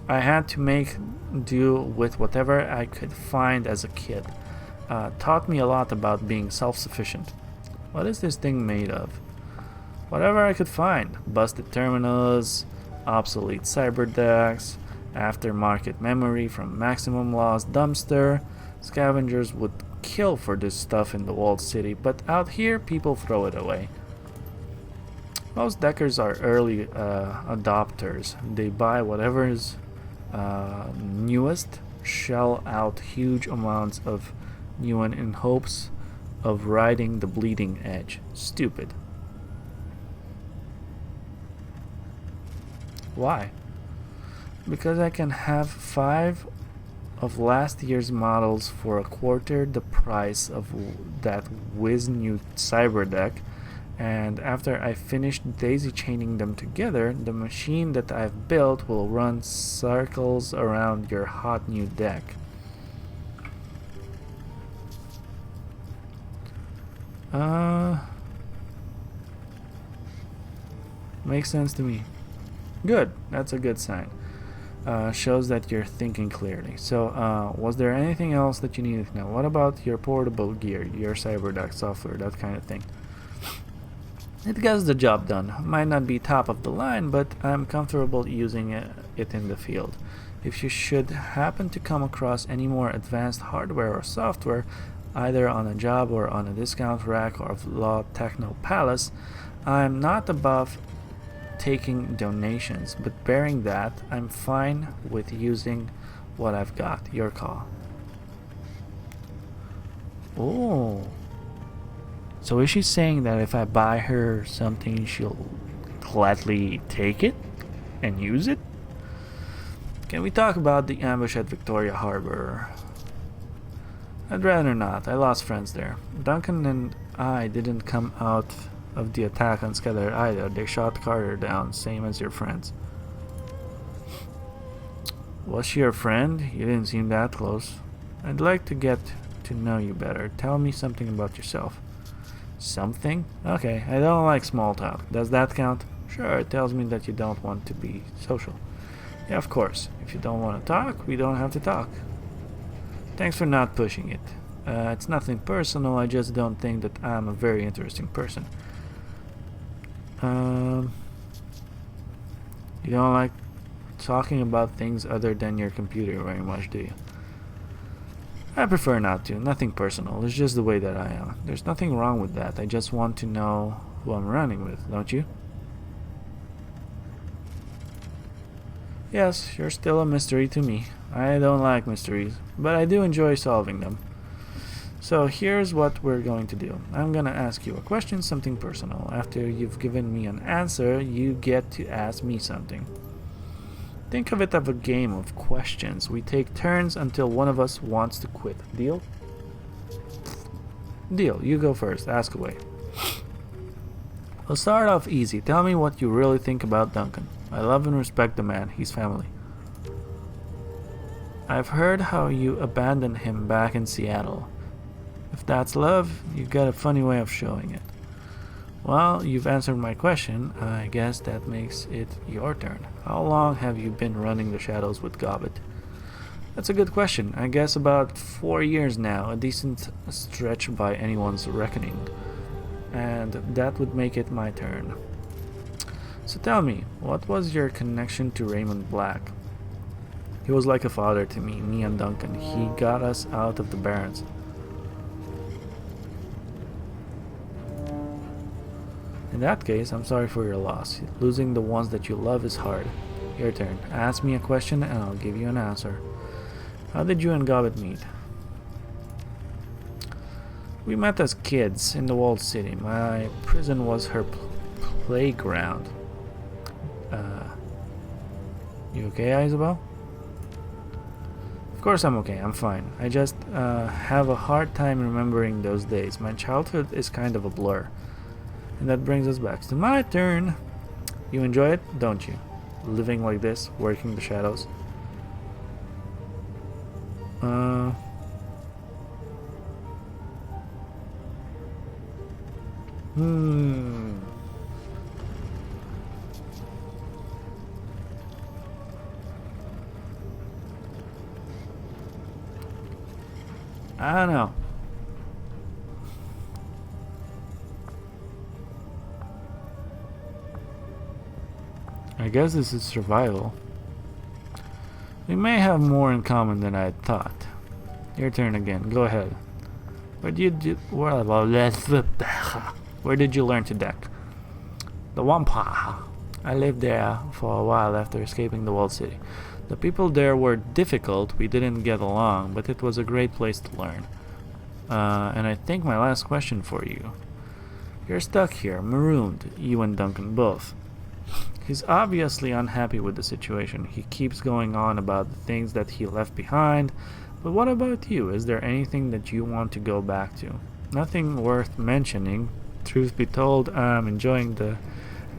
A: I had to make do with whatever I could find as a kid. Taught me a lot about being self-sufficient. What is this thing made of? Whatever I could find. Busted terminals, obsolete cyber decks, aftermarket memory from Maximum Loss dumpster. Scavengers would kill for this stuff in the walled city, but out here people throw it away. Most deckers are early adopters. They buy whatever's newest, shell out huge amounts of new one in hopes of riding the bleeding edge. Stupid. Why? Because I can have 5 of last year's models for a quarter the price of that whiz new cyber deck, and after I finish daisy chaining them together, the machine that I've built will run circles around your hot new deck. Makes sense to me. Good, that's a good sign. Shows that you're thinking clearly. So, was there anything else that you needed to know? What about your portable gear, your CyberDuck software, that kind of thing? It gets the job done. Might not be top of the line, but I'm comfortable using it in the field. If you should happen to come across any more advanced hardware or software, either on a job or on a discount rack or Law Techno Palace, I'm not above taking donations, but bearing that, I'm fine with using what I've got. Your call. Oh. So is she saying that if I buy her something, she'll gladly take it and use it? Can we talk about the ambush at Victoria Harbor? I'd rather not. I lost friends there. Duncan and I didn't come out of the attack unscathed either. They shot Carter down, same as your friends. Was she your friend? You didn't seem that close. I'd like to get to know you better. Tell me something about yourself. Something? Okay, I don't like small talk. Does that count? Sure, it tells me that you don't want to be social. Yeah, of course. If you don't want to talk, we don't have to talk. Thanks for not pushing it. It's nothing personal, I just don't think that I'm a very interesting person. You don't like talking about things other than your computer very much, do you? I prefer not to. Nothing personal. It's just the way that I am. There's nothing wrong with that. I just want to know who I'm running with, don't you? Yes, you're still a mystery to me. I don't like mysteries, but I do enjoy solving them. So here's what we're going to do. I'm gonna ask you a question, something personal. After you've given me an answer, you get to ask me something. Think of it as a game of questions. We take turns until one of us wants to quit. Deal? Deal. You go first. Ask away. We'll start off easy. Tell me what you really think about Duncan. I love and respect the man. He's family. I've heard how you abandoned him back in Seattle. If that's love, you've got a funny way of showing it. Well, you've answered my question. I guess that makes it your turn. How long have you been running the Shadows with Gobbet? That's a good question. I guess about 4 years now, a decent stretch by anyone's reckoning. And that would make it my turn. So tell me, what was your connection to Raymond Black? He was like a father to me and Duncan. He got us out of the Barrens. In that case, I'm sorry for your loss. Losing the ones that you love is hard. Your turn. Ask me a question and I'll give you an answer. How did you and Gobbet meet? We met as kids in the walled city. My prison was her playground. You okay, Isabel? Of course I'm okay, I'm fine. I just have a hard time remembering those days. My childhood is kind of a blur. And that brings us back to my turn. You enjoy it, don't you? Living like this, working the shadows. I don't know. I guess this is survival. We may have more in common than I thought. Your turn again. Go ahead. Where did you learn to deck? The Wampa. I lived there for a while after escaping the walled city. The people there were difficult, we didn't get along, but it was a great place to learn. And I think my last question for you. You're stuck here, marooned, you and Duncan both. He's obviously unhappy with the situation. He keeps going on about the things that he left behind. But what about you? Is there anything that you want to go back to? Nothing worth mentioning. Truth be told, I'm enjoying the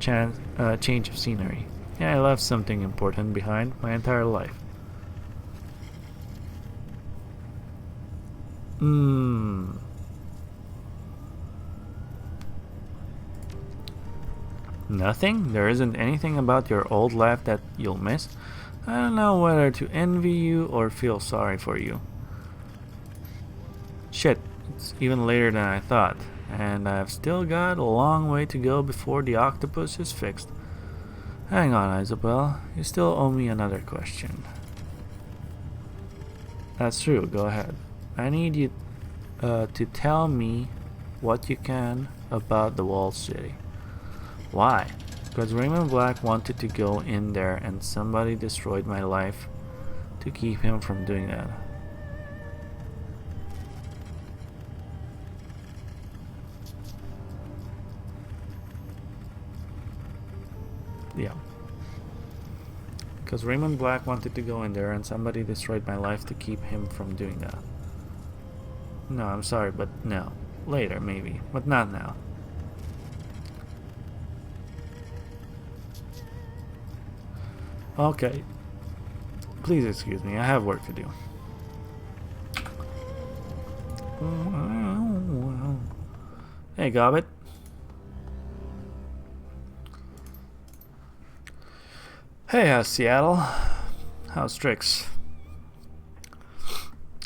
A: change of scenery. Yeah, I left something important behind my entire life. Nothing? There isn't anything about your old life that you'll miss? I don't know whether to envy you or feel sorry for you. Shit, it's even later than I thought, and I've still got a long way to go before the octopus is fixed. Hang on, Isabel. You still owe me another question. That's true, go ahead. I need you to tell me what you can about the walled city. Why? Because Raymond Black wanted to go in there and somebody destroyed my life to keep him from doing that. Yeah. Because Raymond Black wanted to go in there and somebody destroyed my life to keep him from doing that. No, I'm sorry, but no. Later, maybe. But not now. Okay. Please excuse me, I have work to do. Hey, Gobbet. Hey, how's Seattle? How's Strix?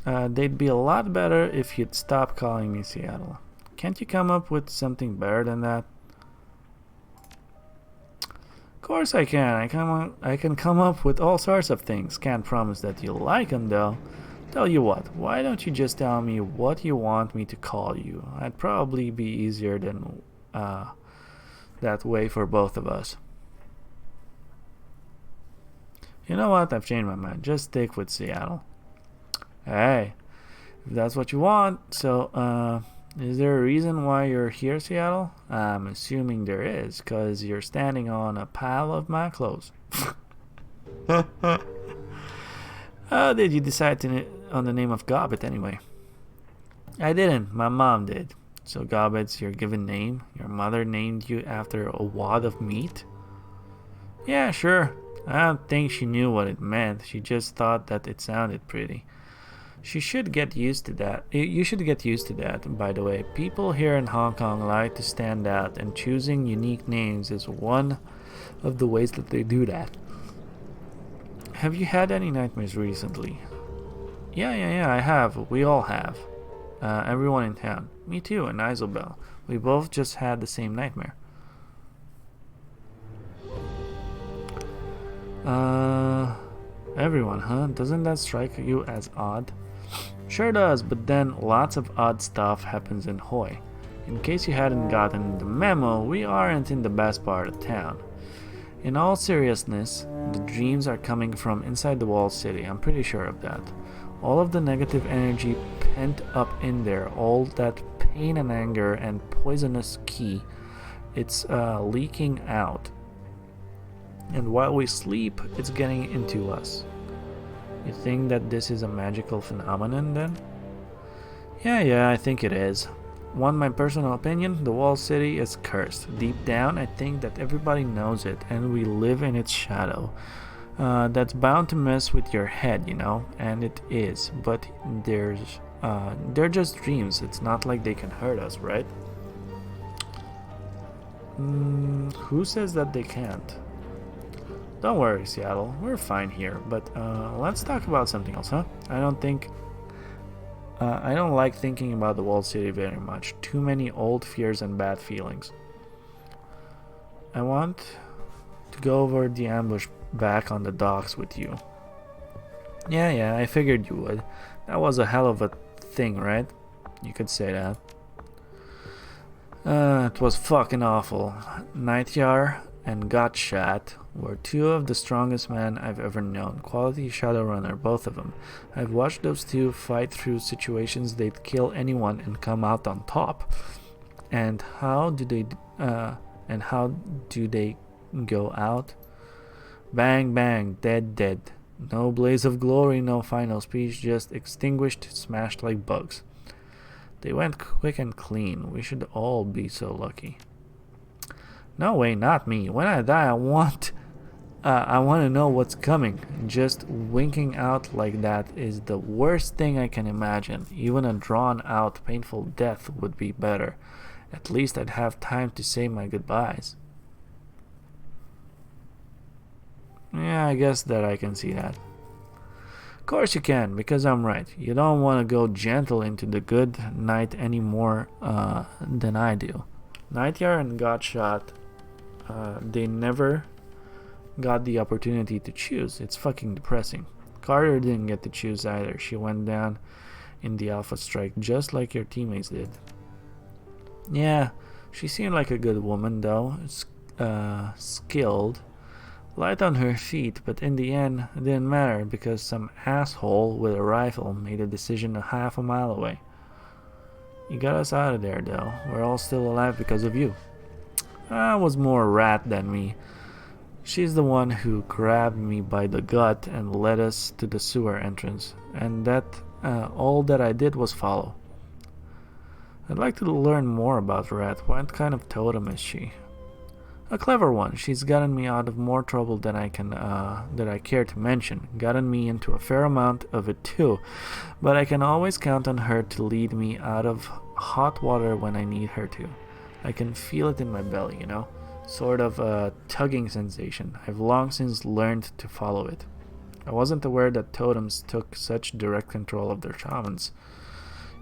A: They'd be a lot better if you'd stop calling me Seattle. Can't you come up with something better than that? Of course I can. I can come up with all sorts of things. Can't promise that you'll like them, though. Tell you what, why don't you just tell me what you want me to call you? I'd probably be easier than that way for both of us. You know what? I've changed my mind. Just stick with Seattle. Hey, if that's what you want. So, is there a reason why you're here, Seattle? I'm assuming there is, because you're standing on a pile of my clothes. How did you decide on the name of Gobbet anyway? I didn't. My mom did. So Gobbet's your given name? Your mother named you after a wad of meat? Yeah, sure. I don't think she knew what it meant. She just thought that it sounded pretty. She should get used to that. You should get used to that, by the way. People here in Hong Kong like to stand out, and choosing unique names is one of the ways that they do that. Have you had any nightmares recently? Yeah, I have. We all have. Everyone in town. Me too, and Isobel. We both just had the same nightmare. Everyone, huh? Doesn't that strike you as odd? Sure does, but then lots of odd stuff happens in Hoi. In case you hadn't gotten the memo, we aren't in the best part of town. In all seriousness, the dreams are coming from inside the walled city, I'm pretty sure of that. All of the negative energy pent up in there, all that pain and anger and poisonous ki, it's leaking out. And while we sleep, it's getting into us. You think that this is a magical phenomenon then? Yeah, I think it is. Want my personal opinion? The walled city is cursed. Deep down, I think that everybody knows it, and we live in its shadow. That's bound to mess with your head, you know, and it is. But they're just dreams. It's not like they can hurt us, right? Who says that they can't? Don't worry, Seattle. We're fine here. But let's talk about something else, huh? I don't like thinking about the walled city very much. Too many old fears and bad feelings. I want to go over the ambush back on the docks with you. Yeah, I figured you would. That was a hell of a thing, right? You could say that. It was fucking awful. Nightjar and Gotchat were two of the strongest men I've ever known. Quality Shadowrunner, both of them. I've watched those two fight through situations they'd kill anyone and come out on top. And how do they go out? Bang, bang, dead. No blaze of glory, no final speech, just extinguished, smashed like bugs. They went quick and clean. We should all be so lucky. No way, not me. When I die, I want to know what's coming. Just winking out like that is the worst thing I can imagine. Even a drawn-out, painful death would be better. At least I'd have time to say my goodbyes. Yeah, I guess that I can see that. Of course you can, because I'm right. You don't want to go gentle into the good night any more than I do. Nightjar and Godshot, they never got the opportunity to choose. It's fucking depressing. Carter didn't get to choose either. She went down in the Alpha Strike just like your teammates did. Yeah, she seemed like a good woman though. Skilled. Light on her feet, but in the end, it didn't matter because some asshole with a rifle made a decision a half a mile away. You got us out of there, though. We're all still alive because of you. I was more rat than me. She's the one who grabbed me by the gut and led us to the sewer entrance, and that all that I did was follow. I'd like to learn more about Rat. What kind of totem is she? A clever one. She's gotten me out of more trouble than I care to mention. Gotten me into a fair amount of it too. But I can always count on her to lead me out of hot water when I need her to. I can feel it in my belly, you know? Sort of a tugging sensation. I've long since learned to follow it. I wasn't aware that totems took such direct control of their shamans.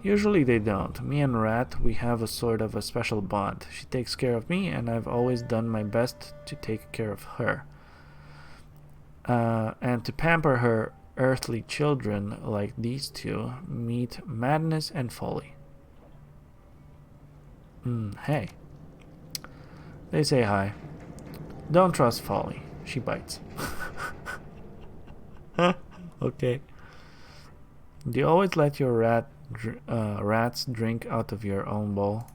A: Usually they don't. Me and Rat, we have a sort of a special bond. She takes care of me, and I've always done my best to take care of her. And to pamper her earthly children like these two, meet madness and folly. Hey. They say hi. Don't trust folly. She bites. Okay. Do you always let your rats drink out of your own bowl?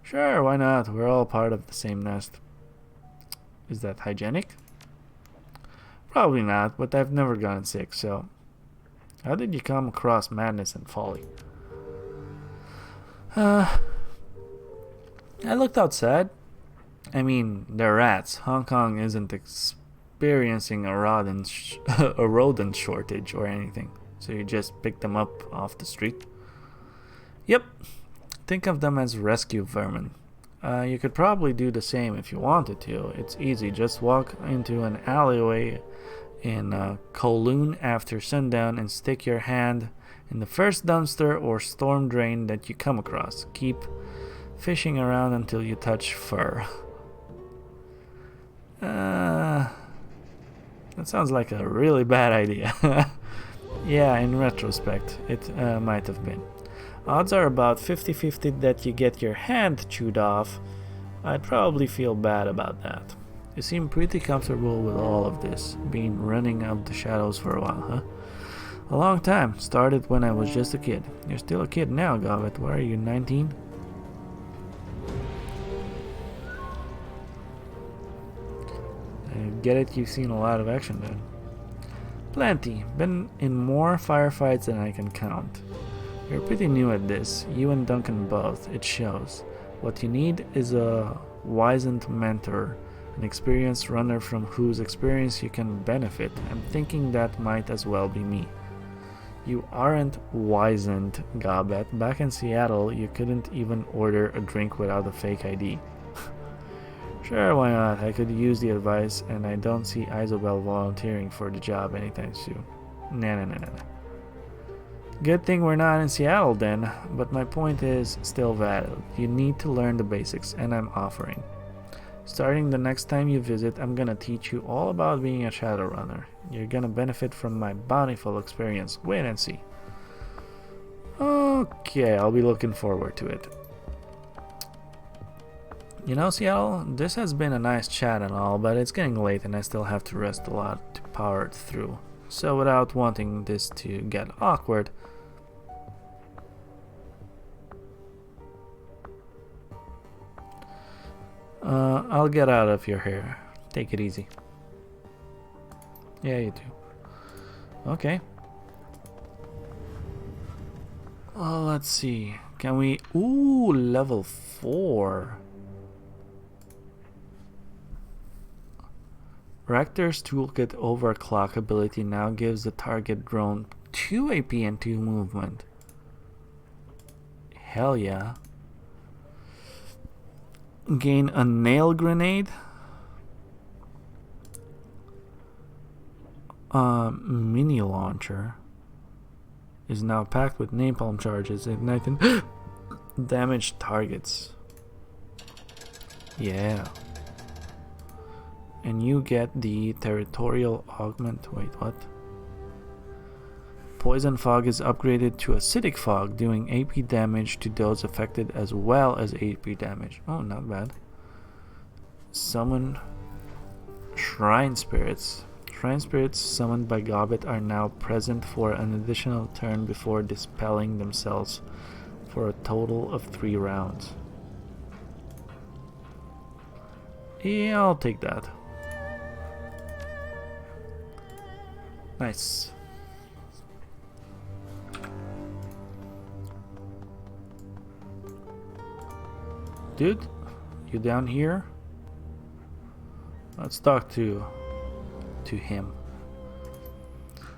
A: Sure, why not? We're all part of the same nest. Is that hygienic? Probably not, but I've never gotten sick, so... How did you come across madness and folly? I looked outside. I mean, they're rats. Hong Kong isn't experiencing a rodent shortage or anything. So you just pick them up off the street? Yep. Think of them as rescue vermin. You could probably do the same if you wanted to. It's easy. Just walk into an alleyway in Kowloon after sundown and stick your hand in the first dumpster or storm drain that you come across. Keep fishing around until you touch fur. That sounds like a really bad idea. Yeah, in retrospect, it might have been. Odds are about 50-50 that you get your hand chewed off. I'd probably feel bad about that. You seem pretty comfortable with all of this, being running up the shadows for a while, huh? A long time. Started when I was just a kid. You're still a kid now, Gobbet. What are you, 19? Get it, you've seen a lot of action then. Plenty. Been in more firefights than I can count. You're pretty new at this, you and Duncan both, it shows. What you need is a wizened mentor, an experienced runner from whose experience you can benefit. I'm thinking that might as well be me. You aren't wizened, Gobbet. Back in Seattle, you couldn't even order a drink without a fake ID. Sure, why not? I could use the advice, and I don't see Isobel volunteering for the job anytime soon. Nah. Good thing we're not in Seattle then, but my point is still valid. You need to learn the basics, and I'm offering. Starting the next time you visit, I'm gonna teach you all about being a Shadowrunner. You're gonna benefit from my bountiful experience. Wait and see. Okay, I'll be looking forward to it. You know, Seattle, this has been a nice chat and all, but it's getting late and I still have to rest a lot to power it through. So without wanting this to get awkward, I'll get out of your hair. Take it easy. Yeah, you do. Okay. Well, let's see. Can we... Ooh, level 4. Rector's Toolkit Overclock ability now gives the target drone 2 AP and 2 movement. Hell yeah. Gain a nail grenade. Mini launcher is now packed with napalm charges, igniting damaged targets. Yeah. And you get the territorial augment. Wait, what? Poison fog is upgraded to acidic fog, doing AP damage to those affected as well as AP damage. Oh, not bad. Summon Shrine Spirits. Shrine Spirits summoned by Gobbet are now present for an additional turn before dispelling themselves for a total of 3 rounds. Yeah, I'll take that. Nice. Dude, you down here? Let's talk to him.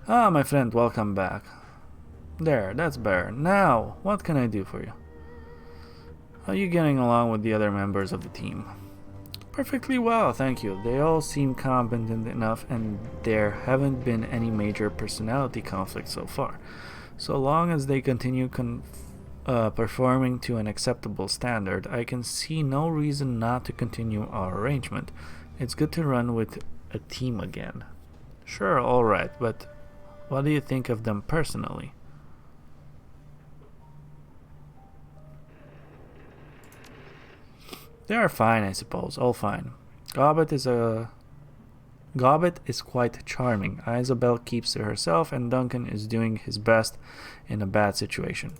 A: Ah, my friend, welcome back. There, that's better. Now, what can I do for you? How are you getting along with the other members of the team? Perfectly well, thank you. They all seem competent enough and there haven't been any major personality conflicts so far. So long as they continue performing to an acceptable standard, I can see no reason not to continue our arrangement. It's good to run with a team again. Sure, alright, but what do you think of them personally? They are fine, I suppose, all fine. Gobbet is quite charming. Isobel keeps to herself and Duncan is doing his best in a bad situation.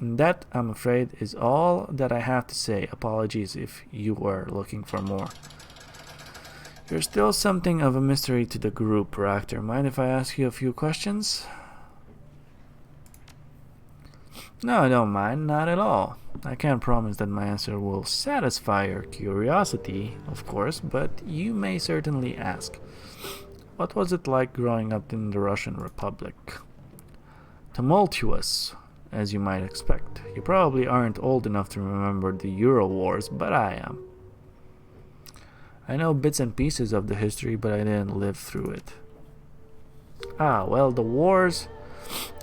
A: And that, I'm afraid, is all that I have to say. Apologies if you were looking for more. You're still something of a mystery to the group, Raptor. Mind if I ask you a few questions? No, I don't mind, not at all. I can't promise that my answer will satisfy your curiosity, of course, but you may certainly ask. What was it like growing up in the Russian Republic? Tumultuous, as you might expect. You probably aren't old enough to remember the Euro Wars, but I am. I know bits and pieces of the history, but I didn't live through it. Ah, well, the wars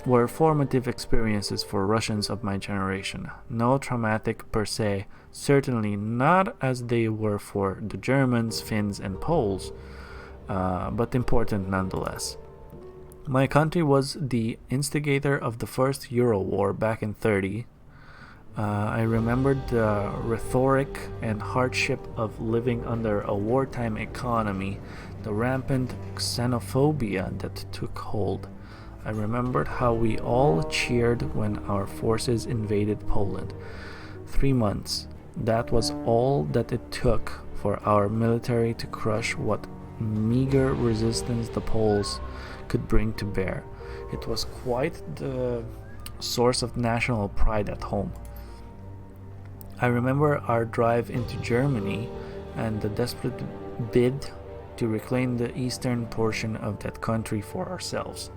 A: were formative experiences for Russians of my generation. No traumatic per se, certainly not as they were for the Germans, Finns, and Poles, but important nonetheless. My country was the instigator of the first Euro War back in '30. I remembered the rhetoric and hardship of living under a wartime economy, the rampant xenophobia that took hold. I remembered how we all cheered when our forces invaded Poland. 3 months. That was all that it took for our military to crush what meager resistance the Poles could bring to bear. It was quite the source of national pride at home. I remember our drive into Germany and the desperate bid to reclaim the eastern portion of that country for ourselves.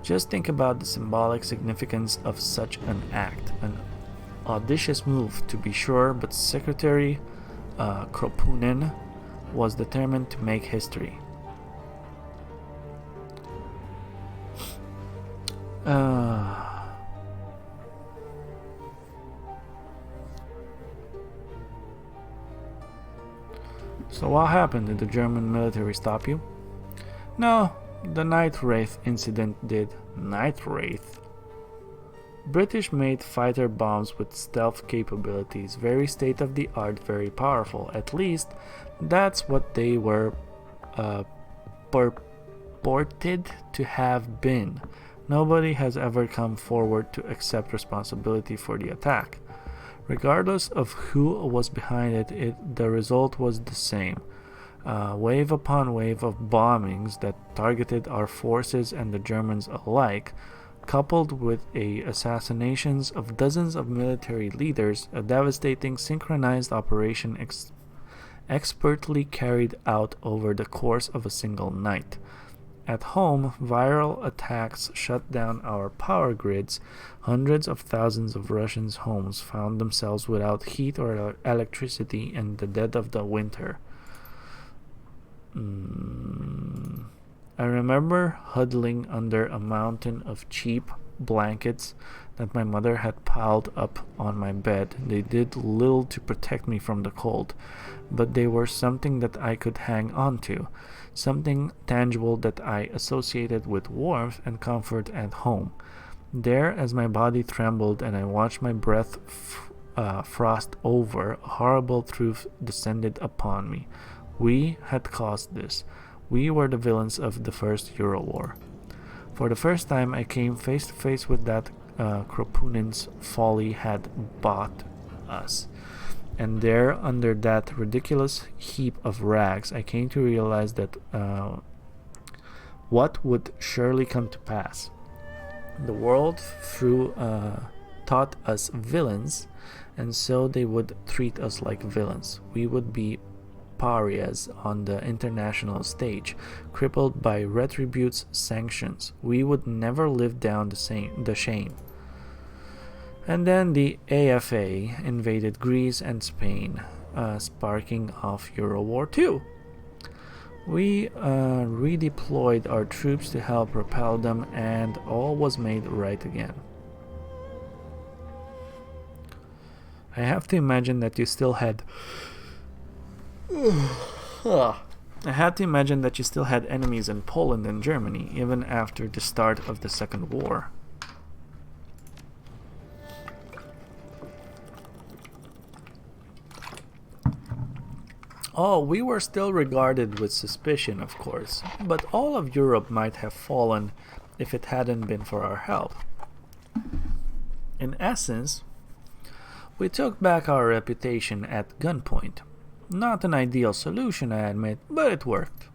A: Just think about the symbolic significance of such an act. An audacious move, to be sure, but Secretary Kropunin was determined to make history. So what happened? Did the German military stop you? No, the Night Wraith incident did. Night Wraith? British-made fighter bombs with stealth capabilities, very state-of-the-art, very powerful. At least, that's what they were purported to have been. Nobody has ever come forward to accept responsibility for the attack. Regardless of who was behind it, the result was the same. Wave upon wave of bombings that targeted our forces and the Germans alike, coupled with assassinations of dozens of military leaders, a devastating synchronized operation expertly carried out over the course of a single night. At home, viral attacks shut down our power grids. Hundreds of thousands of Russians' homes found themselves without heat or electricity in the dead of the winter. I remember huddling under a mountain of cheap blankets that my mother had piled up on my bed. They did little to protect me from the cold, but they were something that I could hang on to, something tangible that I associated with warmth and comfort at home. There, as my body trembled and I watched my breath frost over, a horrible truth descended upon me. We had caused this. We were the villains of the First Euro War. For the first time, I came face to face with that Kropunin's folly had bought us. And there, under that ridiculous heap of rags, I came to realize that what would surely come to pass. The world taught us villains, and so they would treat us like villains. We would be pariahs on the international stage, crippled by retribute's sanctions. We would never live down the shame. And then the AFA invaded Greece and Spain, sparking off Euro War II. We redeployed our troops to help repel them, and all was made right again. I have to imagine that you still had enemies in Poland and Germany, even after the start of the Second War. Oh, we were still regarded with suspicion, of course, but all of Europe might have fallen if it hadn't been for our help. In essence, we took back our reputation at gunpoint. Not an ideal solution, I admit, but it worked.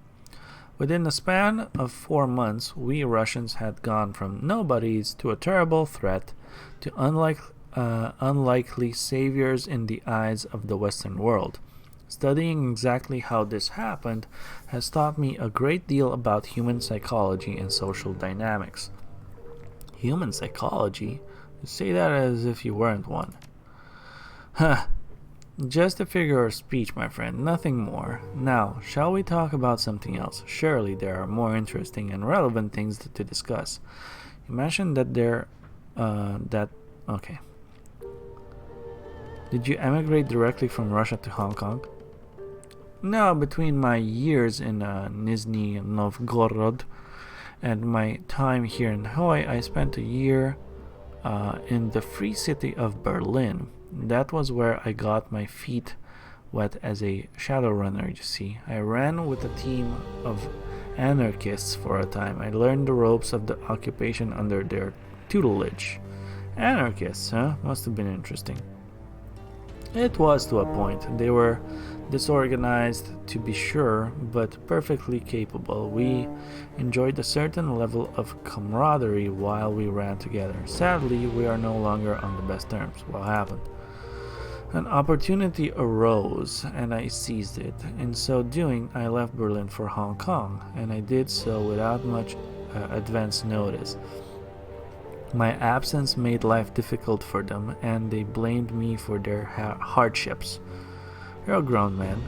A: Within the span of 4 months, we Russians had gone from nobodies to a terrible threat to unlikely saviors in the eyes of the Western world. Studying exactly how this happened has taught me a great deal about human psychology and social dynamics. Human psychology? You say that as if you weren't one. Huh. Just a figure of speech, my friend, nothing more. Now, shall we talk about something else? Surely there are more interesting and relevant things to discuss. You mentioned that okay. Did you emigrate directly from Russia to Hong Kong? No, between my years in Nizhny Novgorod and my time here in Hanoi, I spent a year in the free city of Berlin. That was where I got my feet wet as a Shadowrunner, you see. I ran with a team of anarchists for a time. I learned the ropes of the occupation under their tutelage. Anarchists, huh? Must have been interesting. It was to a point. They Disorganized, to be sure, but perfectly capable. We enjoyed a certain level of camaraderie while we ran together. Sadly, we are no longer on the best terms. What happened? An opportunity arose, and I seized it. In so doing, I left Berlin for Hong Kong, and I did so without much advance notice. My absence made life difficult for them, and they blamed me for their hardships. You're a grown man.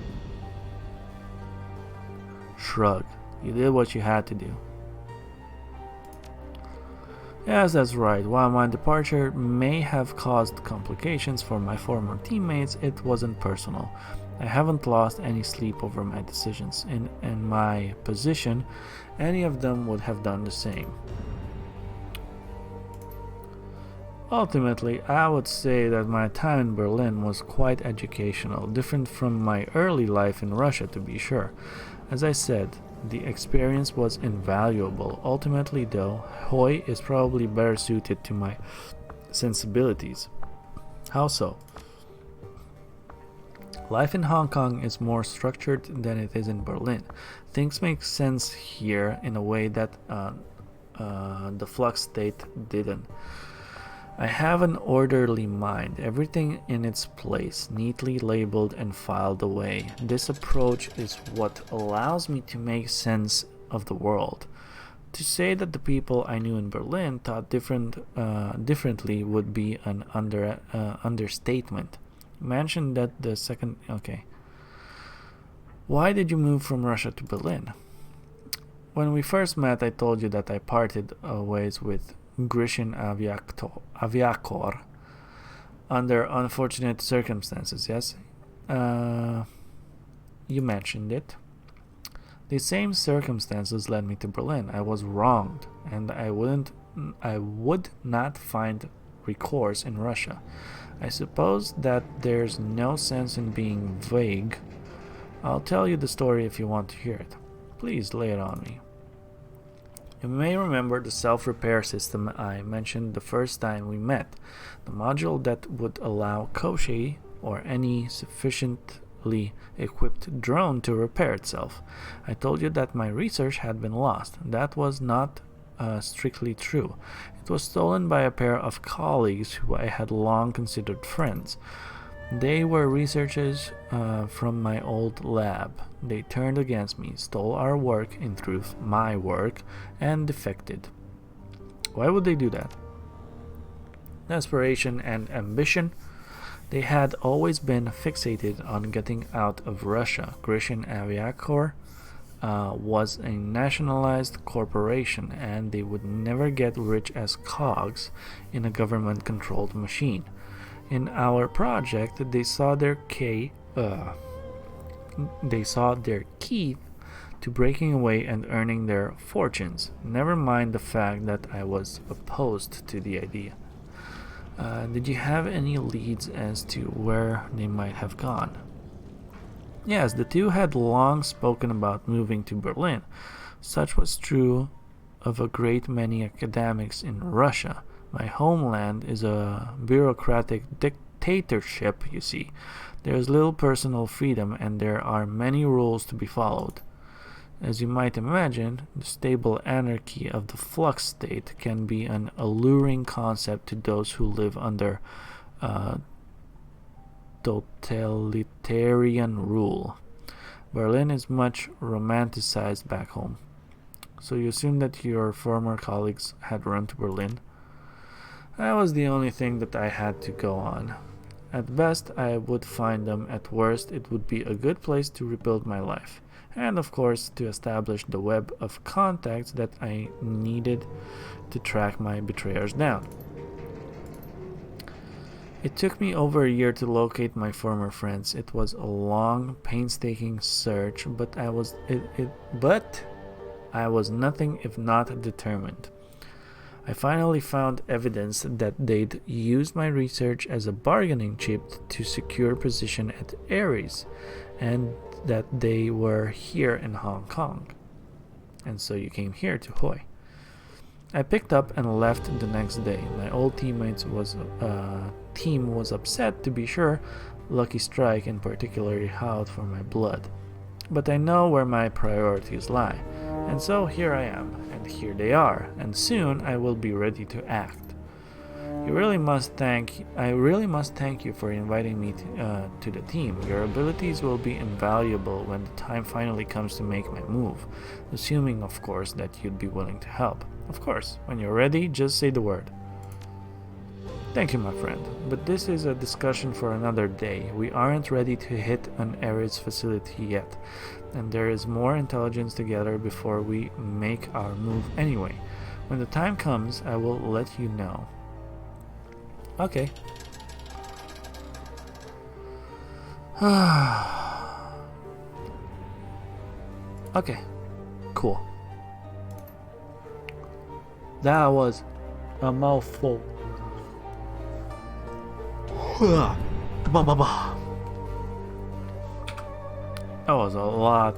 A: Shrug. You did what you had to do. Yes, that's right. While my departure may have caused complications for my former teammates, it wasn't personal. I haven't lost any sleep over my decisions. In my position, any of them would have done the same. Ultimately, I would say that my time in Berlin was quite educational, different from my early life in Russia, to be sure. As I said, the experience was invaluable. Ultimately, though, Hoi is probably better suited to my sensibilities. How so? Life in Hong Kong is more structured than it is in Berlin. Things make sense here in a way that the flux state didn't. I have an orderly mind, everything in its place, neatly labeled and filed away. This approach is what allows me to make sense of the world. To say that the people I knew in Berlin thought differently would be an understatement. Mention that the second... Okay. Why did you move from Russia to Berlin? When we first met, I told you that I parted ways with Grishin Aviakor under unfortunate circumstances, yes? You mentioned it. The same circumstances led me to Berlin. I was wronged, and I would not find recourse in Russia. I suppose that there's no sense in being vague. I'll tell you the story if you want to hear it. Please lay it on me. You may remember the self-repair system I mentioned the first time we met, the module that would allow Koshi or any sufficiently equipped drone to repair itself. I told you that my research had been lost. That was not strictly true. It was stolen by a pair of colleagues who I had long considered friends. They were researchers from my old lab. They turned against me, stole our work, in truth, my work, and defected. Why would they do that? Desperation and ambition. They had always been fixated on getting out of Russia. Grishin Aviakor was a nationalized corporation, and they would never get rich as cogs in a government-controlled machine. In our project, they saw their key to breaking away and earning their fortunes. Never mind the fact that I was opposed to the idea. Did you have any leads as to where they might have gone? Yes, the two had long spoken about moving to Berlin. Such was true of a great many academics in Russia. My homeland is a bureaucratic dictatorship, you see. There is little personal freedom, and there are many rules to be followed. As you might imagine, the stable anarchy of the flux state can be an alluring concept to those who live under totalitarian rule. Berlin is much romanticized back home. So you assume that your former colleagues had run to Berlin? That was the only thing that I had to go on. At best, I would find them. At worst, it would be a good place to rebuild my life. And of course, to establish the web of contacts that I needed to track my betrayers down. It took me over a year to locate my former friends. It was a long, painstaking search, but I was nothing if not determined. I finally found evidence that they'd used my research as a bargaining chip to secure position at Ares, and that they were here in Hong Kong. And so you came here to Hoi. I picked up and left the next day. My old team was upset, to be sure, Lucky Strike in particular out for my blood. But I know where my priorities lie, and so here I am, and here they are, and soon I will be ready to act. I really must thank you for inviting me to the team. Your abilities will be invaluable when the time finally comes to make my move, assuming, of course, that you'd be willing to help. Of course, when you're ready, just say the word. Thank you, my friend, but this is a discussion for another day. We aren't ready to hit an Ares facility yet, and there is more intelligence to gather before we make our move anyway. When the time comes, I will let you know. Okay. Okay. Cool. That was a mouthful. That was a lot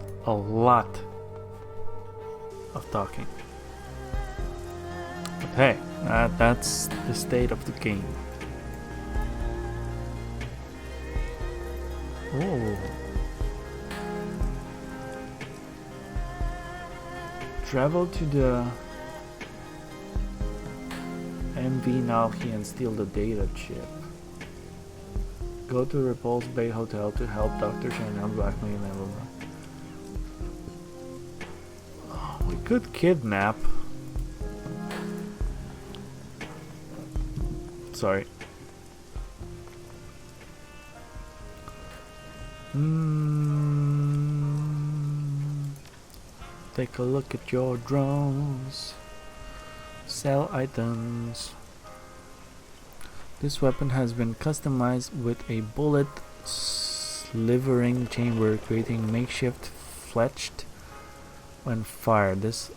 A: of talking. But hey, that's the state of the game. Oh. Travel to the MV Nalki and steal the data chip. Go to Repulse Bay Hotel to help Dr. Chanel blackmail everyone. Oh, we could kidnap. Sorry. Take a look at your drones. Sell items. This weapon has been customized with a bullet slivering chamber, creating makeshift fletched when fired. This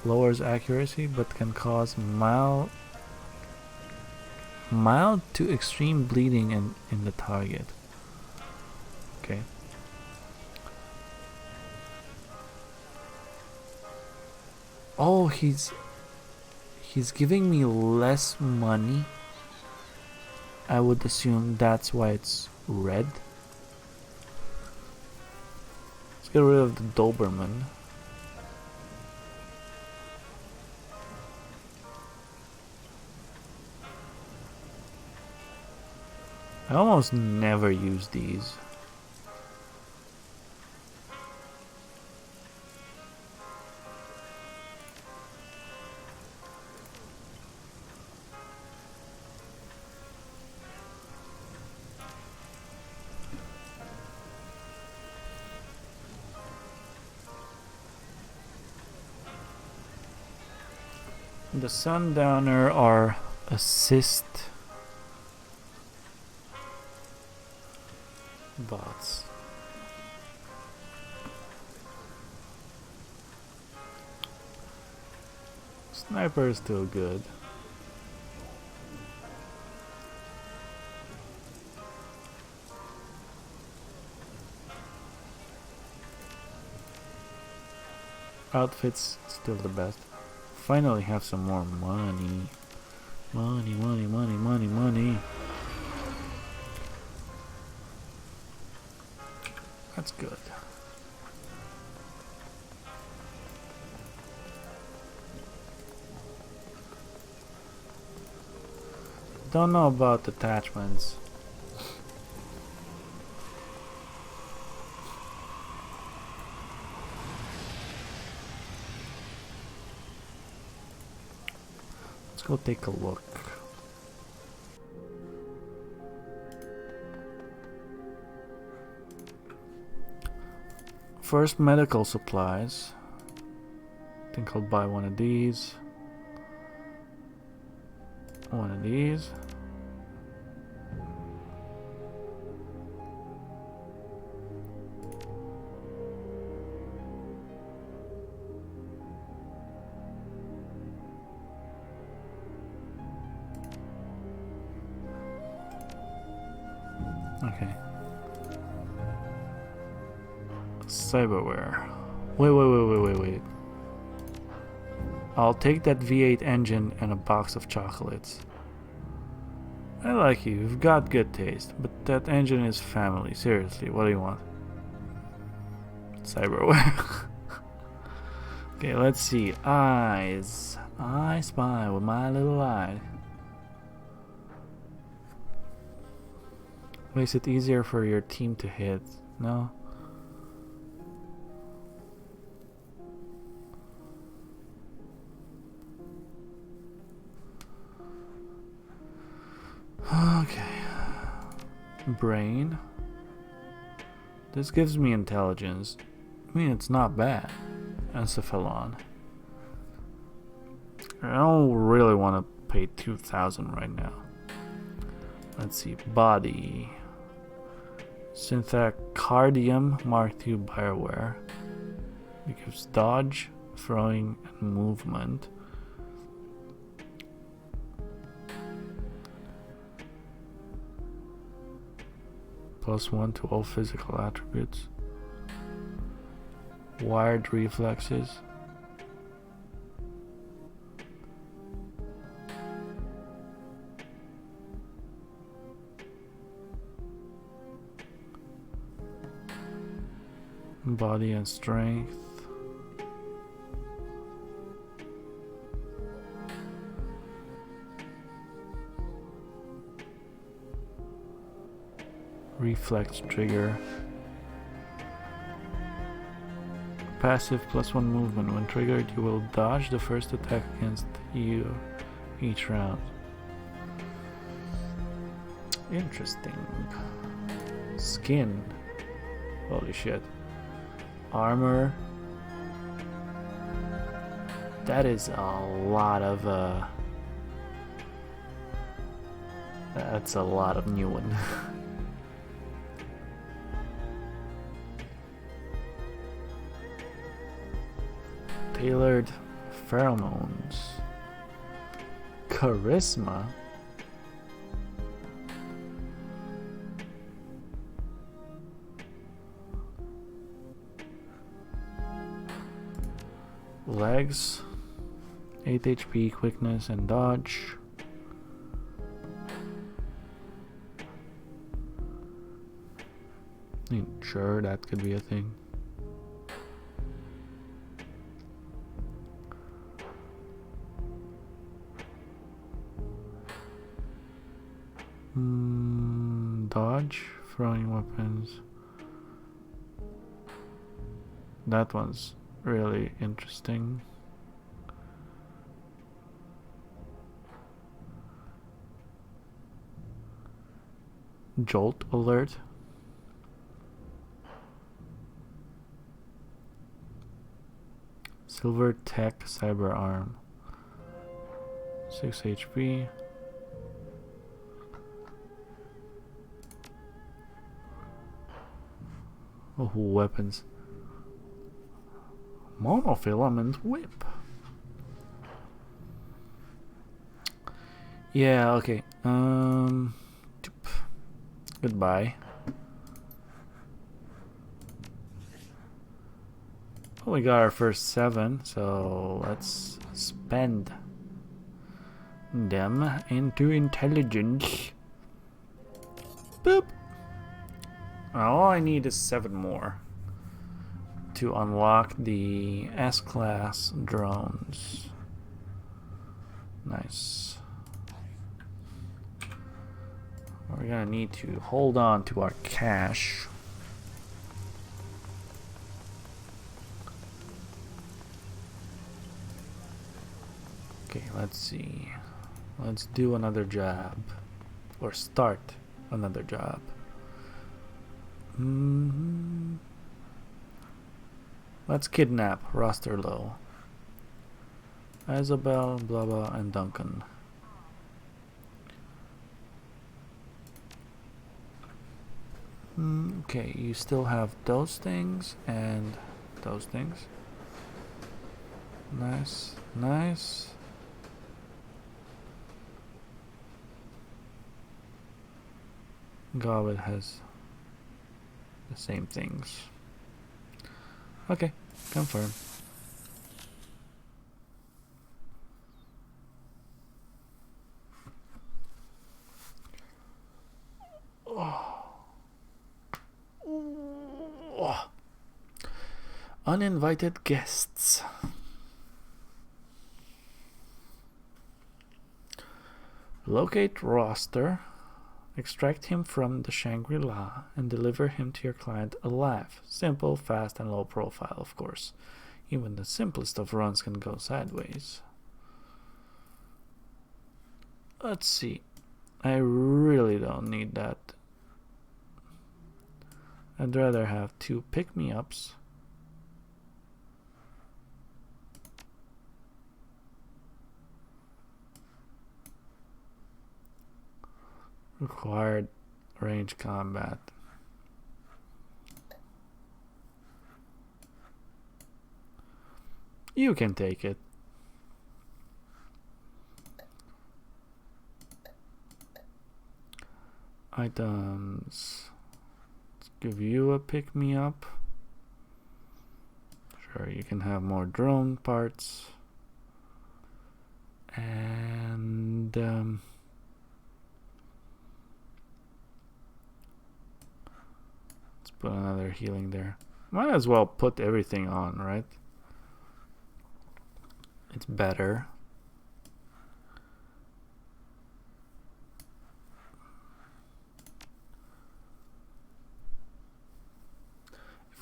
A: lowers accuracy but can cause mild to extreme bleeding in the target. Okay. Oh, he's giving me less money. I would assume that's why it's red. Let's get rid of the Doberman. I almost never use these. The Sundowner are assist bots. Sniper is still good. Outfits still the best. Finally have some more money. Money. That's good. Don't know about attachments. Let's go take a look. First, medical supplies. I think I'll buy one of these. One of these. Okay. Cyberware. Wait. I'll take that V8 engine and a box of chocolates. I like you. You've got good taste. But that engine is family. Seriously, what do you want? Cyberware. Okay, let's see. Eyes. I spy with my little eye. Makes it easier for your team to hit. No? Okay. Brain. This gives me intelligence. I mean, it's not bad. Encephalon. I don't really want to pay 2,000 right now. Let's see. Body. Synthacardium Mark II Bioware. It gives dodge, throwing, and movement. +1 to all physical attributes. Wired reflexes. Body and strength. Reflex trigger. Passive +1 movement. When triggered, you will dodge the first attack against you each round. Interesting. Skin. Holy shit. Armor. That is a lot of that's a lot of new one. Tailored pheromones. Charisma. Legs. 8 HP, quickness, and dodge. Sure, that could be a thing. Dodge, throwing weapons. That one's really interesting. Jolt alert. Silver Tech Cyber Arm. 6 HP. Oh, weapons. Monofilament whip. Yeah, okay. Goodbye. Well, we got our first 7, so let's spend them into intelligence. Boop. All I need is 7 more to unlock the S-class drones. Nice. We're gonna need to hold on to our cash. Okay, let's see. Let's do another job. Or start another job. Let's kidnap Rosterlow, Isabel, blah blah, and Duncan. Okay, you still have those things and those things. Nice, nice. Goblet has the same things. Okay, confirm. Uninvited guests. Locate roster, extract him from the Shangri-La, and deliver him to your client alive. Simple, fast, and low profile, of course. Even the simplest of runs can go sideways. Let's see. I really don't need that. I'd rather have 2 pick-me-ups. Required range combat. You can take it. Items. Let's give you a pick-me-up. Sure, you can have more drone parts. And let's put another healing there. Might as well put everything on, right? It's better.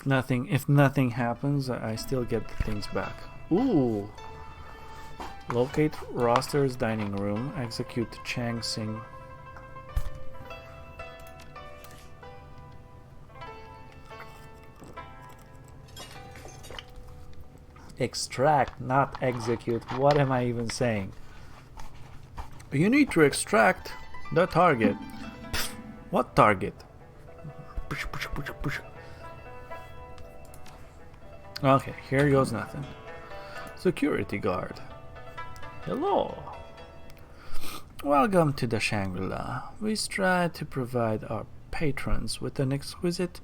A: If nothing happens, I still get the things back. Ooh. Locate roster's dining room. Execute Chang Sing. Extract, not execute. What am I even saying? You need to extract the target. Pfft, what target? Push, push, push, push. Okay, here goes nothing. Security guard. Hello. Welcome to the Shangri-La. We strive to provide our patrons with an exquisite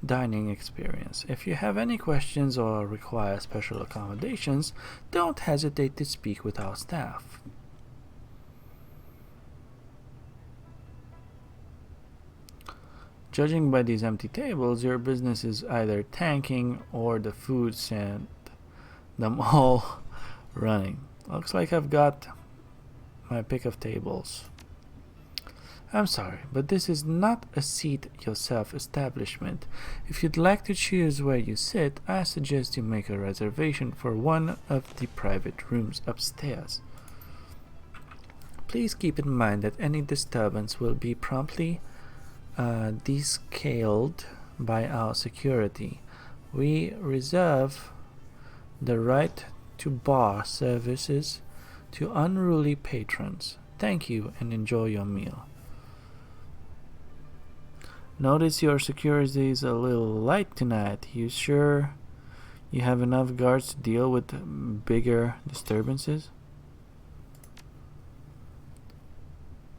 A: dining experience. If you have any questions or require special accommodations, don't hesitate to speak with our staff. Judging by these empty tables, your business is either tanking or the food sent them all running. Looks like I've got my pick of tables. I'm sorry, but this is not a seat yourself establishment. If you'd like to choose where you sit, I suggest you make a reservation for one of the private rooms upstairs. Please keep in mind that any disturbance will be promptly descaled by our security. We reserve the right to bar services to unruly patrons. Thank you and enjoy your meal. Notice your security is a little light tonight. You sure you have enough guards to deal with bigger disturbances?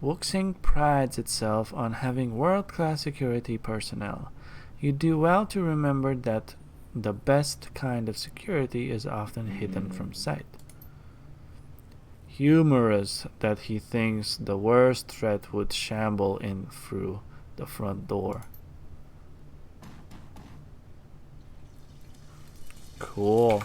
A: Wuxing prides itself on having world-class security personnel. You do well to remember that the best kind of security is often hidden from sight. Humorous that he thinks the worst threat would shamble in through the front door. Cool.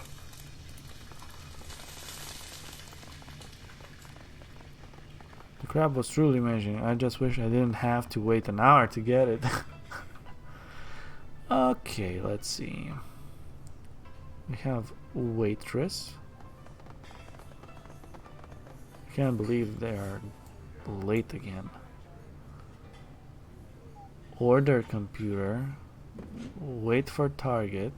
A: The crab was truly amazing. I just wish I didn't have to wait an hour to get it. Okay, let's see. We have waitress. I can't believe they are late again. Order computer. Wait for target.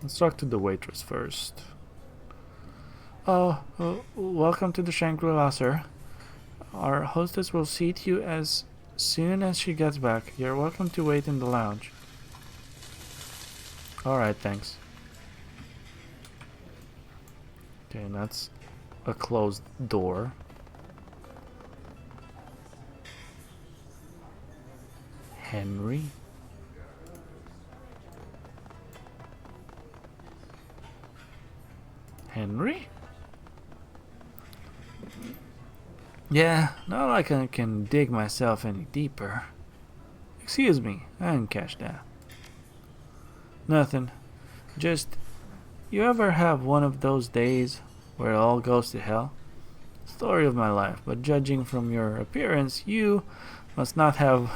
A: Let's talk to the waitress first. Welcome to the Shangri-La, sir. Our hostess will seat you as soon as she gets back. You're welcome to wait in the lounge. Alright, thanks. Okay, that's a closed door. Henry? Henry? Yeah, not like I can dig myself any deeper. Excuse me, I didn't catch that. Nothing. Just, you ever have one of those days where it all goes to hell? Story of my life, but judging from your appearance, you must not have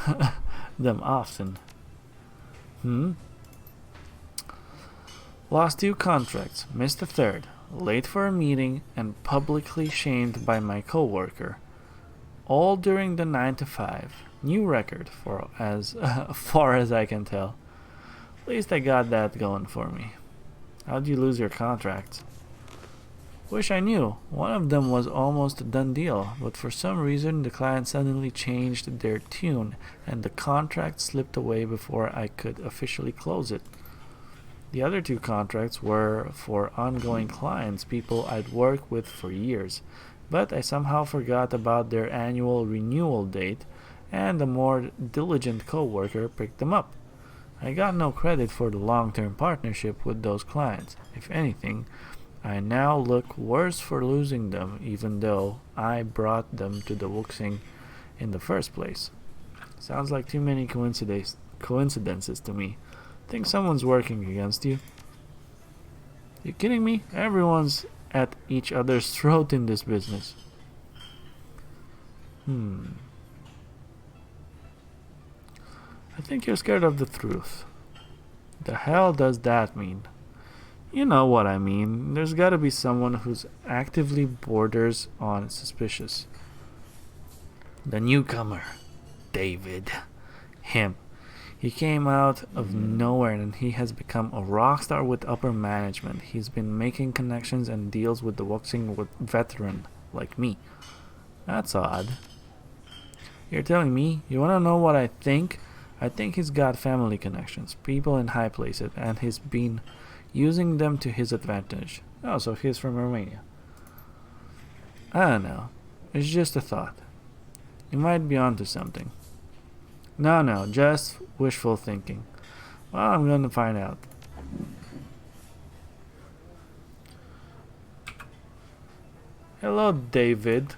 A: them often. Hmm? Lost 2 contracts, missed a third, late for a meeting, and publicly shamed by my coworker. All during the 9 to 5. New record for as far as I can tell. At least I got that going for me. How'd you lose your contracts? Wish I knew. One of them was almost a done deal, but for some reason the client suddenly changed their tune and the contract slipped away before I could officially close it. The other 2 contracts were for ongoing clients, people I'd worked with for years, but I somehow forgot about their annual renewal date, and a more diligent coworker picked them up. I got no credit for the long-term partnership with those clients. If anything, I now look worse for losing them, even though I brought them to the Wuxing in the first place. Sounds like too many coincidences to me. Think someone's working against you? You kidding me? Everyone's at each other's throat in this business. I think you're scared of the truth. The hell does that mean? You know what I mean. There's gotta be someone who's actively borders on suspicious. The newcomer, David. Him. He came out of nowhere and he has become a rock star with upper management. He's been making connections and deals with the boxing veteran like me. That's odd. You're telling me? You wanna know what I think? I think he's got family connections, people in high places, and he's been using them to his advantage. Oh, so he's from Romania. I don't know. It's just a thought. You might be onto something. No, just wishful thinking. Well, I'm gonna find out. Hello, David.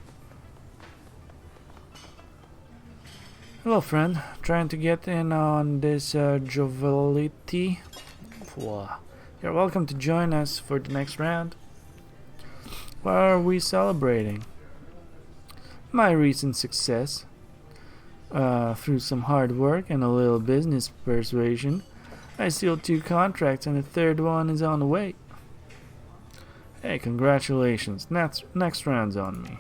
A: Hello, friend. Trying to get in on this joviality? You're welcome to join us for the next round. What are we celebrating? My recent success. Through some hard work and a little business persuasion, I sealed 2 contracts and a third one is on the way. Hey, congratulations. Next round's on me.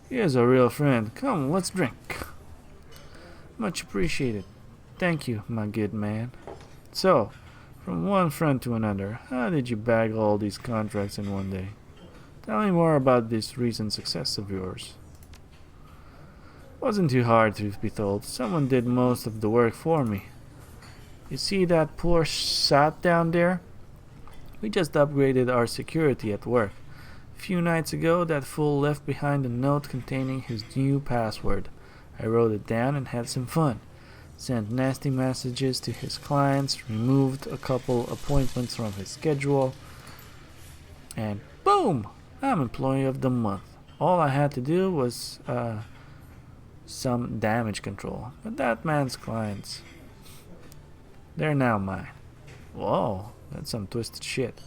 A: Here's a real friend. Come, let's drink. Much appreciated. Thank you, my good man. So, from one friend to another, how did you bag all these contracts in one day? Tell me more about this recent success of yours. Wasn't too hard, truth be told. Someone did most of the work for me. You see that poor sot down there? We just upgraded our security at work. A few nights ago, that fool left behind a note containing his new password. I wrote it down and had some fun. Sent nasty messages to his clients, removed a couple appointments from his schedule, and boom! I'm Employee of the Month. All I had to do was, some damage control. But that man's clients, they're now mine. Whoa, that's some twisted shit.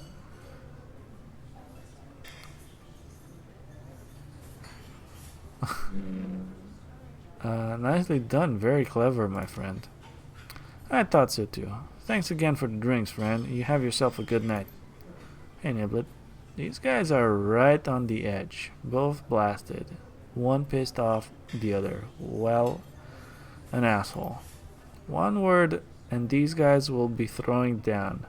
A: Nicely done. Very clever, my friend. I thought so too. Thanks again for the drinks, friend. You have yourself a good night. Hey, Niblet. These guys are right on the edge. Both blasted. One pissed off the other. Well, an asshole. One word and these guys will be throwing down.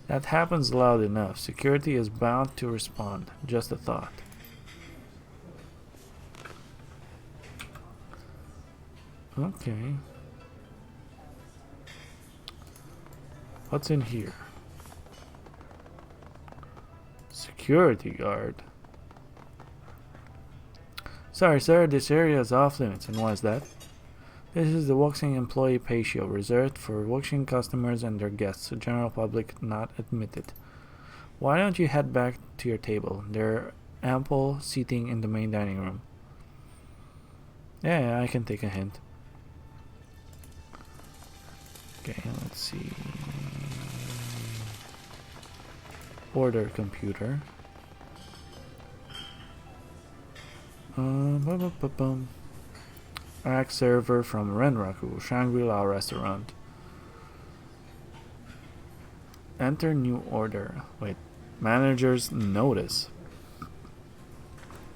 A: That happens loud enough. Security is bound to respond. Just a thought. Okay. What's in here? Security guard. Sorry, sir, this area is off limits. And why is that? This is the Wuxing employee patio, reserved for Wuxing customers and their guests, the general public not admitted. Why don't you head back to your table? There are ample seating in the main dining room. Yeah, I can take a hint. Okay, let's see. Order computer. Rack server from Renraku, Shangri-La restaurant. Enter new order. Wait, manager's notice.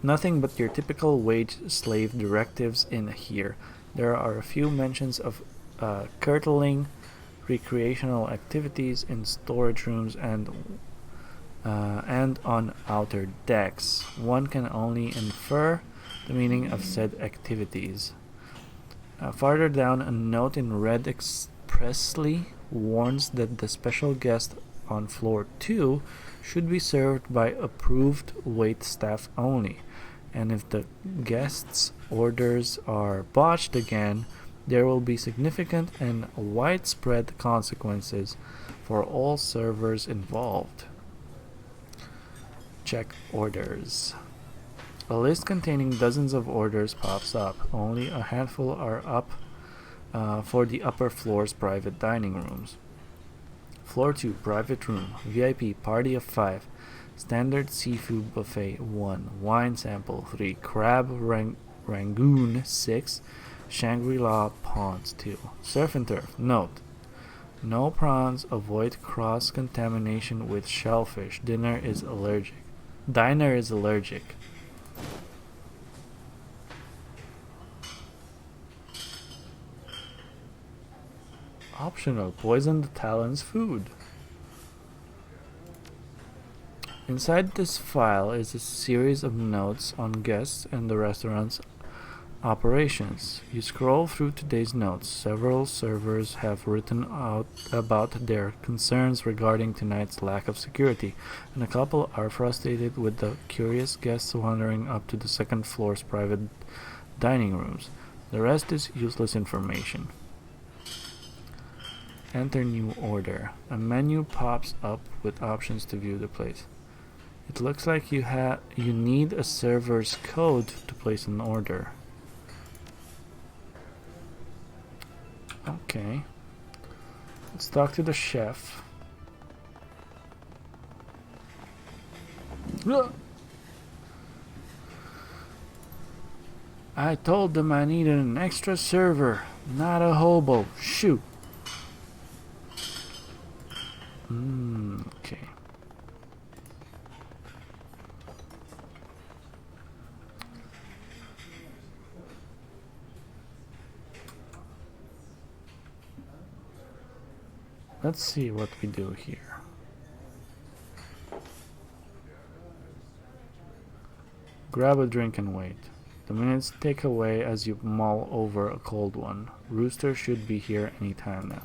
A: Nothing but your typical wage slave directives in here. There are a few mentions of curtailing recreational activities in storage rooms and on outer decks. One can only infer the meaning of said activities. Farther down, a note in red expressly warns that the special guest on floor 2 should be served by approved wait staff only, and if the guest's orders are botched again, there will be significant and widespread consequences for all servers involved. Check orders. A list containing dozens of orders pops up. Only a handful are up for the upper floor's private dining rooms. Floor 2, private room, VIP, party of 5, standard seafood buffet 1, wine sample 3, crab rangoon 6, Shangri-La prawns 2. Surf and turf. Note: no prawns. Avoid cross-contamination with shellfish. Diner is allergic. Optional: poison the Talon's food. Inside this file is a series of notes on guests and the restaurant's operations. You scroll through today's notes. Several servers have written out about their concerns regarding tonight's lack of security, and a couple are frustrated with the curious guests wandering up to the second floor's private dining rooms. The rest is useless information. Enter new order. A menu pops up with options to view the place. It looks like you need a server's code to place an order. Okay. Let's talk to the chef. I told them I needed an extra server, not a hobo. Shoot. Okay. Let's see what we do here. Grab a drink and wait. The minutes tick away as you mull over a cold one. Rooster should be here any time now.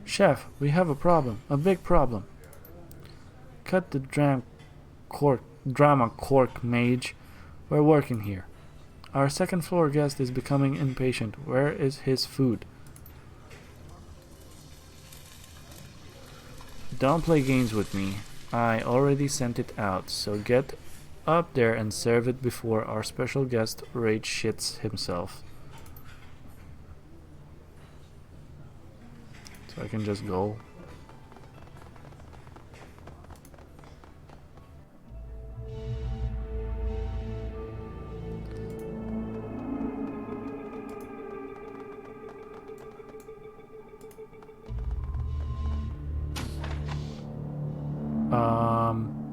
A: Chef, we have a problem. A big problem. Cut the drama cork, mage. We're working here. Our second floor guest is becoming impatient. Where is his food? Don't play games with me. I already sent it out, so get up there and serve it before our special guest rage shits himself. So I can just go.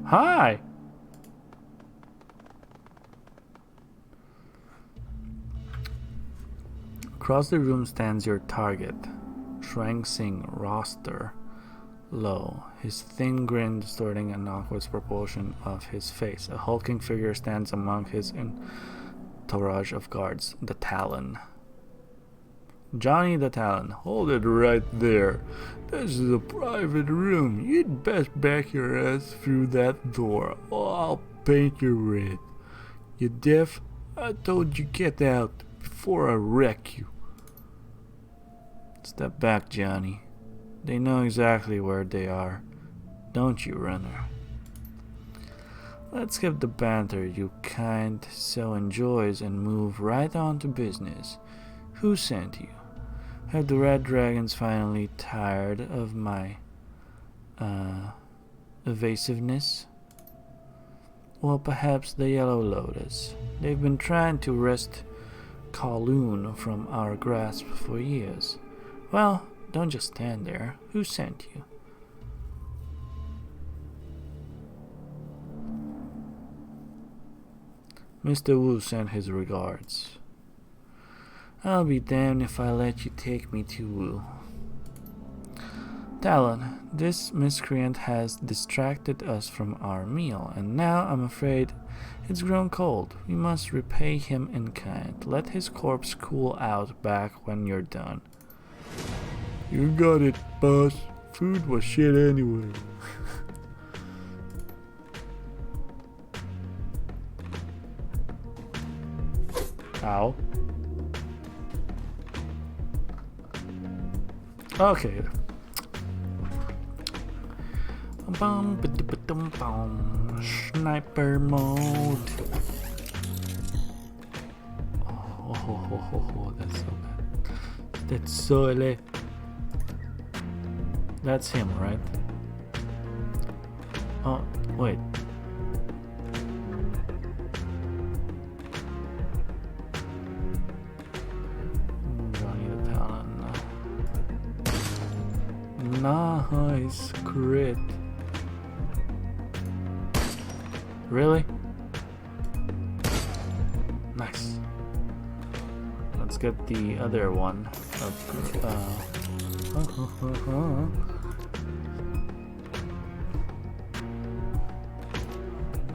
A: Hi! Across the room stands your target, Shrang Sing Roster, low, his thin grin distorting an awkward proportion of his face. A hulking figure stands among his entourage of guards, the Talon. Johnny the Talon, hold it right there. This is a private room. You'd best back your ass through that door, or I'll paint you red. You deaf? I told you get out before I wreck you. Step back, Johnny. They know exactly where they are. Don't you, runner? Let's skip the banter you kind so enjoys and move right on to business. Who sent you? Have the red dragons finally tired of my evasiveness? Well, perhaps the Yellow Lotus. They've been trying to wrest Kowloon from our grasp for years. Well, don't just stand there. Who sent you? Mr. Wu sent his regards. I'll be damned if I let you take me to Wu. Talon, this miscreant has distracted us from our meal, and now I'm afraid it's grown cold. We must repay him in kind. Let his corpse cool out back when you're done. You got it, boss. Food was shit anyway. Ow. Okay. Sniper mode. Oh, that's so bad. That's so LA. That's him, right? Oh, wait. Nice crit. Really? Nice. Let's get the other one.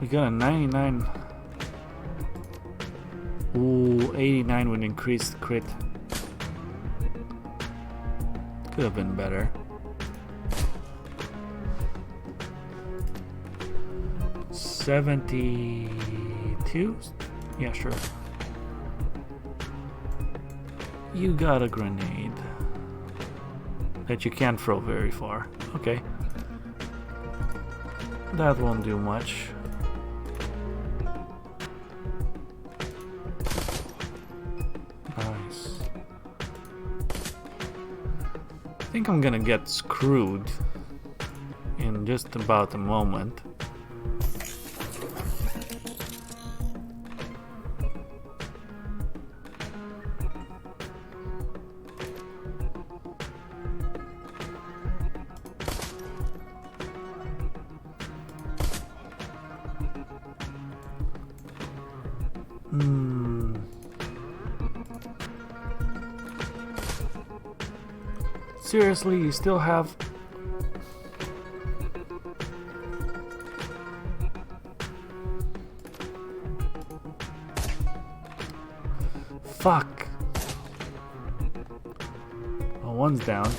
A: We got a 99. Ooh, 89 with increased crit. Could have been better. 72? Yeah, sure. You got a grenade that you can't throw very far. Okay. That won't do much. Nice. I think I'm gonna get screwed in just about a moment. Seriously, you still have... Fuck. Oh, one's down.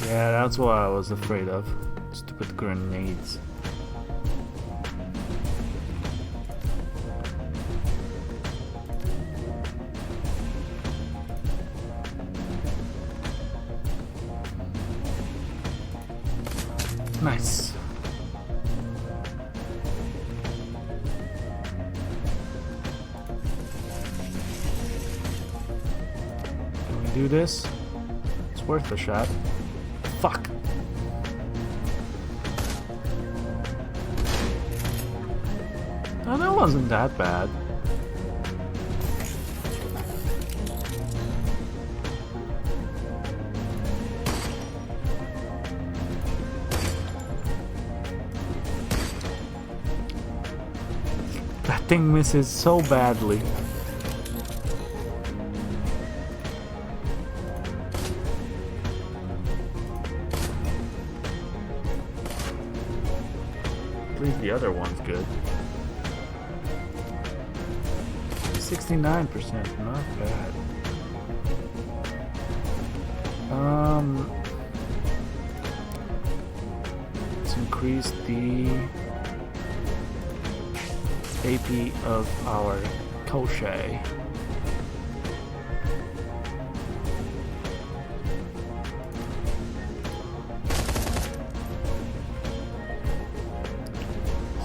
A: Yeah, that's what I was afraid of. Stupid grenades. Nice. Can we do this? It's worth a shot. Fuck. Oh, that wasn't that bad. That thing misses so badly. At least the other one's good. 69%, not bad. Let's increase the AP of our Koshai.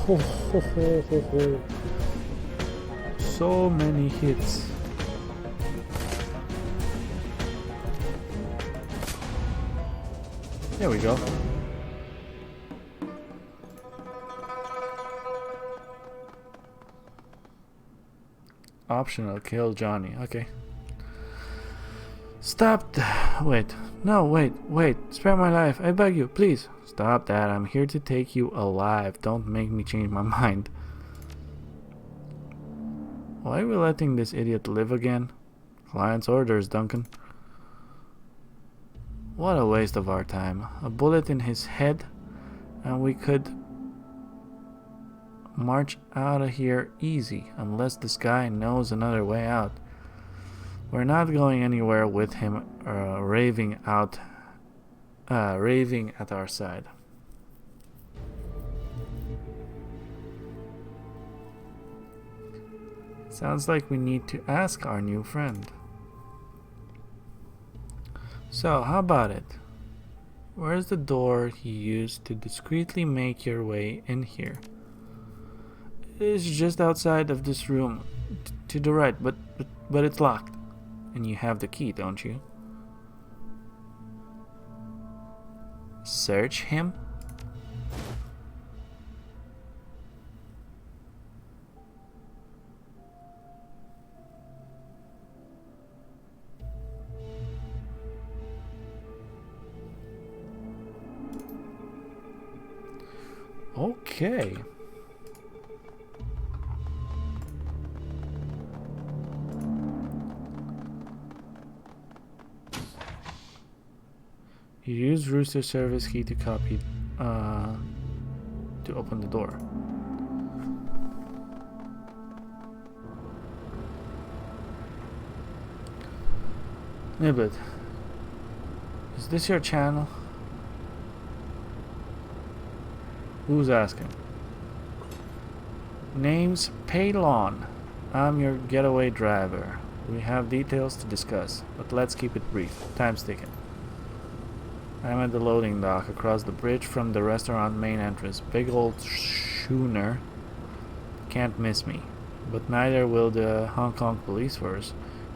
A: Ho, ho, ho, ho, ho. So many hits. There we go. Optional, kill Johnny. Okay. Stop. Wait. No, wait. Spare my life. I beg you, please. Stop that. I'm here to take you alive. Don't make me change my mind. Why are we letting this idiot live again? Client's orders, Duncan. What a waste of our time. A bullet in his head, and we could march out of here easy, unless this guy knows another way out. We're not going anywhere with him raving at our side. Sounds like we need to ask our new friend. So, how about it? Where's the door you used to discreetly make your way in here? It's just outside of this room, to the right, but it's locked. And you have the key, don't you? Search him? Okay. You use Rooster service key to copy to open the door. Niblet, is this your channel? Who's asking? Name's Paylon. I'm your getaway driver. We have details to discuss, but let's keep it brief. Time's ticking. I'm at the loading dock across the bridge from the restaurant main entrance. Big old schooner. Can't miss me. But neither will the Hong Kong police force,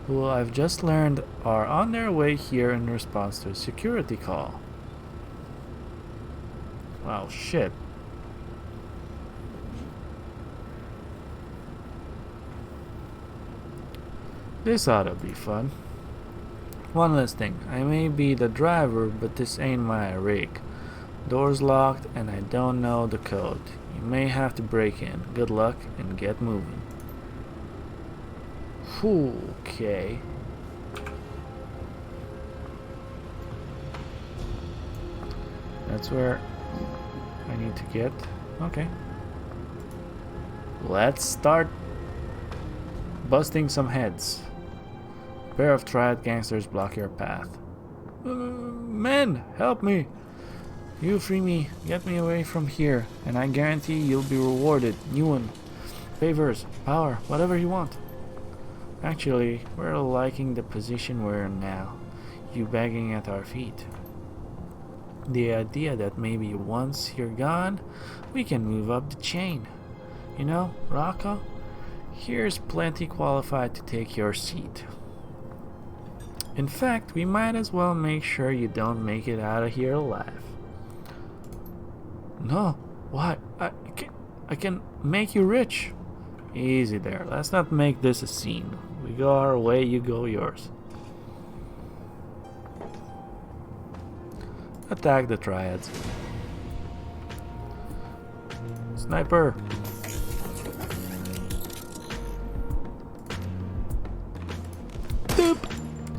A: who I've just learned are on their way here in response to a security call. Wow, shit. This ought to be fun. One last thing, I may be the driver, but this ain't my rig. Door's locked and I don't know the code. You may have to break in. Good luck and get moving. Okay. That's where I need to get. Okay. Let's start busting some heads. A pair of triad gangsters block your path. Men, help me! You free me, get me away from here, and I guarantee you'll be rewarded. New one. Favors, power, whatever you want. Actually, we're liking the position we're in now. You begging at our feet. The idea that maybe once you're gone, we can move up the chain. You know, Rocco, here's plenty qualified to take your seat. In fact, we might as well make sure you don't make it out of here alive. No, why? I can make you rich. Easy there, let's not make this a scene. We go our way, you go yours. Attack the triads. Sniper! Doop!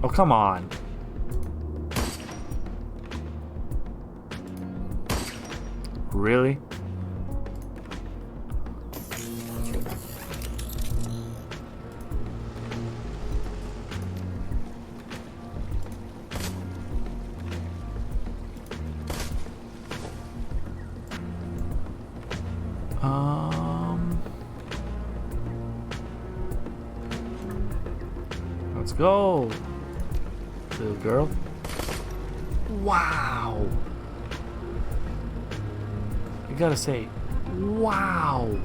A: Oh, come on. Really? Let's go, little girl. Wow. I gotta say, Wow.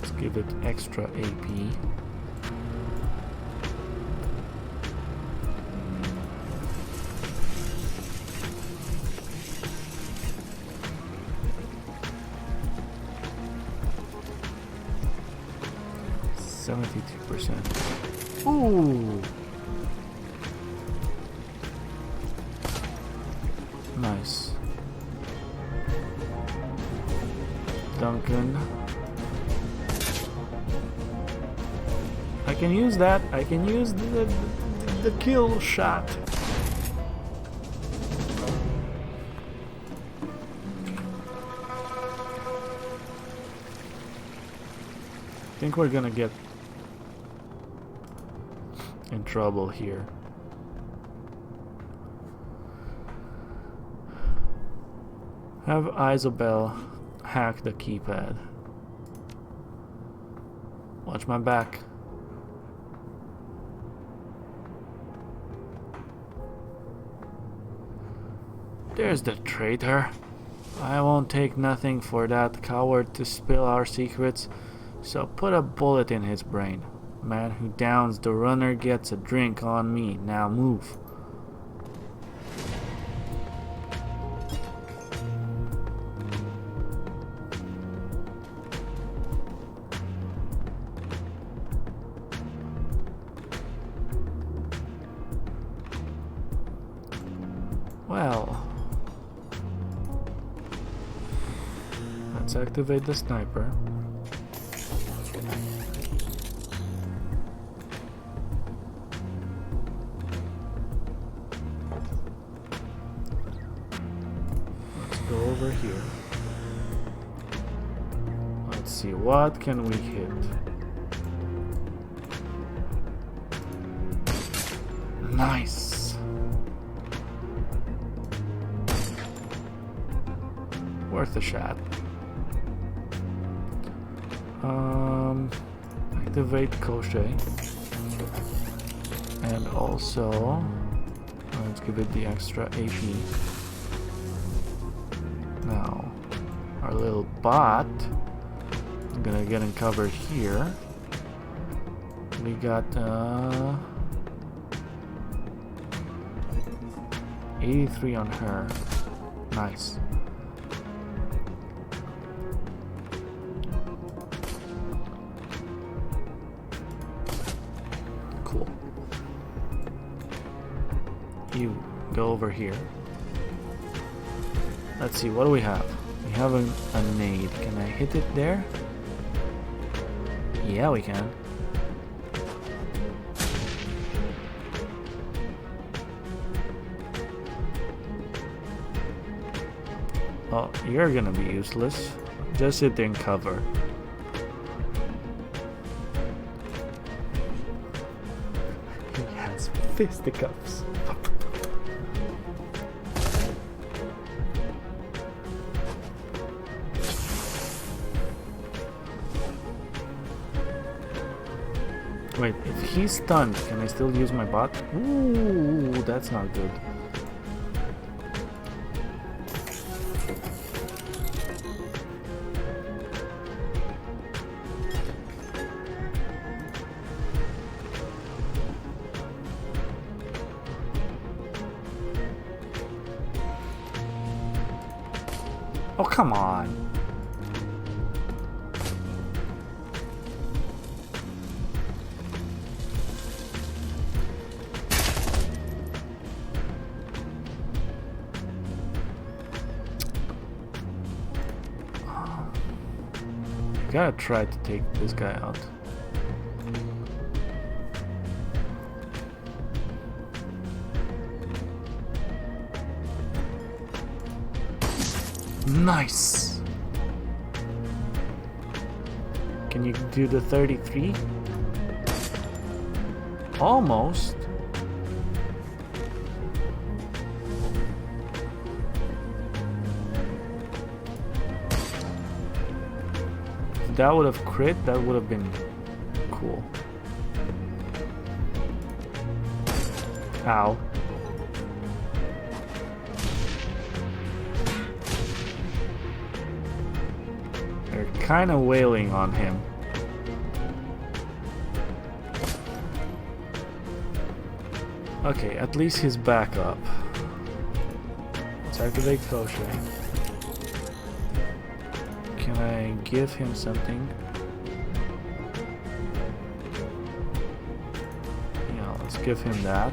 A: Let's give it extra AP. %. Ooh. Nice. Duncan. I can use that. I can use the kill shot. I think we're gonna get in trouble here. Have Isobel hack the keypad. Watch my back. There's the traitor. I won't take nothing for that coward to spill our secrets, so put a bullet in his brain. Man who downs the runner gets a drink on me. Now move. Well, let's activate the sniper. Go over here. Let's see, what can we hit? Nice. Worth a shot. Activate Crochet. And also, let's give it the extra AP. Now, our little bot is gonna get in cover here. We got 83 on her. Nice. Cool. You go over here. Let's see, what do we have? We have a nade. Can I hit it there? Yeah, we can. Oh, you're gonna be useless. Just sit there and cover. He has fisticuffs. Wait, if he's stunned, can I still use my bot? Ooh, that's not good. Oh, come on. Gotta try to take this guy out. Nice! Can you do the 33? Almost. that would have crit, that would have been cool. Ow. They're kind of wailing on him. Okay, at least he's back up. Let's activate Kosher. Can I give him something? Yeah, let's give him that.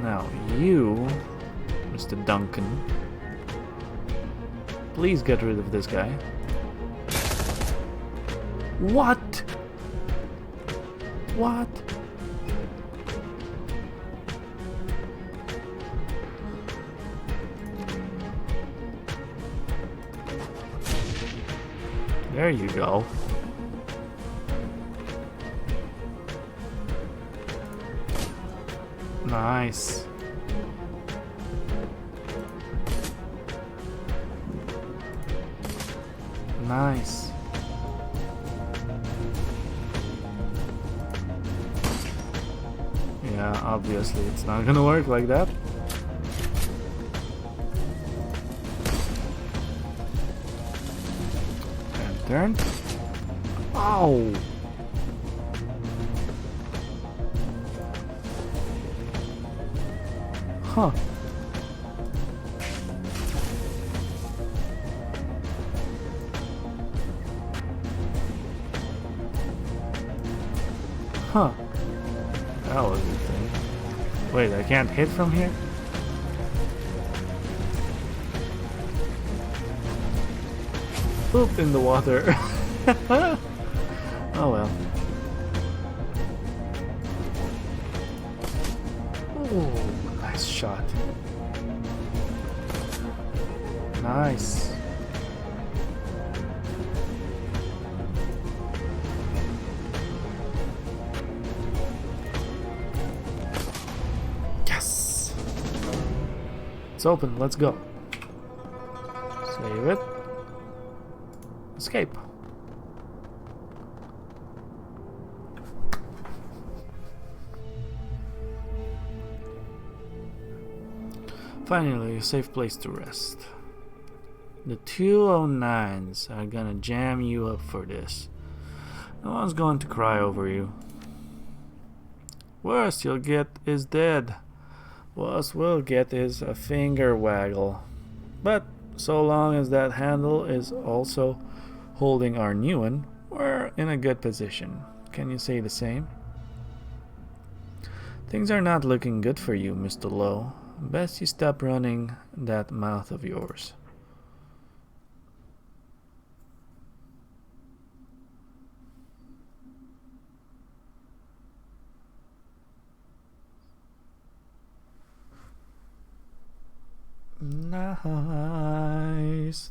A: Now, you, Mr. Duncan, please get rid of this guy. What? What? There you go. Nice. Nice. Yeah, obviously it's not gonna work like that. And turn. Ow! Huh. Huh. That was the thing. Wait, I can't hit from here? Oop, in the water. Oh well. Oh, nice shot. Nice. Yes! It's open, let's go. Save it. Escape. Finally, a safe place to rest. The 209s are gonna jam you up for this. No one's going to cry over you. Worst you'll get is dead. Worst we'll get is a finger waggle. But so long as that handle is also holding our new one, we're in a good position. Can you say the same? Things are not looking good for you, Mr. Lowe. Best you stop running that mouth of yours. Nice.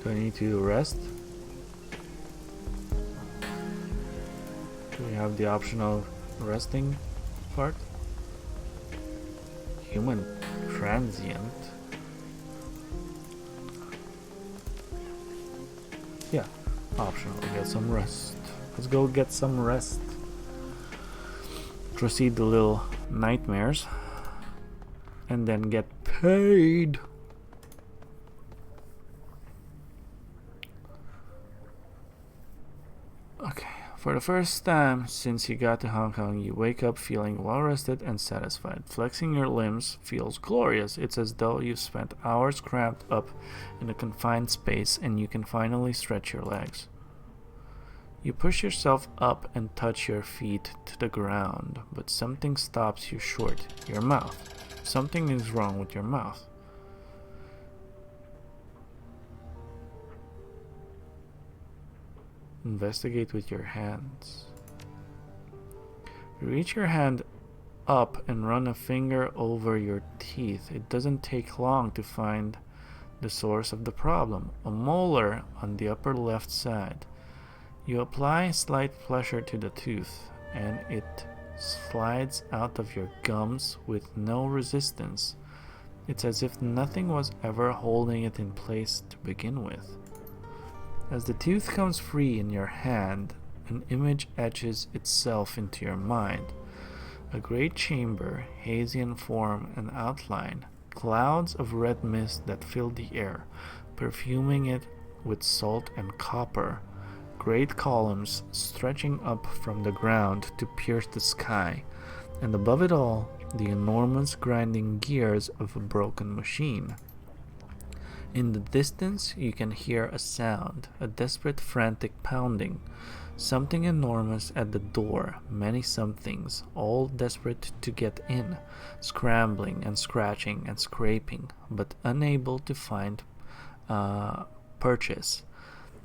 A: Do I need to rest? Do we have the optional resting part? Human transient. Yeah, optional. Get some rest. Let's go get some rest. Proceed the little nightmares. And then get paid. Okay, for the first time since you got to Hong Kong, you wake up feeling well rested and satisfied. Flexing your limbs feels glorious. It's as though you've spent hours cramped up in a confined space and you can finally stretch your legs. You push yourself up and touch your feet to the ground, but something stops you short. Your mouth. Something is wrong with your mouth. Investigate with your hands. Reach your hand up and run a finger over your teeth. It doesn't take long to find the source of the problem, a molar on the upper left side. You apply slight pressure to the tooth, and it slides out of your gums with no resistance. It's as if nothing was ever holding it in place to begin with. As the tooth comes free in your hand, an image etches itself into your mind. A great chamber, hazy in form and outline, clouds of red mist that fill the air, perfuming it with salt and copper, great columns stretching up from the ground to pierce the sky, and above it all, the enormous grinding gears of a broken machine. In the distance, you can hear a sound, a desperate, frantic pounding. Something enormous at the door, many somethings, all desperate to get in, scrambling and scratching and scraping, but unable to find purchase.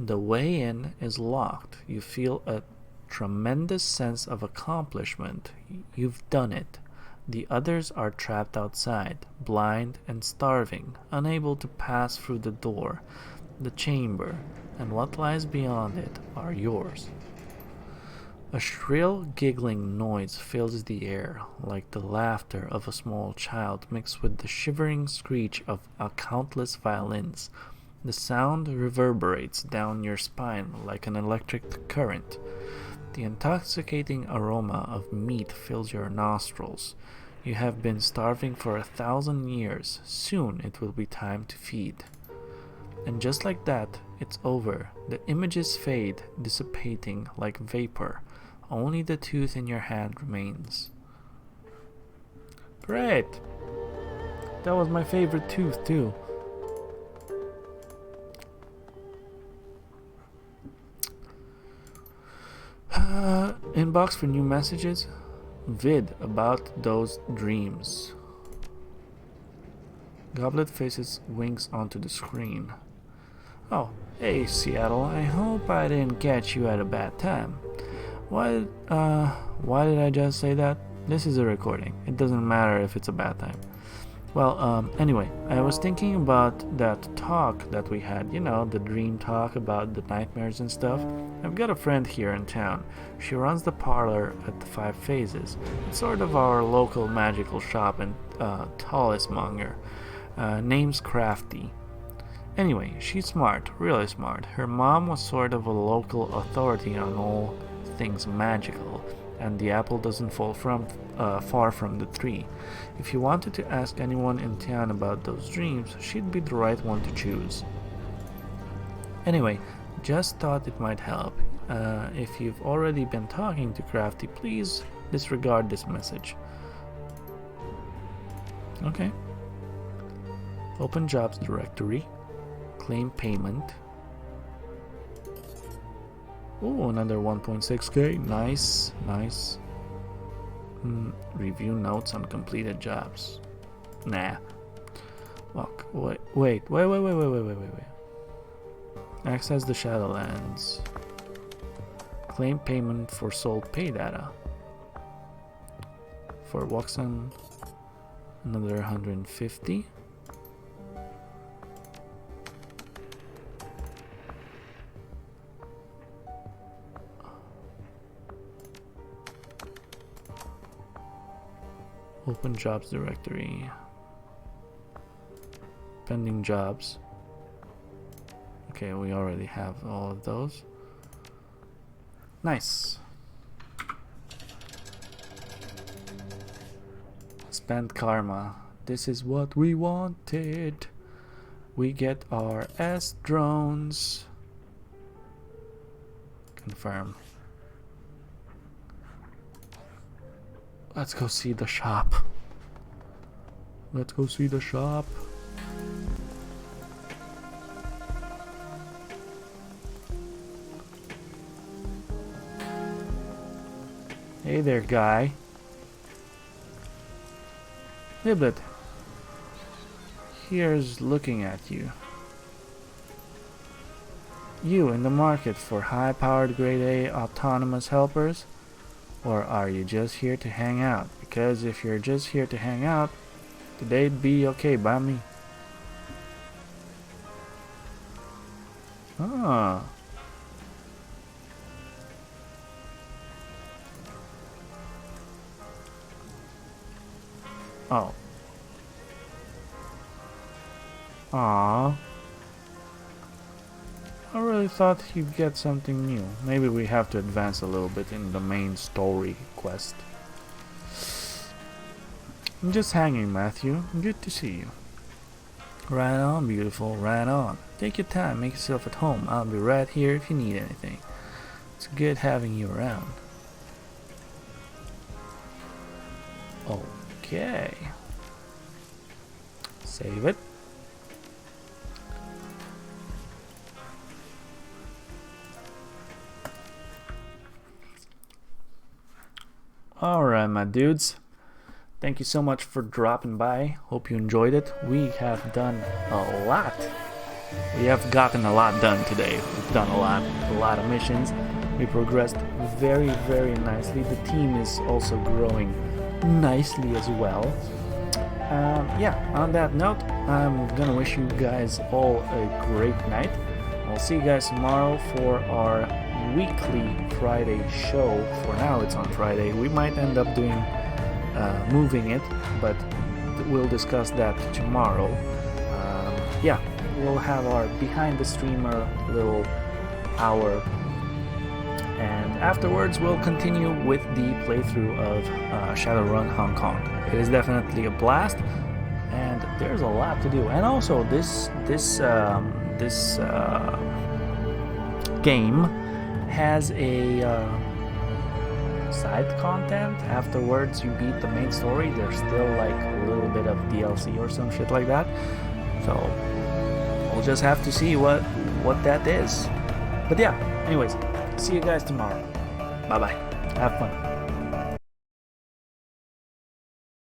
A: The way in is locked. You feel a tremendous sense of accomplishment. You've done it. The others are trapped outside, blind and starving, unable to pass through the door. The chamber, and what lies beyond it, are yours. A shrill, giggling noise fills the air, like the laughter of a small child mixed with the shivering screech of countless violins. The sound reverberates down your spine like an electric current. The intoxicating aroma of meat fills your nostrils. You have been starving for 1,000 years. Soon it will be time to feed. And just like that, it's over. The images fade, dissipating like vapor. Only the tooth in your hand remains. Great! That was my favorite tooth, too. Inbox for new messages. Vid about those dreams. Goblet faces winks onto the screen. Oh, hey Seattle, I hope I didn't catch you at a bad time. Why did I just say that? This is a recording. It doesn't matter if it's a bad time. Well, anyway, I was thinking about that talk that we had, you know, the dream talk about the nightmares and stuff. I've got a friend here in town. She runs the parlor at the Five Phases. It's sort of our local magical shop and tallest monger. Name's Crafty. Anyway, she's smart, really smart. Her mom was sort of a local authority on all things magical, and the apple doesn't fall far from the tree. If you wanted to ask anyone in town about those dreams, she'd be the right one to choose. Anyway, just thought it might help. If you've already been talking to Crafty, please disregard this message. Okay. Open jobs directory. Claim payment. Oh, another 1.6k. Nice, nice. Review notes on completed jobs. Nah. Look, wait. Access the Shadowlands. Claim payment for sold pay data. For Waxen, another 150. Open jobs directory. Pending jobs. Okay, we already have all of those. Nice. Spend karma. This is what we wanted. We get our S drones. Confirm. Let's go see the shop. Let's go see the shop. Hey there, guy. Niblet. Here's looking at you. you in the market for high-powered grade A autonomous helpers? Or are you just here to hang out? Because if you're just here to hang out, today'd be okay by me. Ah. Oh. Aww. I really thought you'd get something new. Maybe we have to advance a little bit in the main story quest. I'm just hanging, Matthew. Good to see you. Right on, beautiful, right on. Take your time, make yourself at home. I'll be right here if you need anything. It's good having you around. Okay. Save it. Alright, my dudes. Thank you so much for dropping by. Hope you enjoyed it. We have done a lot. We have gotten a lot done today. We've done a lot of missions. We progressed very, very nicely. The team is also growing nicely as well. Yeah, on that note, I'm gonna wish you guys all a great night. I'll see you guys tomorrow for our weekly Friday show. For now it's on Friday. We might end up doing moving it, but we'll discuss that tomorrow. Yeah, we'll have our behind the streamer little hour, and afterwards we'll continue with the playthrough of Shadowrun Hong Kong. It is definitely a blast, and there's a lot to do. And also this game has a side content. Afterwards you beat the main story, there's still like a little bit of DLC or some shit like that, so we'll just have to see what that is. But yeah, anyways, see you guys tomorrow. Bye bye, have fun.